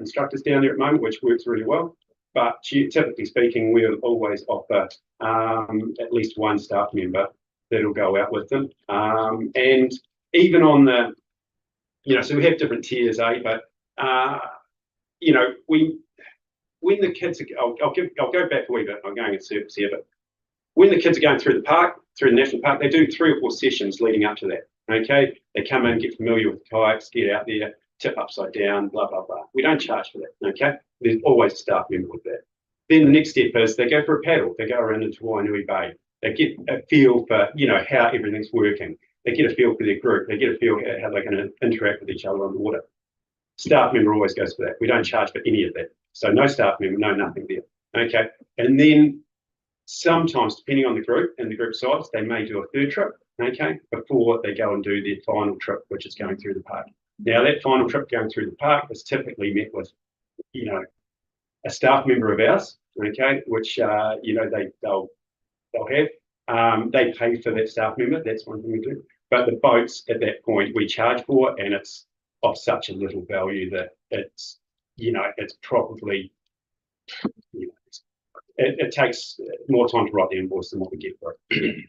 instructors down there at the moment, which works really well. But typically speaking, we'll always offer at least one staff member that'll go out with them. And even on the, so we have different tiers, but when the kids are, I'll go back a wee bit. I'm going in circles here, but when the kids are going through the park, through the national park, they do 3 or 4 sessions leading up to that. Okay, they come in, get familiar with the kayaks, get out there, tip upside down, blah blah blah. We don't charge for that. Okay, there's always a staff member with that. Then the next step is they go for a paddle. They go around into Wainui Bay. They get a feel for how everything's working. They get a feel for their group. They get a feel how they're going to interact with each other on the water. Staff member always goes for that. We don't charge for any of that. So no staff member, no nothing there. Okay. And then sometimes, depending on the group and the group size, they may do a third trip, okay, before they go and do their final trip, which is going through the park. Now, that final trip going through the park is typically met with, you know, a staff member of ours, okay, which, you know, they'll have. They pay for that staff member. That's one thing we do. But the boats at that point we charge for, and it's of such a little value that it's, you know, it's probably, you know, it takes more time to write the invoice than what we get for it.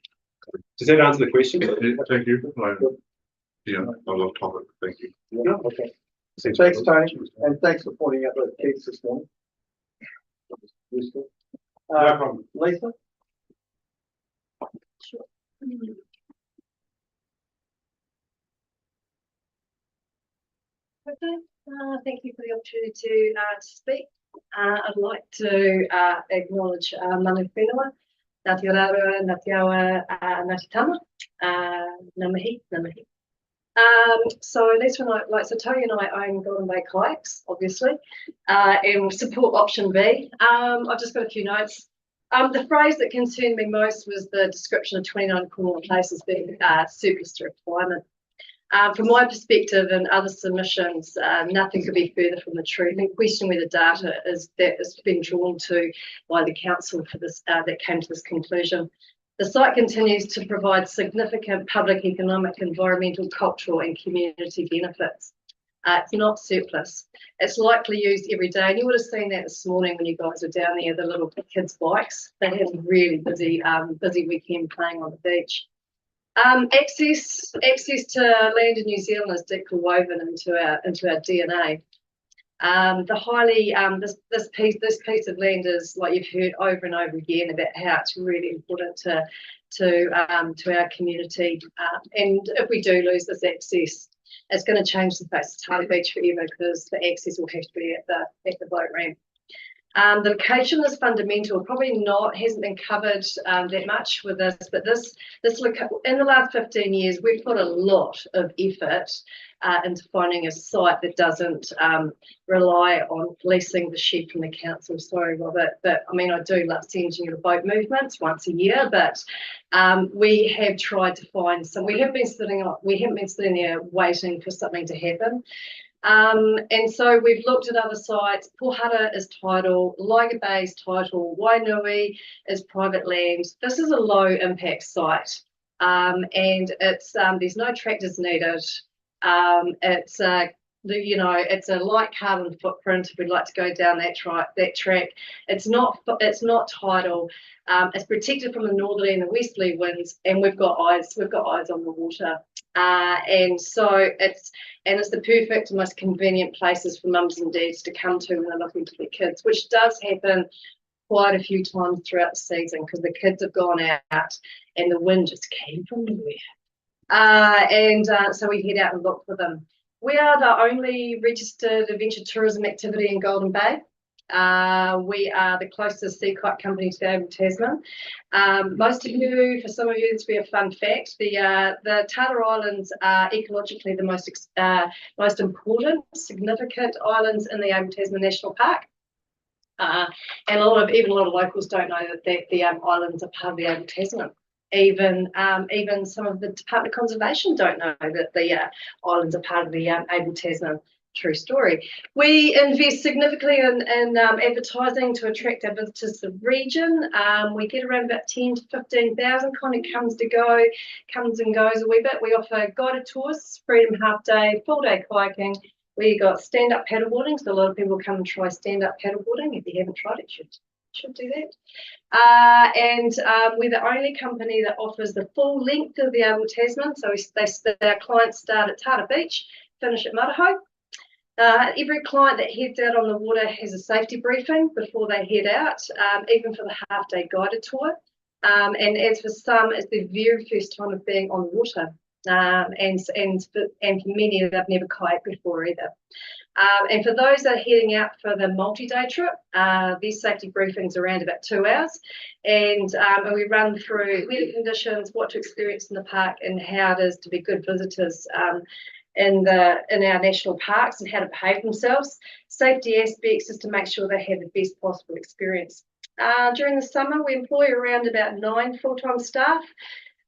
Does that answer the question? Yeah, thank you. Yeah, I love topic. Thank you. Yeah, okay. Thanks, Tony, and thanks for pointing out those keys this morning. Useful. No problem. Lisa? Sure. Okay, thank you for the opportunity to speak. I'd like to acknowledge Manu Whenua, Ngāti Ōrāroa, Ngāti Awa, Ngāti Tama, Ngā mihi, ngā mihi. So that's when so Tony and I own Golden Bay Kayaks, obviously, and support option B. I've just got a few notes. The phrase that concerned me most was the description of 29 Cornwall places being surplus to requirement. From my perspective and other submissions, nothing could be further from the truth, and question where the data is that has been drawn to by the council for this that came to this conclusion. The site continues to provide significant public, economic, environmental, cultural, and community benefits. It's not surplus. It's likely used every day, and you would have seen that this morning when you guys were down there. The little kids' bikes. They had a really busy weekend playing on the beach. Access to land in New Zealand is deeply woven into our DNA. This piece of land is, like you've heard over and over again, about how it's really important to our community. And if we do lose this access, it's going to change the face of Tata Beach forever, because the access will have to be at the boat ramp. The location is fundamental. Probably hasn't been covered that much with this, but in the last 15 years, we've put a lot of effort into finding a site that doesn't rely on leasing the shed from the council. Sorry, Robert, but I mean, I do love sending you the boat movements once a year, but we have tried to find some. We haven't been sitting there waiting for something to happen. And so we've looked at other sites. Pohara is tidal, Liger Bay is tidal, Wainui is private land. This is a low impact site, and it's there's no tractors needed. It's a light carbon footprint if we'd like to go down that track. It's not tidal. It's protected from the northerly and the westerly winds, and we've got eyes on the water. And so it's the perfect, most convenient places for mums and dads to come to when they're looking for their kids, which does happen quite a few times throughout the season, because the kids have gone out and the wind just came from nowhere. So we head out and look for them. We are the only registered adventure tourism activity in Golden Bay. We are the closest sea kite company to the Able Tasman. For some of you, this will be a fun fact. The Tata Islands are ecologically the most important, significant islands in the Able Tasman National Park. And a lot of locals don't know that the islands are part of the Able Tasman. Even some of the Department of Conservation don't know that the islands are part of the Able Tasman. True story. We invest significantly in advertising to attract our visitors to the region. We get around about 10 to 15,000, kind of comes and goes a wee bit. We offer guided tours, freedom half day, full day kayaking. We got stand-up paddleboarding, so a lot of people come and try stand-up paddleboarding. If you haven't tried it, should do that. And we're the only company that offers the full length of the Able Tasman. So our clients start at Tata Beach, finish at Maraho. Every client that heads out on the water has a safety briefing before they head out, even for the half-day guided tour. And as for some, it's their very first time of being on the water. and for many, they've never kayaked before either. And for those that are heading out for the multi-day trip, these safety briefings are around about 2 hours, and we run through weather conditions, what to experience in the park, and how it is to be good visitors in our national parks, and how to behave themselves. Safety aspects is to make sure they have the best possible experience. During the summer, we employ around about 9 full-time staff,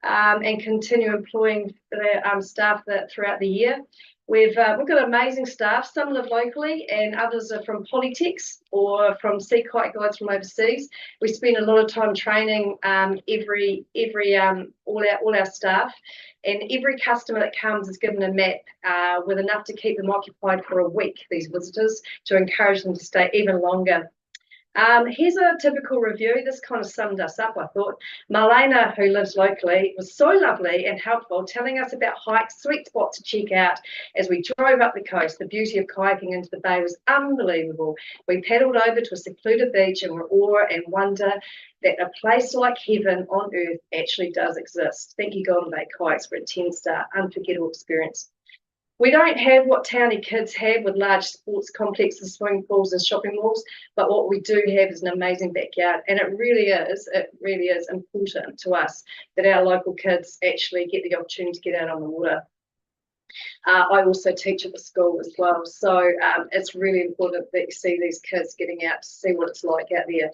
and continue employing the staff throughout the year. We've got amazing staff. Some live locally, and others are from Polytechs or from sea kite guides from overseas. We spend a lot of time training all our staff, and every customer that comes is given a map with enough to keep them occupied for a week. These visitors, to encourage them to stay even longer. Here's a typical review. This kind of summed us up, I thought. Marlena, who lives locally, was so lovely and helpful, telling us about hikes, sweet spots to check out as we drove up the coast. The beauty of kayaking into the bay was unbelievable. We paddled over to a secluded beach and were awe and wonder that a place like heaven on earth actually does exist. Thank you, Golden Bay Kayaks, for a 10-star unforgettable experience. We don't have what towny kids have with large sports complexes, swimming pools and shopping malls, but what we do have is an amazing backyard, and it really is important to us that our local kids actually get the opportunity to get out on the water. I also teach at the school as well, so it's really important that you see these kids getting out to see what it's like out there.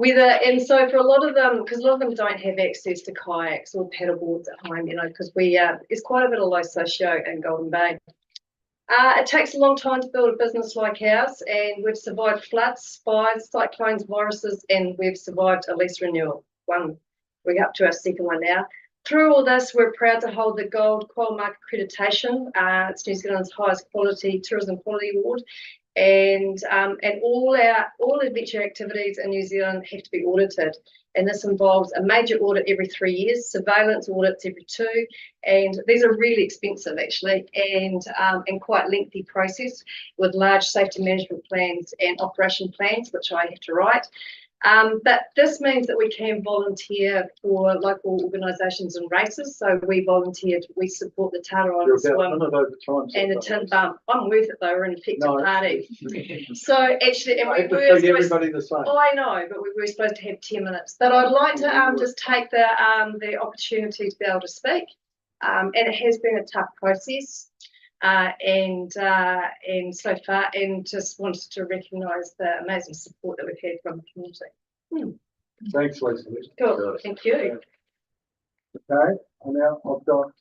And so for a lot of them, because a lot of them don't have access to kayaks or paddleboards at home, because it's quite a bit of low socio in Golden Bay. It takes a long time to build a business like ours, and we've survived floods, fires, cyclones, viruses, and we've survived a lease renewal. We're up to our second one now. Through all this, we're proud to hold the Gold Qual Mark accreditation. It's New Zealand's highest quality tourism quality award. And all adventure activities in New Zealand have to be audited, and this involves a major audit every 3 years, surveillance audits every 2, and these are really expensive actually, and quite lengthy process with large safety management plans and operation plans, which I have to write. But this means that we can volunteer for local organisations and races. So we volunteered, we support the Tata on Swim and the Tin Bump. I'm worth it though, we're an effective party. So actually, and we were everybody the same. Oh, I know, but we were supposed to have 10 minutes. But I'd like to just take the opportunity to be able to speak. And it has been a tough process. And so far, and just wanted to recognise the amazing support that we've had from the community. Thanks, Lisa. Cool, thank you. Okay, and now I've got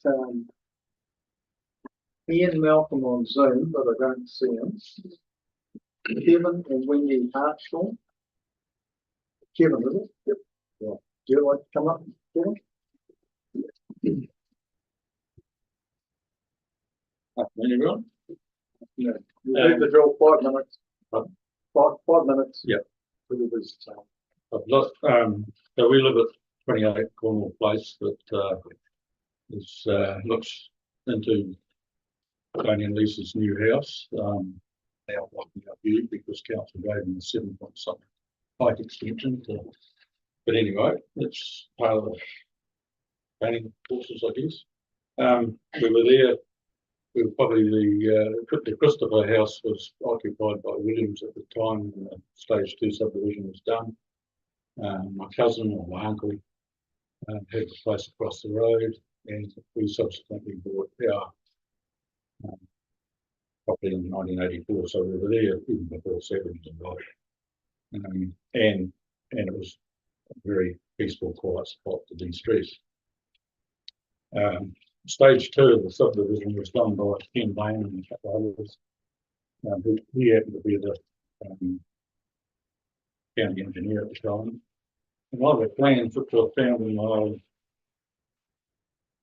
Ian Malcolm on Zoom, but I don't see him. Kevin and Wendy Hartshaw. Kevin, is it? Yep. Yeah. Do you like to come up, Kevin? Afternoon, everyone. Yeah. You leave the drill 5 minutes. 5 minutes. Yep. For the visit. I've lost, so we live at 28 Cornwall Place, that looks into Tony and Lisa's new house. Now blocking our view because council gave them a 7-point-something height extension. But anyway, it's part of the planning courses, I guess. We were there. We were probably the Christopher house was occupied by Williams at the time when the stage 2 subdivision was done. My cousin or my uncle had the place across the road, and we subsequently bought our property in 1984. So we were there even before Savage involved, and it was a very peaceful, quiet spot to de-stress. Stage 2 of the subdivision was done by Ken Lane and a couple of others. He happened to be the county engineer at the time. And one of the plans which I found in my old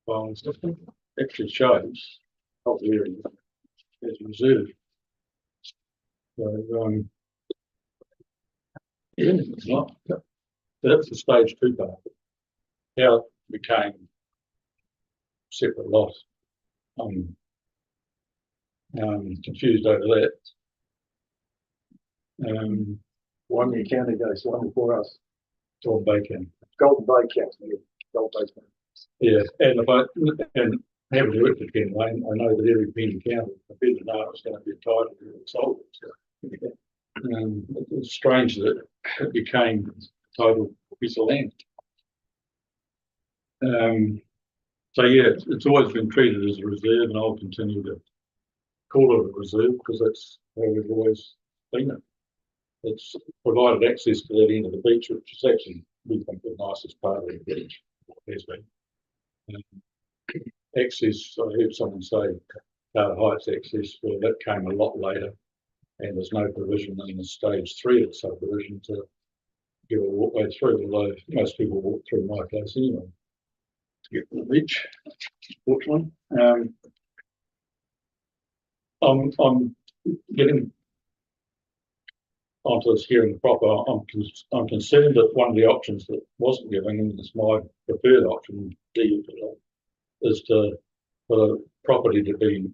filing system actually shows how the area is reserved. So that's the stage 2 part. How it became separate lot. I'm confused over that. One new county goes, one before us. Golden Bay County. Golden Bay County. Golden Bay County. Yeah, and having worked at Ken Lane, I know that every penny counted. I didn't know it's going to be titled and sold. It's strange that it became a total piece of land. So yeah, it's always been treated as a reserve, and I'll continue to call it a reserve because that's how we've always been it. It's provided access to that end of the beach, which is actually, we think, the nicest part of the beach. Has been. Access, I heard someone say Tata Heights access, well, that came a lot later, and there's no provision in the stage 3 of the subdivision to give a walkway through, although most people walk through my place anyway to get to the beach, fortunately. I'm getting onto this hearing proper. I'm concerned that one of the options that wasn't given, and it's my preferred option, D, is for the property to be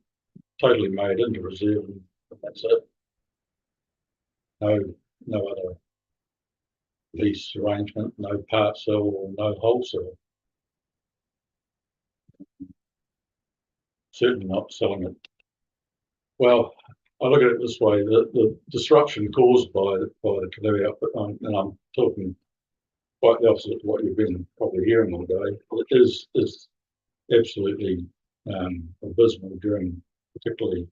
totally made into reserve, and that's it. No other lease arrangement, no part sell or no wholesale. Certainly not selling it. Well, I look at it this way: the disruption caused by the canoe outfit, and I'm talking quite the opposite to what you've been probably hearing all day. It is absolutely abysmal during particularly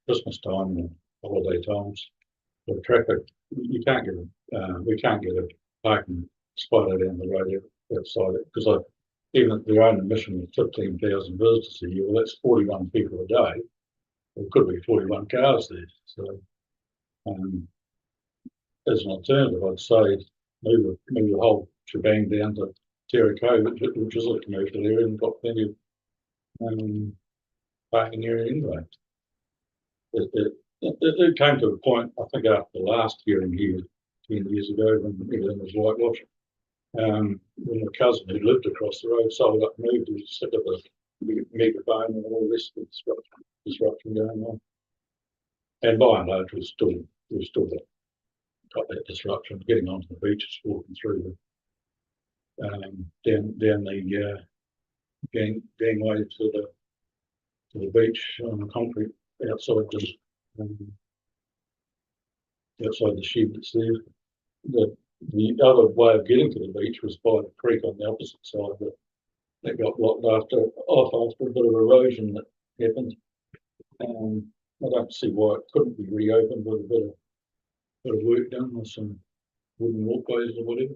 Christmas time and holiday times. The traffic, you can't get we can't get a parking spot out down the road outside it, because even at their own admission of 15,000 visitors a year, well, that's 41 people a day. It could be 41 cars there. So as an alternative, I'd say move the whole shebang down to Terra Cove, which is a commercial area and got plenty of parking area anyway. It came to a point, I think, after the last hearing here 10 years ago, when everything was whitewashed. When my cousin who lived across the road sold up and moved, he was sick of the megaphone and all this disruption going on. And by and large, we've still got that disruption getting onto the beaches, walking through down the gangway to the beach on the concrete outside the shed that's there. The other way of getting to the beach was by the creek on the opposite side, but that got blocked after a bit of erosion that happened. I don't see why it couldn't be reopened with a bit of work done with some wooden walkways or whatever.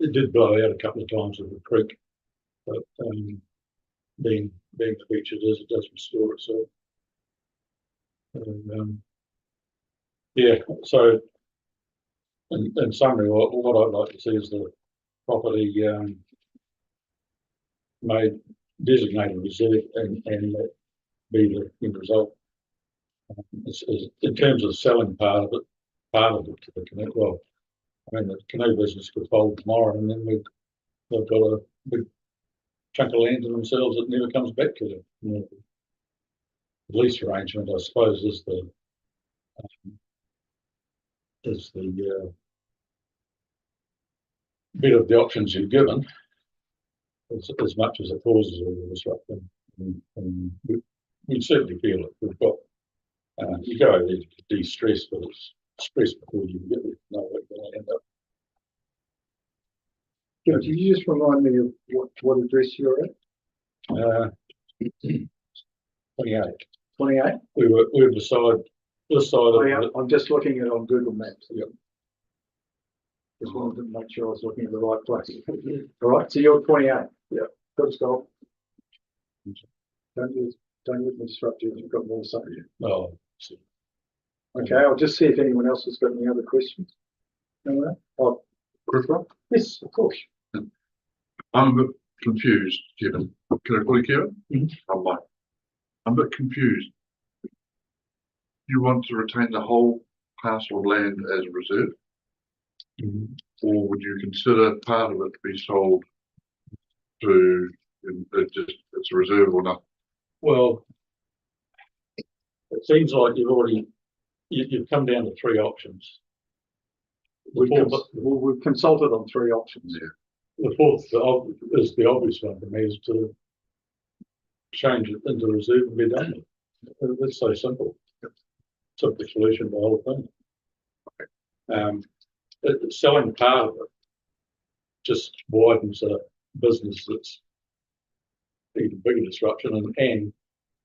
It did blow out a couple of times with the creek, but being the beach it is, it does restore itself. Yeah, so in summary, what I'd like to see is the property made designated reserve and that be the end result. In terms of selling part of it to the canoe, well, I mean, the canoe business could fold tomorrow, and then they've got a big chunk of land to themselves that never comes back to them. The lease arrangement, I suppose, is the bit of the options you're given, as much as it causes all the disruption. And we certainly feel it. We've got you go over there to de-stress, but it's stress before you get there. No way to end up. Could you just remind me of what address you're at? 28. 28? We're beside this side of the, I'm just looking at it on Google Maps. Yep. Just wanted to make sure I was looking at the right place. All right, so you're 28. Yeah, good stuff. Don't let me disrupt you if you've got more to say. No. Okay, I'll just see if anyone else has got any other questions. Anyone? Oh, yes, of course. I'm a bit confused, Kevin. Can I call you Kevin? Mm-hmm. I'm a bit confused. You want to retain the whole parcel of land as a reserve? Mm-hmm. Or would you consider part of it to be sold to it's a reserve or not? Well, it seems like you've come down to three options. We've consulted on 3 options. The fourth is the obvious one to me, is to change it into reserve and be done. It's so simple. Simple solution to the whole thing. Selling part of it just widens a business that's even bigger disruption, and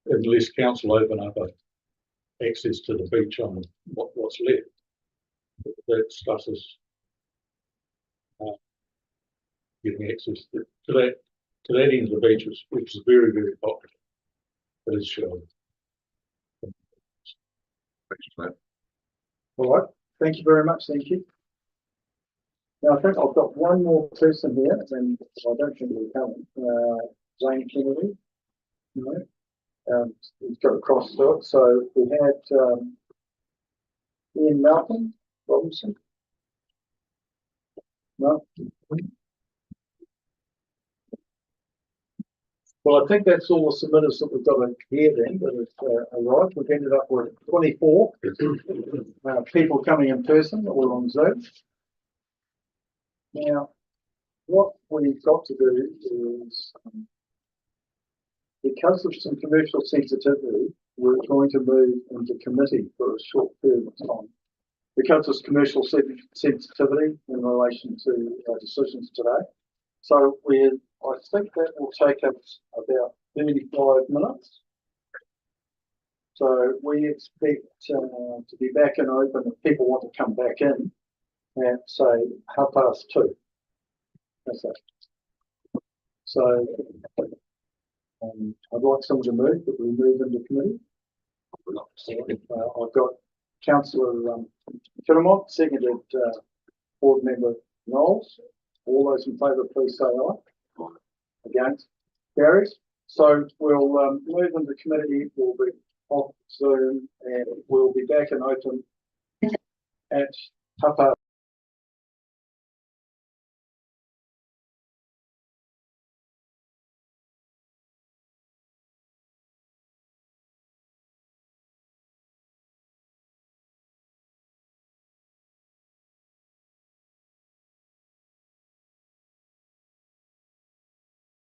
unless council open up access to the beach on what's left, that stuff is getting access to that end of the beach, which is very, very popular. It is shown. All right, thank you very much, thank you. Now, I think I've got one more person here, and I don't think we're coming. Wayne Kennedy. No. He's got a cross to it. So we had Ian Malcolm Robinson. No. Well, I think that's all the submitters that we've got in here then, that have arrived. We've ended up with 24 people coming in person or on Zoom. Now, what we've got to do is, because of some commercial sensitivity, we're going to move into committee for a short period of time. Because there's commercial sensitivity in relation to our decisions today. So I think that will take us about 35 minutes. So we expect to be back in open if people want to come back in at say 2:30. That's it. So I'd like someone to move that we move into committee. I've got Councillor Kiramont, seconded Board Member Knowles. All those in favour, please say aye. Against? Carries. So we'll move into committee. We'll be off Zoom and we'll be back in open at 2:30.